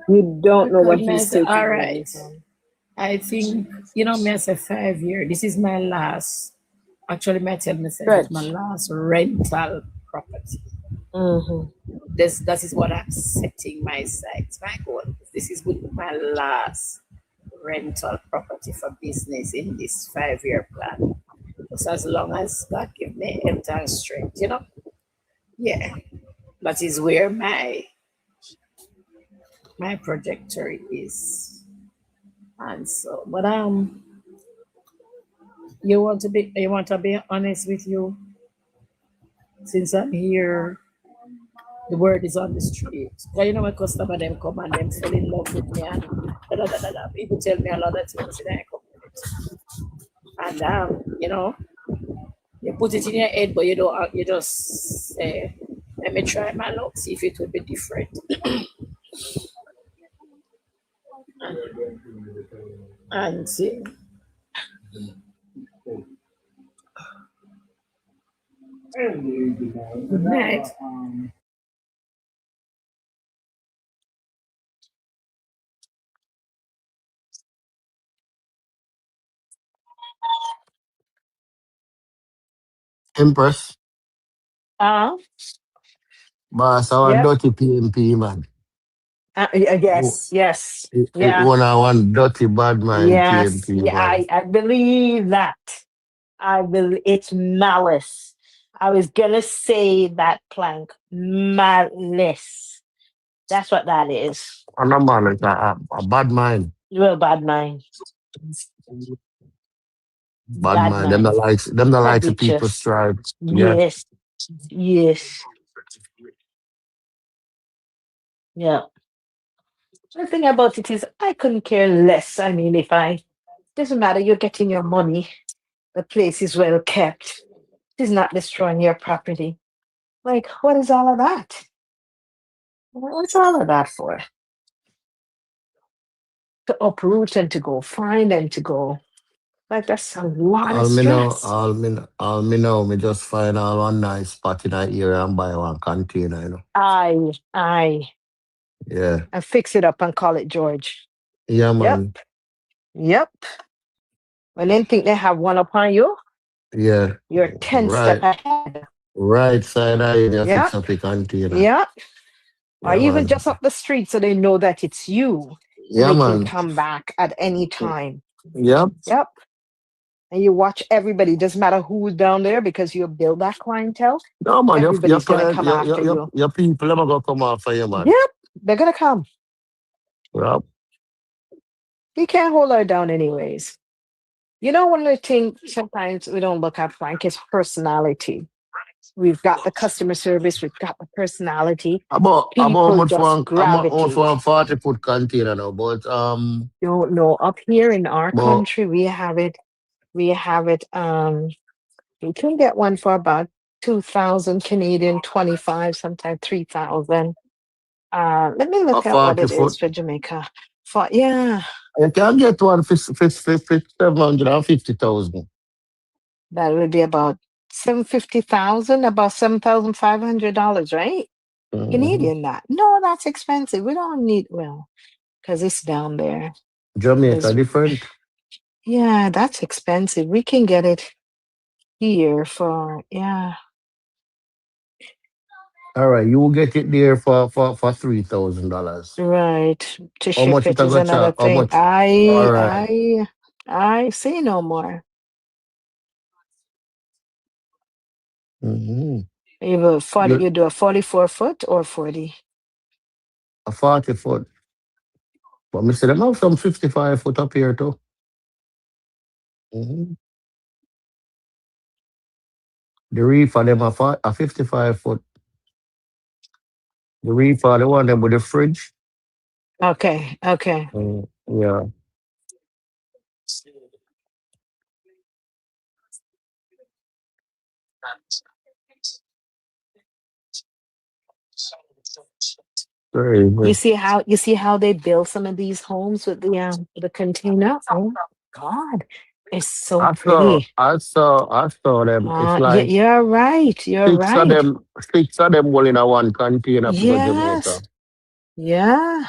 You don't know what he's taking All you away right. from. I think, me as a 5 year, this is my last, actually, my tell myself it's my last rental property. Mm-hmm. That is what I'm setting my sights, my goal. This is my last rental property for business in this 5-year plan. Just as long as God give me health and strength, Yeah. That is where my trajectory is. And so, but you want to be honest with you, since I'm here, the word is on the street. Because my customer them come and them fall in love with me and people tell me a lot of things and I come with it. And you put it in your head, but you just say, let me try my luck, see if it will be different. and see. Good night. Empress. Boss, I want Yep. dirty PNP, man. Yes. Yeah. One dirty bad mind Yes. PNP, Yeah. man. I believe that. I believe it's malice. I was gonna say that, Plank. Malice. That's what that is. And a man, it's a bad mind. Real bad mind. Bad Bad man. Them the man. likes. Them the likes of people Covetous. strive. Yeah. Yes. Yes. Yeah. The thing about it is, I couldn't care less. I mean, doesn't matter, you're getting your money, the place is well kept, it is not destroying your property. Like, what is all of that? What's all of that for? To uproot and to go find and to go, like, that's a lot of stress. All me know, me just find all one nice spot in that area and buy one container, you know. I Yeah. and fix it up and call it George. Yeah, Yep, man. yep. When they think they have one upon you, Yeah. you're 10 step Right. ahead. Right side of you, you fix Yep, up the container. yep. Or Yeah, even man. just up the street so they know that it's you and Yeah, they can man. come back at any time. Yep. Yep. And you watch everybody, doesn't matter who's down there because you build that clientele, No, man. everybody's going to come after you. Your people never gonna come off for you, man. Yep. They're going to come. Yep. We can't hold her down anyways. You know, one of the things sometimes we don't look at, Frank, is personality. We've got the customer service, we've got the personality. About People much just for gravitate. a 40-foot container now, but Don't know. Up here in our but country, we have it. You can get one for about 2,000 Canadian, 25, sometimes 3,000. Let me a look at what 40 it foot. is for Jamaica. Yeah, You can get one for 750,000. that would be about 750,000, about $7,500, right? Mm-hmm. Canadian, that. No, that's expensive. We don't need, well, because it's down there. Jamaica 'Cause, different. yeah, that's expensive. We can get it here for, yeah. All right, you will get it there for $3,000. Right. To How ship much it it a is go another charge? How thing. much? All right. I say no more. Mm-hmm. You do a 44 foot or 40? A 40 foot. But me say them have some 55 foot up here too. Mm-hmm. The reef of them a 55 foot. The reef are the one them with the fridge. Okay, okay. Yeah. You Crazy. see how they build some of these homes with the container? Oh God, it's so pretty. I saw them. It's like You're right. You're right. six of them all in a one container to go Jamaica. Yes. Yeah,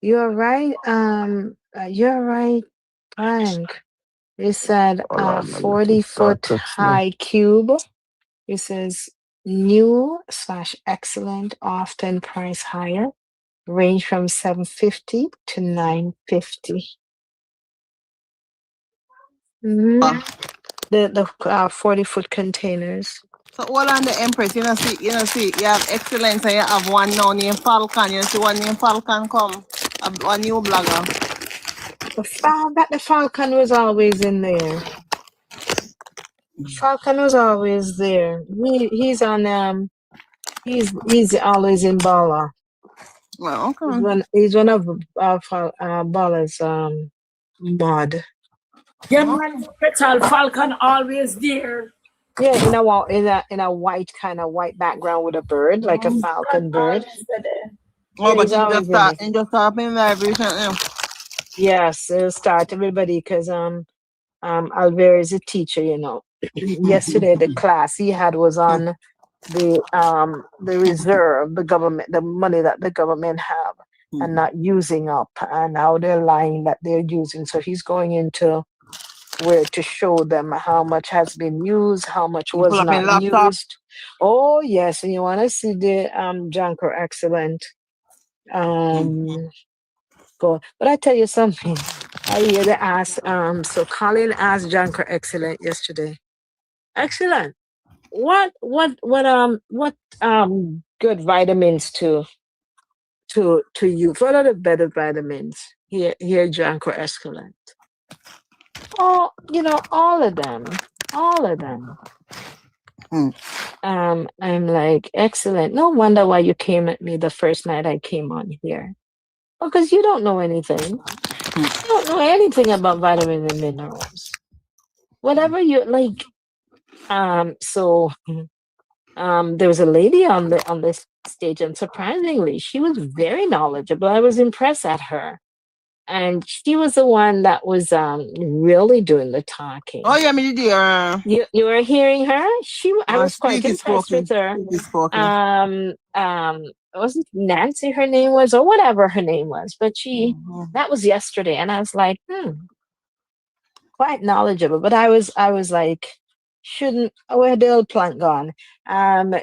you're right. You're right, Frank. It said Hold on, let me just start 40-foot text me. high cube. It says new/excellent, often price higher, range from 750 to 950. Mm-hmm. The 40-foot containers. So all on the Empress, you see, you have excellence and you have one now named Falcon. You see one named Falcon come, a new blogger. The Falcon was always in there. Falcon was always there. He's on he's always in Bala. Well, okay. He's one of Bala's mod. Yeah, man, Petal Falcon always there. Yeah, in a white background with a bird, like a falcon bird. Oh, Yeah, but he's always in there. he just start being live recently. Yes, it'll start everybody because Alvera is a teacher, you know. Yesterday the class he had was on the reserve, the government, the money that the government have and not using up, and how they're lying that they're using. So he's going into where to show them how much has been used, how much You pull was up in not laptop. used. Oh yes, and you want to see the Janko excellent. Go. But I tell you something. I hear they ask. So Colin asked Janko excellent yesterday. Excellent. What good vitamins to use? What are the better vitamins? Here Janko excellent. all all of them, all of them. I'm like, excellent. No wonder why you came at me the first night I came on here. Because you don't know anything. You don't know anything about vitamins and minerals. Whatever you like. So there was a lady on this stage, and surprisingly, she was very knowledgeable. I was impressed at her. And she was the one that was really doing the talking. Oh yeah, me did. You were hearing her? I was quite impressed with her. Wasn't Nancy her name was, or whatever her name was, but that was yesterday, and I was like, quite knowledgeable. But I was like, where the old plant gone?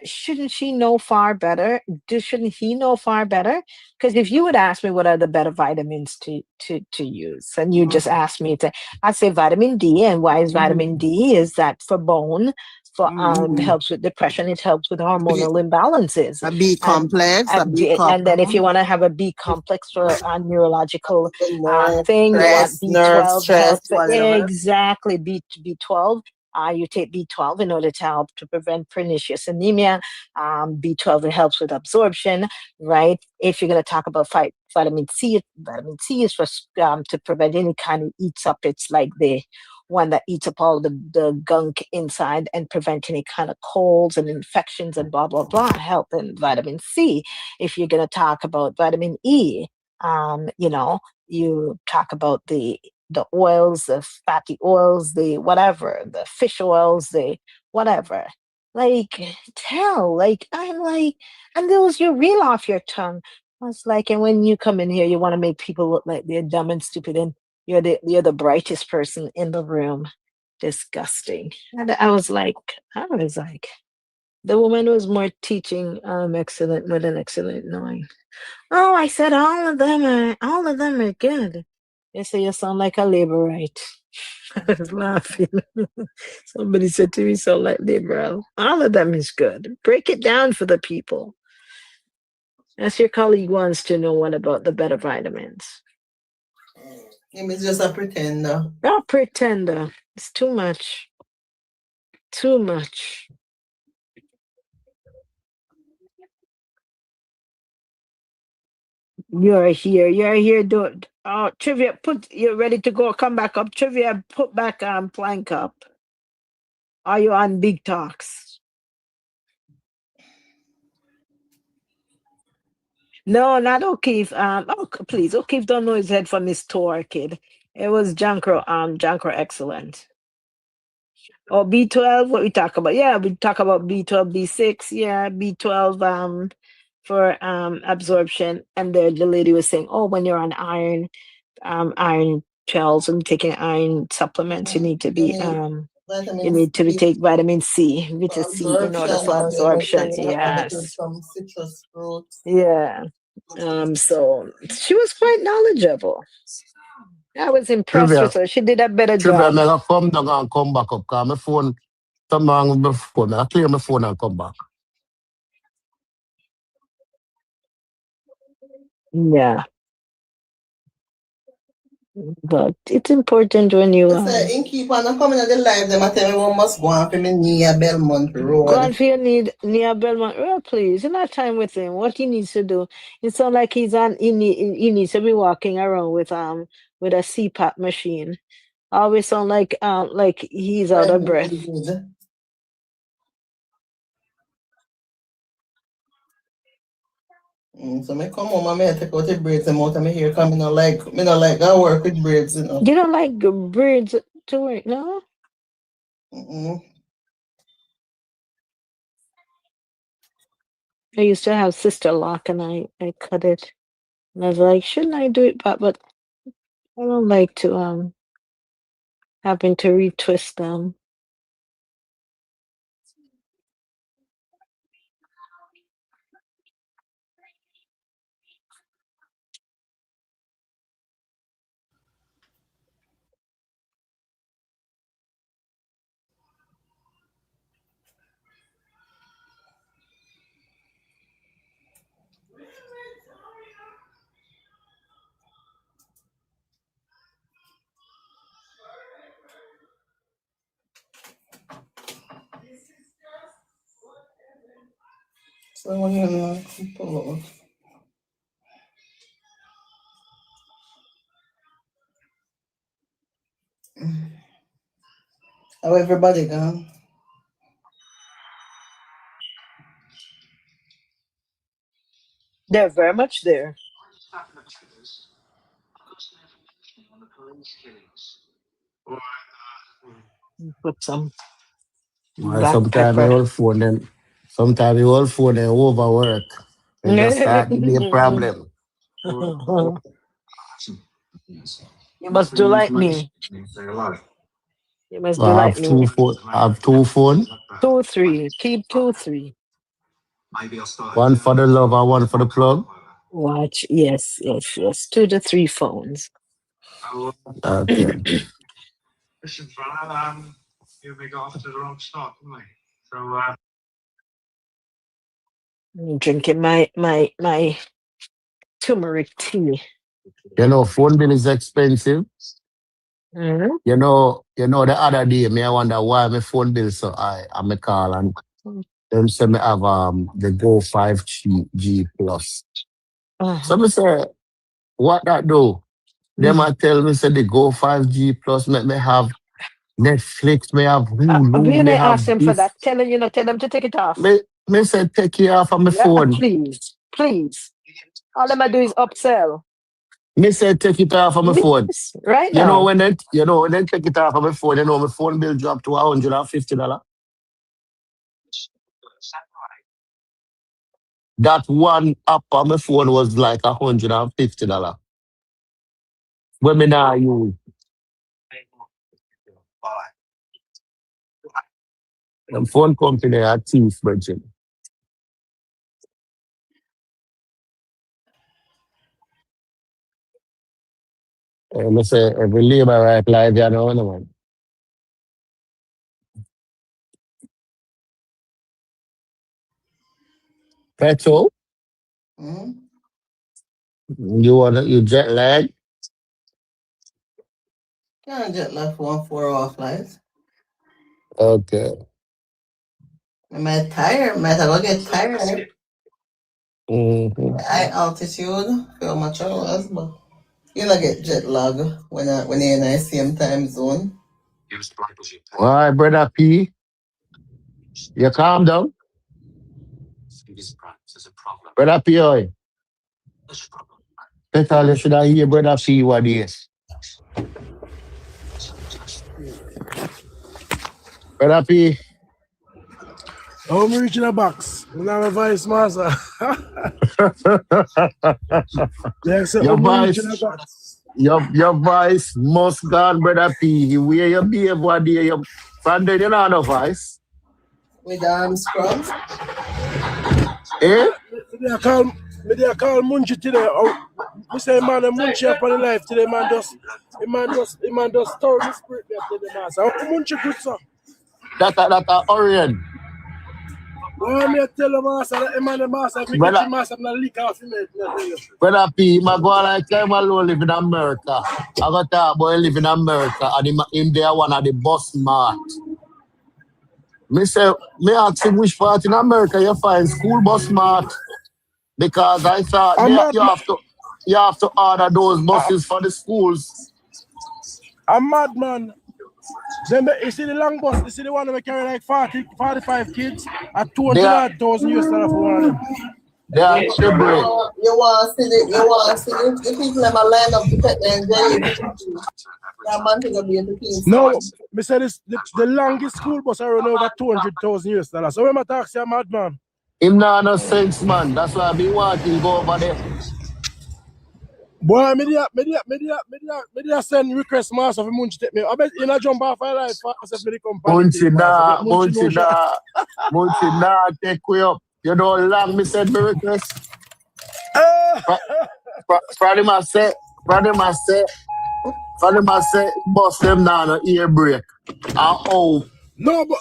Shouldn't she know far better? Shouldn't he know far better? Because if you would ask me what are the better vitamins to use, and you just asked me I'd say vitamin D. And why is vitamin D? Is that for bone? For helps with depression. It helps with hormonal imbalances. A B complex, and then if you want to have a B complex for a neurological thing, you want B12 stress, whatever. Exactly, B12. You take B12 in order to help to prevent pernicious anemia. B12 helps with absorption, right? If you're going to talk about vitamin C is for to prevent any kind of eats up. It's like the one that eats up all the gunk inside and prevent any kind of colds and infections and blah blah blah. Help in vitamin C. If you're going to talk about vitamin E, you talk about the oils, the fatty oils, the whatever, the fish oils, the whatever. Like, I'm like, and those you reel off your tongue. I was like, and when you come in here, you want to make people look like they're dumb and stupid, and you're the brightest person in the room. Disgusting. And I was like, the woman was more teaching excellent with an excellent knowing. Oh, I said all of them are good. They say you sound like a laborite. I was laughing. Somebody said to me, sound like liberal. All of them is good. Break it down for the people. As your colleague wants to know what about the better vitamins. Him is just a pretender. A pretender. It's too much. Too much. You're here. Trivia, you're ready to go. Come back up. Trivia, put back plank up. Are you on big talks? No, not O'Keefe. Please, O'Keefe don't know his head from his toe, kid. It was Jankro Excellent. Or B12, what we talk about? Yeah, we talk about B12, B6, yeah, B12 for absorption. And the lady was saying, oh, when you're on iron gels and taking iron supplements, you need to be take vitamin C, vitamin C in order for absorption. Yes. Some citrus fruits. Yeah. So she was quite knowledgeable. I was impressed with her. She did a better job. Trivia, I come down and come back up because my phone, something wrong with my phone. I clear my phone and come back. Yeah. But it's important when you in keep on coming at the live, them I tell me one must go on for me near Belmont Road. Go on for your need near Belmont Road, please. In that time with him, what he needs to do. It sounds like he needs to be walking around with a CPAP machine. Always sound like he's out of breath. So me come home and me take out the braids and out of me hair because me not like I work with braids, you know. You don't like braids to work, no? I used to have sister lock and I cut it. And I was like, shouldn't I do it? But I don't like to having to retwist them. So when you pull out. How everybody gone? They're very much there. Put some black Sometimes pepper. the whole phone them overwork. They just start to be a problem. You must do like me. You must do I like have two me. phone. I have two phone. 2, 3. Keep 2, 3. One for the lover, one for the plug. Watch. Yes. 2 to 3 phones. Okay. I'm drinking my turmeric tea. You know, phone bill is expensive. Mm-hmm. You know the other day, me I wonder why my phone bill so high. I'm a call and them say me have the Go 5G plus. So me say, what that do? Them I tell me say the Go 5G plus make me have Netflix, me have Hulu, We me didn't have ask them for this. that. Tell them to take it off. Me say take it off of my Yeah, phone. please. All them I do is upsell. Me say take it off of my phone. Yes, right You know now. when they take it off of my phone, you know my phone bill drop to $150. That one app on my phone was like $150. When me now use. The phone company are thief, Bridget. And I say every labor right live, you know, no man. Petrol, you jet lag? Can't jet lag for 1 4-hour flight. Okay. Am I tired? Might I go get tired? High altitude, feel much hours, but you don't get jet lag when you're in the same time zone. All right, brother P. You calm down. Brother P, oi. Petal, you should have hear brother P what he is. Brother P. I'm reaching a box. I'm not a vice master. Yes, Your I'm reaching a voice, box. your voice must gone, brother P. Where you behave one day, you from there, you know no voice. With scrubs. Eh? Me they call Munchi today. We say man a Munchi up on the life today, man just throw the spirit there to the master. Munchi good sir. That Orion. Why me tell the master that man the master if me get the master I'm not leak off him. Brother P, my go like I'm alone live in America. I got talk about live in America and him there one of the boss mart. Me say, me ask him which part in America you find school bus mart. Because I thought you have to order those buses for the schools. I'm mad man. Then you see the long bus, you see the one that carry like 45 kids at $200,000 for one of them. They are the bread. You want to see the people that are line up to take them. That man to be the King's. No, me say this the longest school bus I run over $200,000. So when I talk to a madman. Him not no sense, man. That's why I be wanting go over there. Boy, media send request master for Munchi take me. I bet you not jump off my life fast if me come Munchi nah take way up. You know how long me send me request? Friday ma say, bus them now no ear break. No, but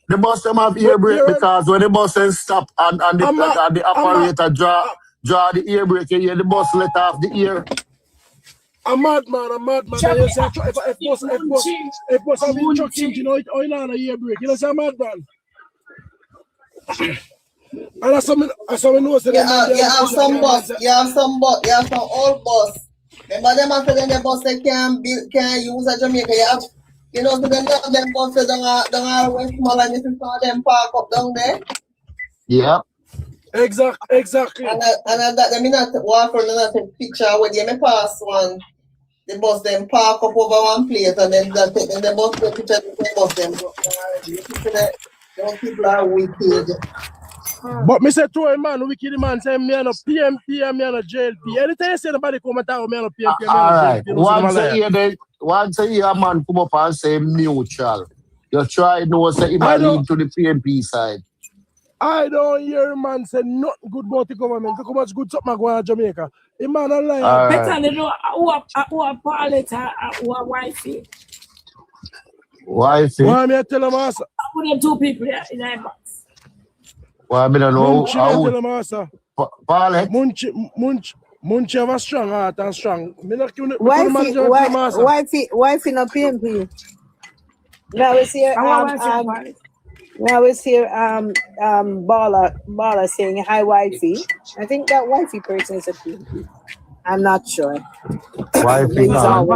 the bus them have ear brake because when the bus then stop and the operator draw the ear brake, you hear the bus let off the ear. I'm madman. If bus have been truck engine or you know a ear brake, you know say I'm madman. And I saw me know say You them man have some bus. You have some old bus. Remember them after them the bus they can't use at Jamaica. You know, so them buses don't Westmall and you see some of them park up down there. Yeah. Exactly. And that them not walk around and not take picture with you. Me pass one. The bus them park up over one place and then they take the bus the picture the bus them go already. You see that those people are wicked. But me say to a man, wicked man say me no PNP and me no JLP. Anytime you say nobody come and talk me no PNP and me no Alright. JLP. Once a year, man come up and say mutual. You try to say him lead to the PNP side. I don't hear man say nothing good about the government. Look how much good something going on in Jamaica. The man a liar. Better than know who are pilot who are wifey. Wifey? Why me tell him answer? Who them two people in the box? Why me don't know how? Tell him answer. Pilot? Munch have a strong heart and strong. Wifey no PNP. Now we see Bala saying hi wifey. I think that wifey person is a PNP. I'm not sure. Wifey gone.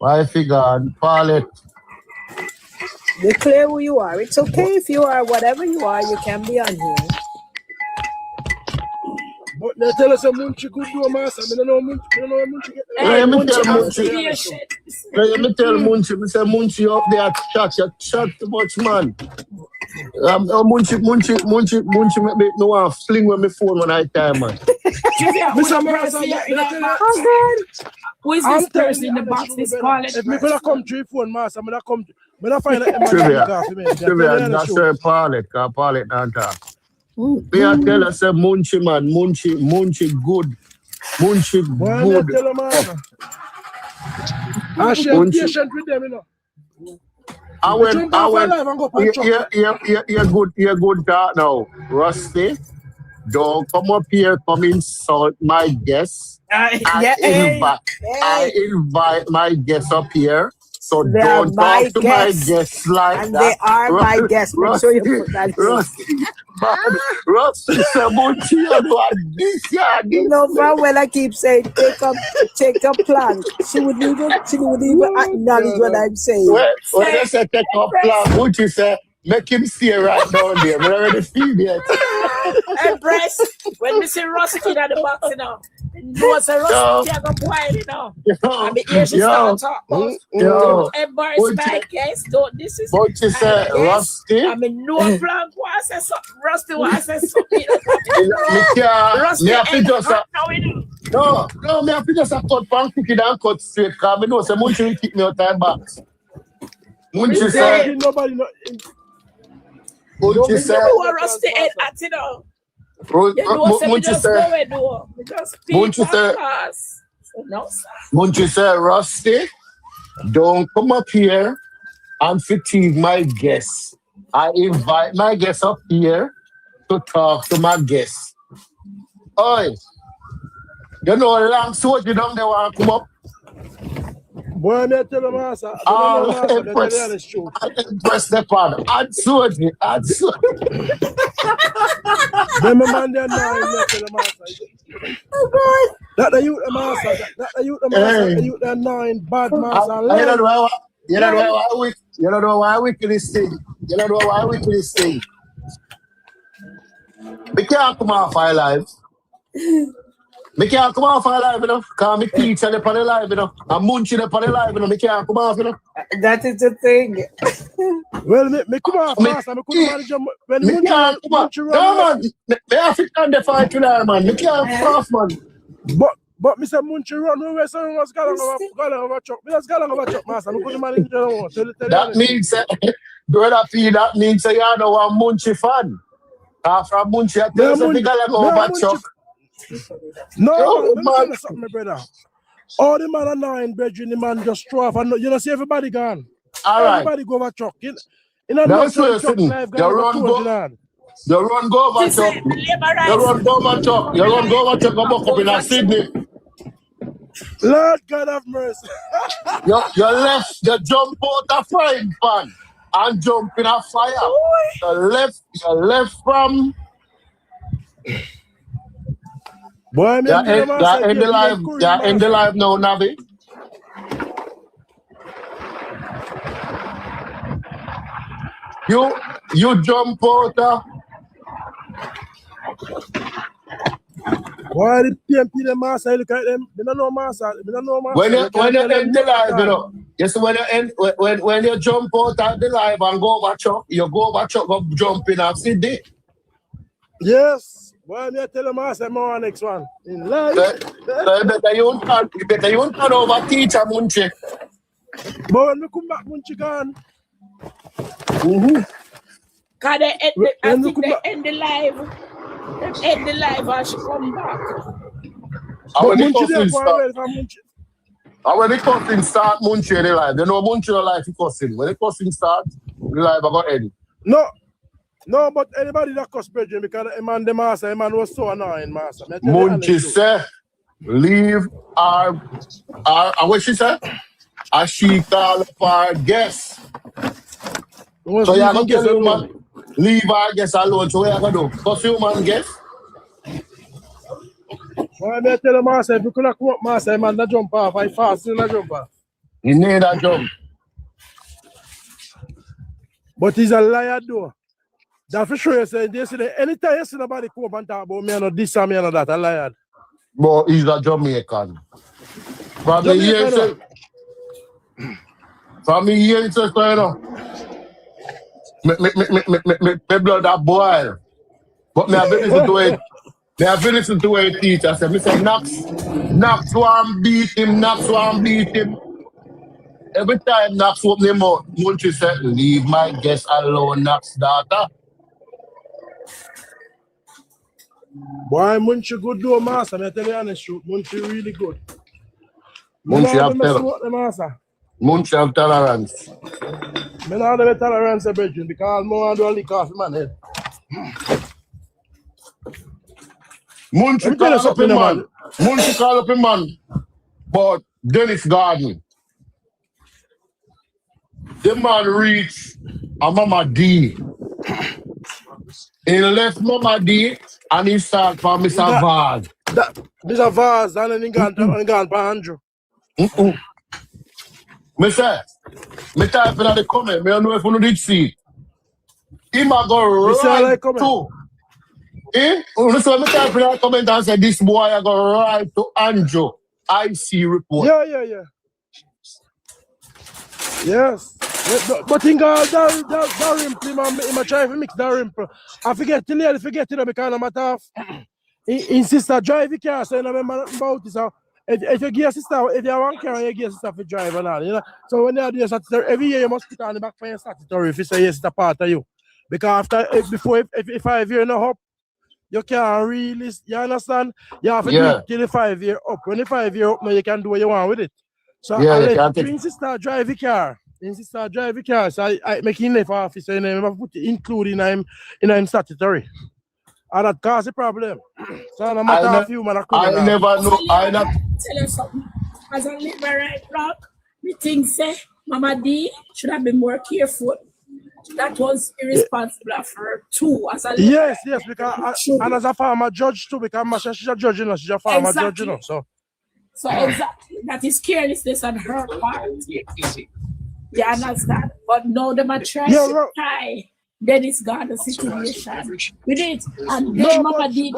Wifey gone. Pilot. Declare who you are. It's okay if you are whatever you are, you can be on here. But they tell us a Munchi could do a master. I don't know Munchi get Let me tell Munchi, me say Munchi up there chat too much, man. Munchi make me no one fling with my phone when I time, man. Who is this person in the box? This college. If me gonna come to your phone, master, I'm gonna come. I'm gonna find out. Trivia, that's your pilot. Cause pilot don't talk. Me a tell us say Munchi, man, Munchi good. Munchi good. Tell him, man. I share patient with them, you know. You're good talk now. Rusty, don't come up here, come insult my guests. I invite my guests up here. So they don't talk to my guests like and that. They are my guests. Make sure you put that in. Rusty, you know, from when I keep saying take a plan, she would even acknowledge what I'm saying. When I say take a plan, what you say? Make him stay right down there. We already feel it. Empress, when we see Rusty at the box, you know, was a Rusty go boil, you know. I mean, here she start talk. Don't embarrass my guests. Don't this is. What you say, Rusty? I mean, no plan. Why say something? Rusty, why say something? Rusty, me have to just no, me have to just cut pan cookie and cut straight. Cause me know say Munchi will keep me out time box. Munchi say. Munchi say. Rusty head at you know. Munchi say, Rusty, don't come up here and fatigue my guests. I invite my guests up here to talk to my guests. Oi, you know, long sword, you don't want to come up. Boy, I tell them, master. Press the pan. Add sword. Them man there now, tell them, master. Oh God. That the youth, master. That the youth, master. The youth, they're nine bad master. You don't know why we kill this thing. We can't come off our lives. Me can't come off our live, you know. Cause me teacher upon the live, you know. I'm munching upon the live, you know. Me can't come off, you know. That is the thing. Well, me come off fast. Me couldn't manage them. When me can't come off. No, man. Me have to stand the fight to there, man. Me can't come off, man. But Mr. Munchi run away, so was going over truck. Me just going over truck, master. Me couldn't manage them. That means, brother P, that means you are no one Munchi fan. From Munchi, I tell you something going over truck. No, man, something, my brother. All the man are 9, brethren, the man just throw off. And you don't see everybody gone. All right. Everybody go over truck. You run go over truck. You run go over truck. Go back up in Sydney. Lord God have mercy. you left the jump out a frying pan and jump in a fire. You left from. Boy, me They're in the live. They're in the live now, Navi. You jump out. Why the PNP the master? Look at them. They don't know master. They don't know master. When you end the live, you know. Yes, when you jump out at the live and go over truck, you go over truck, go jump in and sit there. Yes. Why me tell the master more next one in live? So you better you turn over teacher Munchi. But when we come back, Munchi gone. Cause they end the live. They end the live and she come back. And when the cussing start, Munchi in the live. They know Munchi no like the cussing. When the cussing start, the live are going to end. No, but anybody that cuss Bridget because the master was so annoying, master. Munchi say, leave our what she said? As she call up our guests. So you're going to tell you, man, leave our guests alone. So what are you going to do? Cuss you, man, guests? Why me tell the master, if you could not come up, master, man, that jump off. I fast in that jump off. You need that jump. But he's a liar, though. That for sure, you say, anytime you see nobody come up and talk about me, I know this and me and that, a liar. But he's a Jamaican. From me here, you know. My blood a boil. But me have been listening to it. Me have been listening to it teacher. I say, Knox one beat him, Knox one beat him. Every time Knox open him out, Munchi said, leave my guest alone, Knox daughter. Boy, Munchi good though, master. I tell you honest truth, Munchi really good. Munchi have tolerance. Munchi have tolerance. I don't have tolerance, Bridget, because I want to do a lick off my head. Munchi call up a man. Munchi call up a man. But Dennis Garden. The man reached a Mama D. He left Mama D and he started for Mr. Vaz. Mr. Vaz and then he gone for Andrew. Me say, me type in the comment, me don't know if you did see it. He might go right to. So me type in the comment and say, this boy I go right to Andrew. IC report. Yeah. Yes. But think that rimple, him try to mix that rimple. I forget to because no matter of insist to drive the car, so you know remember about this. If you give a sister, if you have one car, you give a sister for drive and all, you know. So when you do your statutory, every year you must put on the back for your statutory if you say yes, it's a part of you. Because if 5 years no up, you can't really, you understand? You have to do it till the 5 year up. When the 5 year up, now you can do what you want with it. So I let insist to drive the car. So I make him left office and I put it include in him statutory. And that cause a problem. So no matter how few man I never know. I not tell you something. As a liberal block, me think say Mama D should have been more careful. That was irresponsible of her too. As a yes, because and as a farmer judge too, because she's a judge, you know, she's a farmer judge, you know. So exactly, that is carelessness on her part. You understand? But now they might try to tie Dennis Gardner situation with it. And then Mama D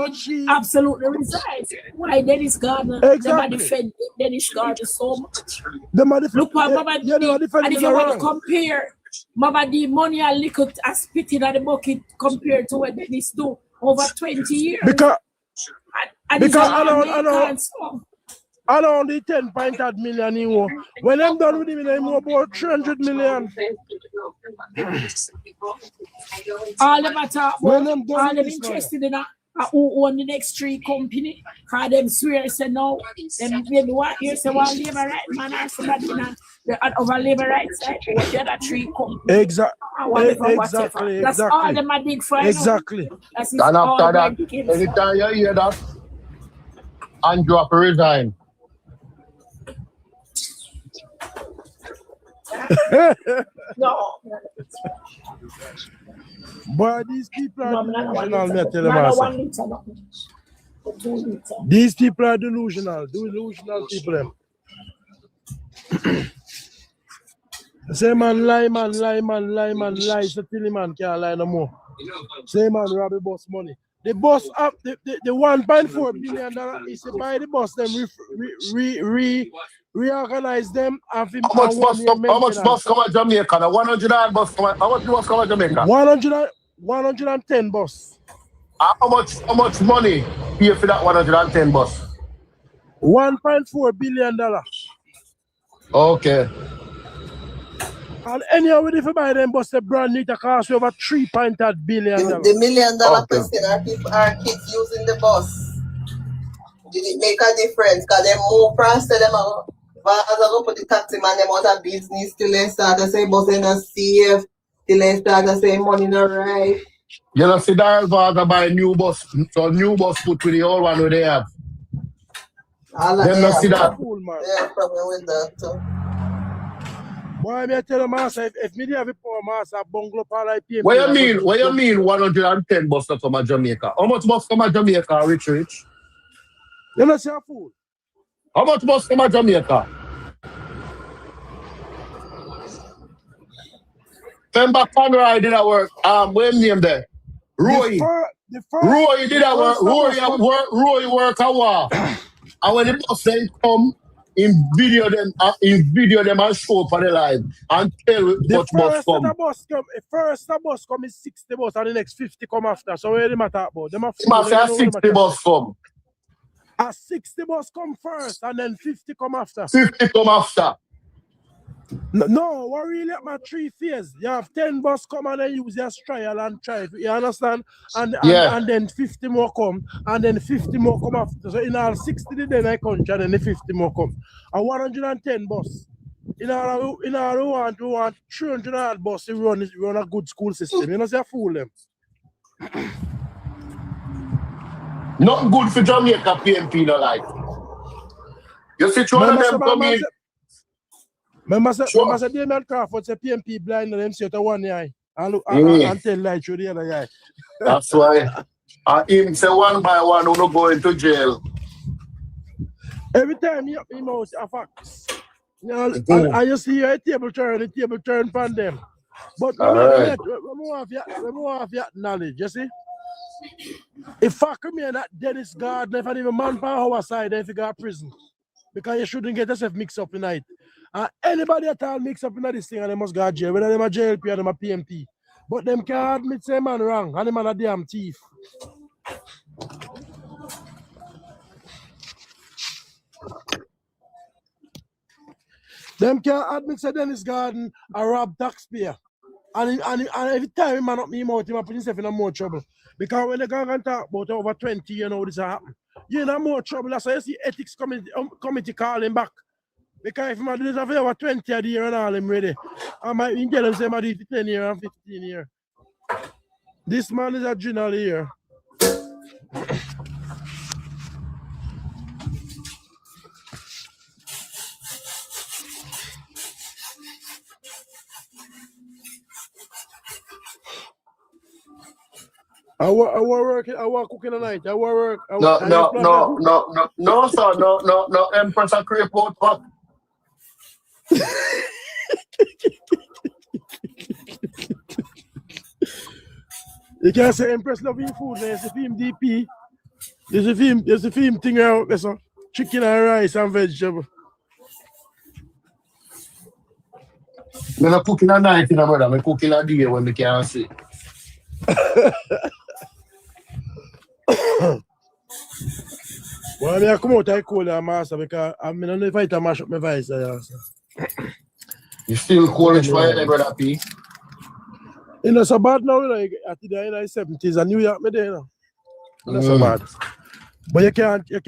absolutely resigns. Why Dennis Gardner? They defend Dennis Gardner so much. Look what Mama D. And if you want to compare Mama D money and liquor as spitting at the bucket compared to what Dennis do over 20 years. Because I know the 10.8 million anymore. When I'm done with him, I'm about 300 million. All the matter, all them interested in who own the next tree company, because them swear say no, them maybe what you say one labor right man or somebody over labor right side, or the other tree company. Exactly. That's all them are dig for. Exactly. And after that, anytime you hear that, Andrew have to resign. No. Boy, these people are delusional, me tell them, No, also. 1 liter, no. 2 liter. These people are delusional people. Them. Say man lie, so till the man can't lie no more. Say man rob the bus money. The bus up the $1.4 billion is to buy the bus, them reorganize them and How much bus come at Jamaica? The 100 bus come at, how much bus come at Jamaica? 110 bus. How much money pay for that 110 bus? $1.4 billion. Okay. And anyhow, if you buy them bus, the brand new cost over $3.8 billion. The $1 million question, are kids using the bus? Did it make a difference? Because they move past them out. As I go put the taxi man them out of business till they start to say bus ain't not safe, till they start to say money not right. You know, see that father buy a new bus, so new bus put with the old one where they have. All of them not see that. Cool, man. They have problem with that too. Boy, me tell you, master, if me have a poor master, bungalow for like PNP. What you mean 110 bus to come at Jamaica? How much bus come at Jamaica, Rich? You not see a fool. How much bus come at Jamaica? Remember Conrad did that work. What name there? Roy. Roy did that work. Roy work a while. And when the bus then come, in video them and show for the live and tell what bus come. The first bus come is 60 bus and the next 50 come after. So what do you talk about? Them must say 60 bus come. A 60 bus come first and then 50 come after. 50 come after. No, what really at my 3 phase? You have 10 bus come and then use your trial and try. You understand? And then 50 more come and then 50 more come after. So in all 60 the day I country and then the 50 more come. A 110 bus. In all we want 300 bus to run a good school system. You know, say fool them. Not good for Jamaica PNP no like. You see one of them come in. Remember say Damien Crawford say PNP blind and them say to one eye and tell light through the other eye. That's why him say one by one who no go into jail. Every time he mouth a facts. You know, and you see a table turn from them. But we have knowledge, you see? If I come here that Dennis Gardner, if I even manpower our side, then if you go to prison. Because you shouldn't get yourself mixed up tonight. Anybody at all mix up in this thing and they must go to jail, whether them a JLP or them a PNP. But them can't admit say man wrong and them man a damn thief. Them can't admit say Dennis Garden a rob taxpayer. And every time he man up me mouth, he put himself in more trouble. Because when they go and talk about over 20 years now this happen, you're in more trouble. That's why you see ethics committee calling back. Because if man do this over 20 a year and all them ready, I might tell them say I do it 10 years and 15 years. This man is a general here. I work cooking tonight. I work. No, sir, no, Empress and crepe out pot. You can't say Empress loving food, there's a film DP. There's a film thing out there, so chicken and rice and vegetable. I'm not cooking at night, brother. I'm cooking at day when we can't see. Well, I come out I call you master because I'm not if I to mash up my voice. You still college fire, brother P? You know, so bad now, like at the in the 70s and New York, me there, you know. Not so bad. But you can't work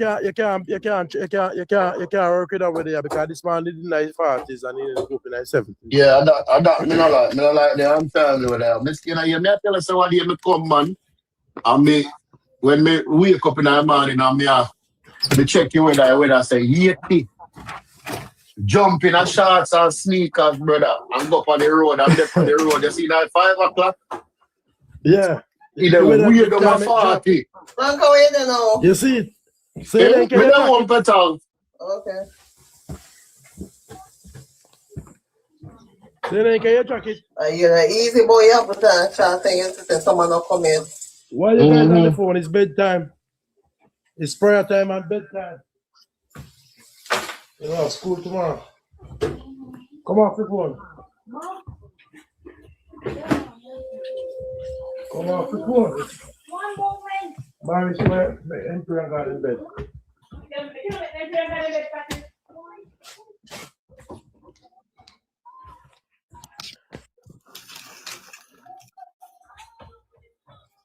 it over there because this man did in the 40s and he didn't go in the 70s. Yeah, I don't like that. I'm telling you that. Me tell you one day me come, man. And when me wake up in the morning and me check the weather say 80. jump in a shorts and sneakers, brother, and go up on the road. I'm there on the road. You see that at 5 o'clock? Yeah. Either weird or 40. Uncle, where you know? You see it? Say then, can you one petal? Okay. Say then, can you track it? You're an easy boy, you have to start saying someone not come in. While you guys on the phone, it's bedtime. It's prayer time and bedtime. You know, school tomorrow. Come off the phone. Come off the phone. Mary, she went and prayer got in bed.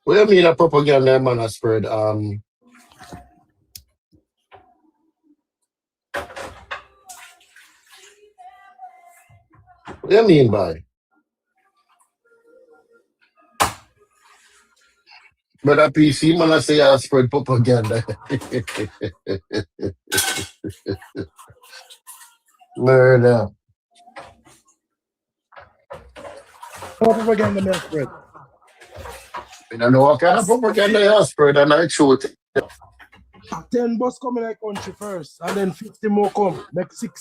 What do you mean a propaganda man has spread? What do you mean by? But a PC man I say I spread propaganda. Murder. What propaganda man spread? I don't know what kind of propaganda you spread and I shoot. 10 bus come in the country first, and then 50 more come, like 60.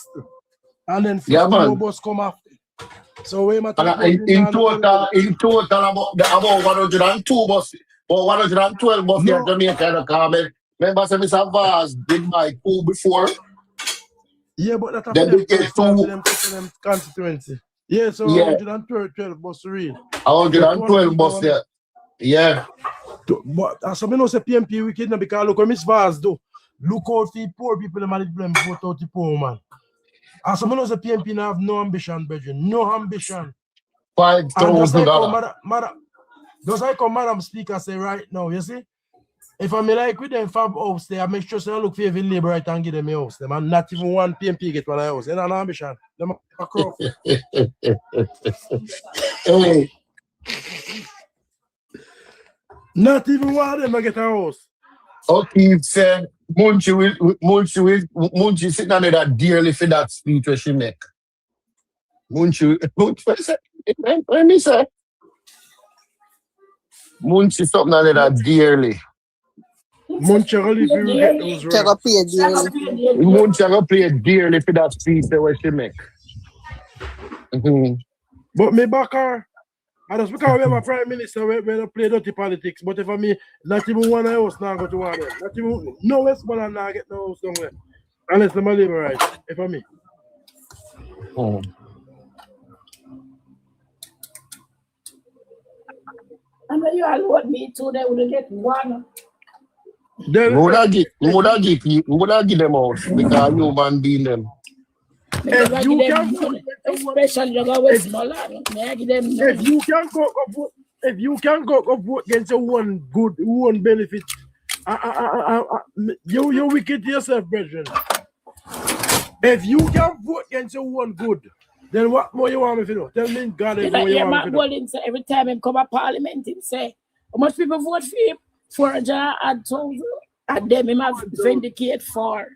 And then 50 more bus come after. So we matter in total about 102 buses, or 112 buses here in Jamaica comment. Remember say Mr. Vaz did my 2 before? Yeah, but that's then we get 2 them constituency. Yeah, so 112 bus real. 112 bus there. Yeah. But as I know say PNP wicked now because look what Miss Vaz do. Look out for poor people and manage them vote out the poor man. As I know say PNP now have no ambition, brethren. No ambition. $5,000. Just like Madam Speaker say right now, you see? If I'm like with them fab house, they make sure I look for every labor right and give them a house. Them and not even one PNP get one house. They not an ambition. Them a crop. Hey. Not even one of them get a house. Okay, said Munchie sitting under that dearly for that speech where she make. Munchie said, let me say. Munchie something under that dearly. Munchie only if you get those right. Munchie gonna play dearly for that speech where she make. But me back her. I just because we have a prime minister we don't play dirty politics, but if I mean not even one house now go to one them. Not even no Westmoreland now get no house down there. Unless them are labor right, if I mean. And when you allowed me to, they would get one. We would have give them out because human being them. If you can go vote against one good one benefit, you wicked yourself, brethren. If you can vote against one good, then what more you want me to do? Tell me God is what you want me to do. Every time him come to Parliament, him say, how much people vote for him? 400,000. And them him have vindicate for.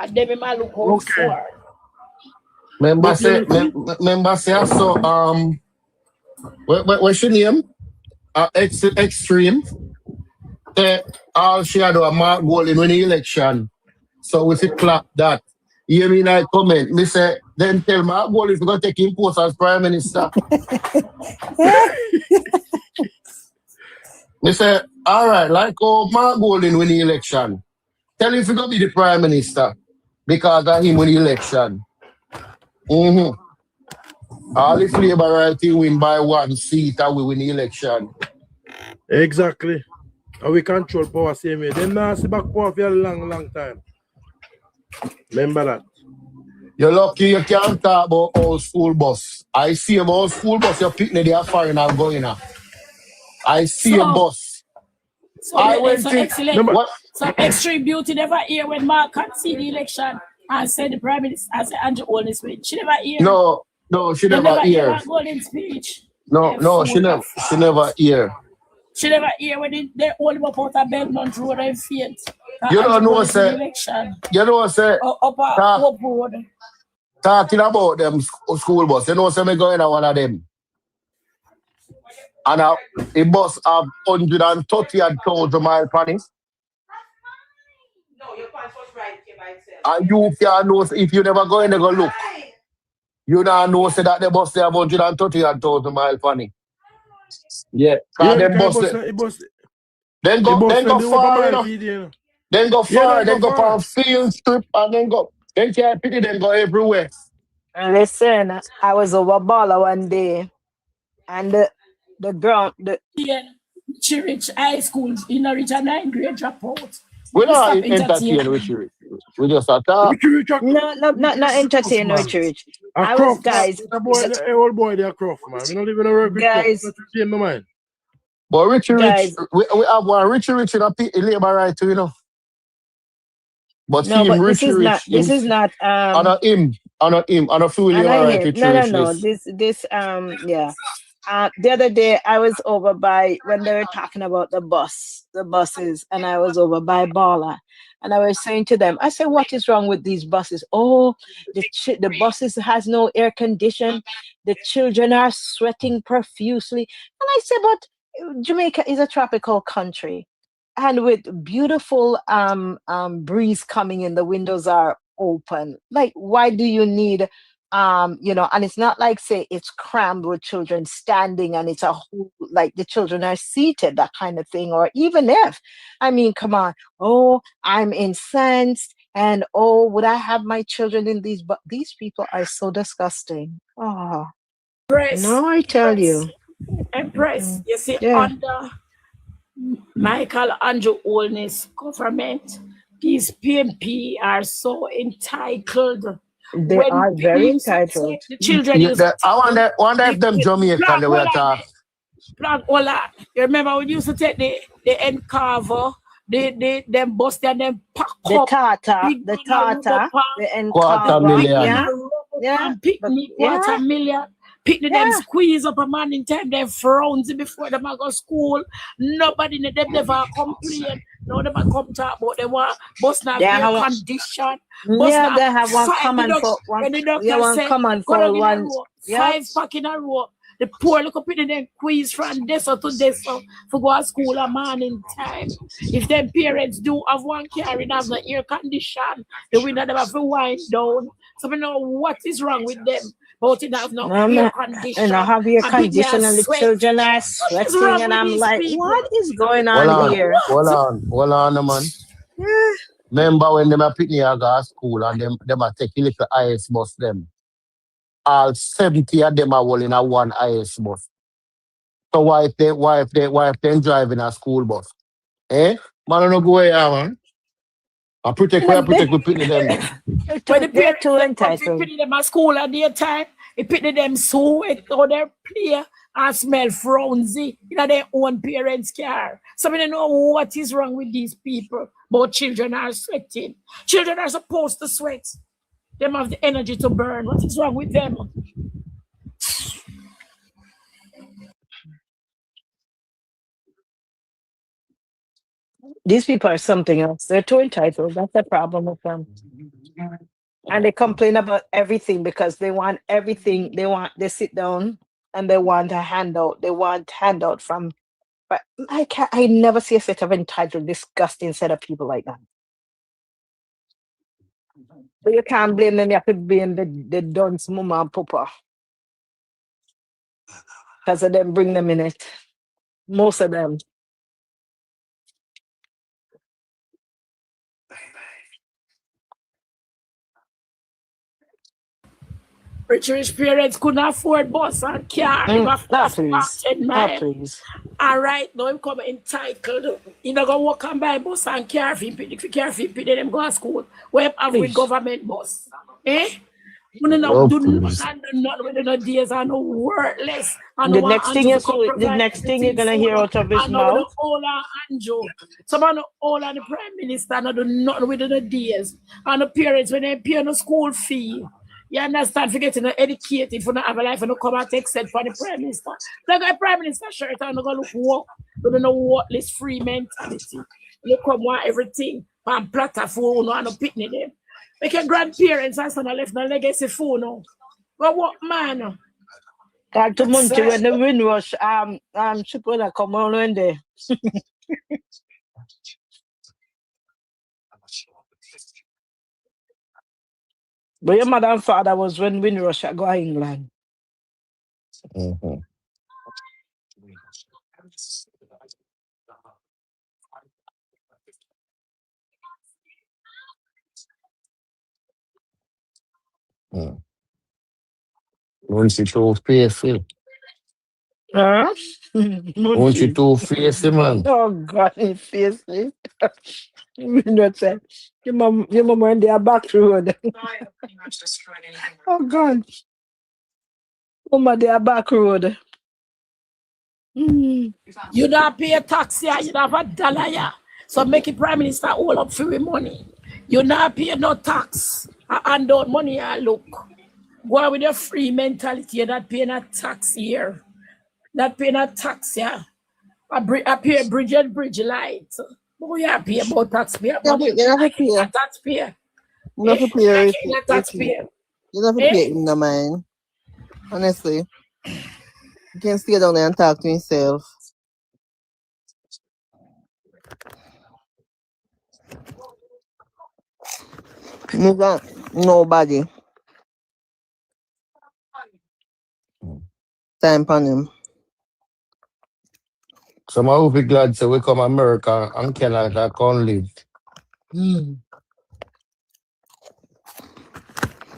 And them him look out for. Remember say so what's your name? Extreme. All she had a mark goal in the election. So we see clap that. You hear me in I comment. Me say then tell Mark Gold if you're gonna take him post as Prime Minister. Me say, all right, like Mark Gold win the election. Tell him if you're gonna be the Prime Minister because of him win the election. All the Labour right team win by 1 seat and we win the election. Exactly. And we control power same way. Then now see back power for a long time. Remember that. You're lucky you can't talk about old school bus. I see about old school bus, you're picking the foreign and going up. I see a bus. So excellent. So Extreme Beauty never hear when Mark can see the election and said the Prime Minister and said Andrew Olney speech. She never hear. No, she never hear. Mark Golden speech. No, she never hear. She never hear when they hold him up out of Belmont Road and faint. You don't know, say. You know, say. Up Road. talking about them school bus. You know, so me going to one of them. And a bus have 130,000 miles on it. No, your point was right here by itself. And you can know, if you never go in there go look, you don't know say that the bus they have 130,000 miles on it. Yeah. Yeah, Them because bus, then go far, you know. Then go far, then go for a field trip, and then can't pity, then go everywhere. Listen, I was over Bala one day, and the girl, Yeah, Rich High School, in a Rich 9th grade dropout. We don't entertain Richie. We just attack. no, not entertain Rich. I was, guys. The old boy, they're Croft, man. We don't even work with guys. in my mind. But Richie Guys. Rich, we have one Richie in a labor right too, you know. But No, him, but Richie this is Rich, not. This is not. on a full And labor I right hear, Richie no, Rich no. list. This yeah. The other day I was over by when they were talking about the buses, and I was over by Bala, and I was saying to them, I said, "What is wrong with these buses? Oh, the buses has no air condition. The children are sweating profusely." And I said, "But Jamaica is a tropical country, and with beautiful breeze coming in, the windows are open. Like, why do you need?" And it's not like, say, it's crammed with children standing and it's a whole, like the children are seated, that kind of thing. Or even if, I mean, come on, oh, I'm incensed, and oh, would I have my children in these? But these people are so disgusting. Oh, no, I tell you. Empress, you see, Yeah. under Michael Andrew Olney's government, these PNP are so entitled. They are very entitled. The children I wonder if them Jamaican they were talking. You remember when you used to take the end carver, them bust and them pack The up Tata, big the bag of Tata, rubber the end $250,000. Yeah. Picnic, $250,000. Picnic them squeeze up a man in time, them frowns before them go school. Nobody in them never complain. No, them come talk about them want bus not air condition. Yeah, they have one common for one. Yeah, one common for one. 5 pack in a row. The poor look up in them quiz from this or to this for go to school a morning time. If them parents do have one car and have no air condition, the window them have to wind down. So we know what is wrong with them. But it have no air condition. And I have air condition and the children are sweating, and I'm like, what is going on here? Hold on, man. Yeah. Remember when them a picnic at go to school and them a take a little IS bus them. All 70 of them are all in a one IS bus. So why if they driving a school bus? Eh? Man, I don't go here, man. I protect we picnic them. When the parents too entitled. picnic them at school at daytime, they picnic them so it go there play and smell frownsy in their own parents' car. So we don't know what is wrong with these people. But children are sweating. Children are supposed to sweat. They have the energy to burn. What is wrong with them? These people are something else. They're too entitled. That's the problem with them. And they complain about everything because they want everything. They sit down and they want a handout. They want handout from. But I never see a set of entitled, disgusting set of people like that. But you can't blame them. You have to blame the dunce mama and papa. Because of them bring them in it. Most of them. Rich parents couldn't afford bus and car. Please. All right, now I'm coming entitled. You know, go walk and buy bus and car fee. If you car fee, them go to school. We have with government bus. Eh? We don't do nothing with the days and no worthless. And the next thing you're gonna hear out of his mouth. Some of the old and the prime minister not do nothing with the days. And the parents when they pay no school fee. You understand? Forgetting to educate if you don't have a life and don't come and take set for the prime minister. Like a prime minister shirt and don't go look work. You don't know worthless free mentality. You come want everything on platform and no picnic them. Make your grandparents and son left no legacy phone now. But what man? Talk to Munty when the wind rush, she gonna come on one day. But your mother and father was when Windrush go to England. Mm-hmm. Mm. Won't you too facey? Huh? Won't you too facey, man? Oh God, he face me. Windrush said, your mom on their back road. Oh God. Mama, their back road. Mm. You don't pay a tax here, you don't have a dollar here. So make it Prime Minister all up for your money. You not pay no tax. And out money I look. Go on with your free mentality, you're not paying a tax here. Not paying a tax here. I pay bridge light. Oh, yeah, pay about taxpayer money. You have to pay. A taxpayer. You have to pay. A taxpayer. You have to pay in the mind. Honestly. You can stay down there and talk to yourself. You got nobody. Time on him. So I will be glad to we come America and Canada can live.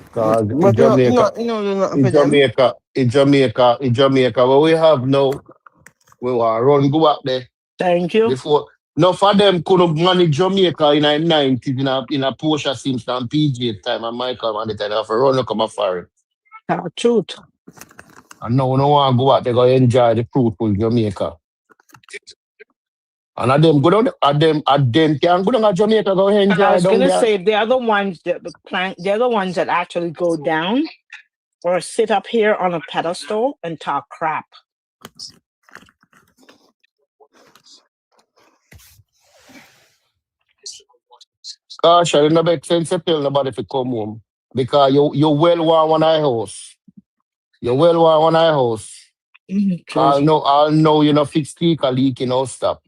Because But Jamaica, Jamaica, in Jamaica, what we have now, we will run go back there. Thank you. Before, no for them couldn't manage Jamaica in the 90s in a Portia Simpson PJ time and Michael and the time have to run come afar. Truth. And now no one go out, they go enjoy the fruitful Jamaica. And at them go down, at them can go down to Jamaica go enjoy. And I was gonna say they're the ones that actually go down or sit up here on a pedestal and talk crap. Gosh, it don't make sense to tell nobody to come home. Because you well want one house. You well want one house. I'll know you know fix leak or leak, you know, stop.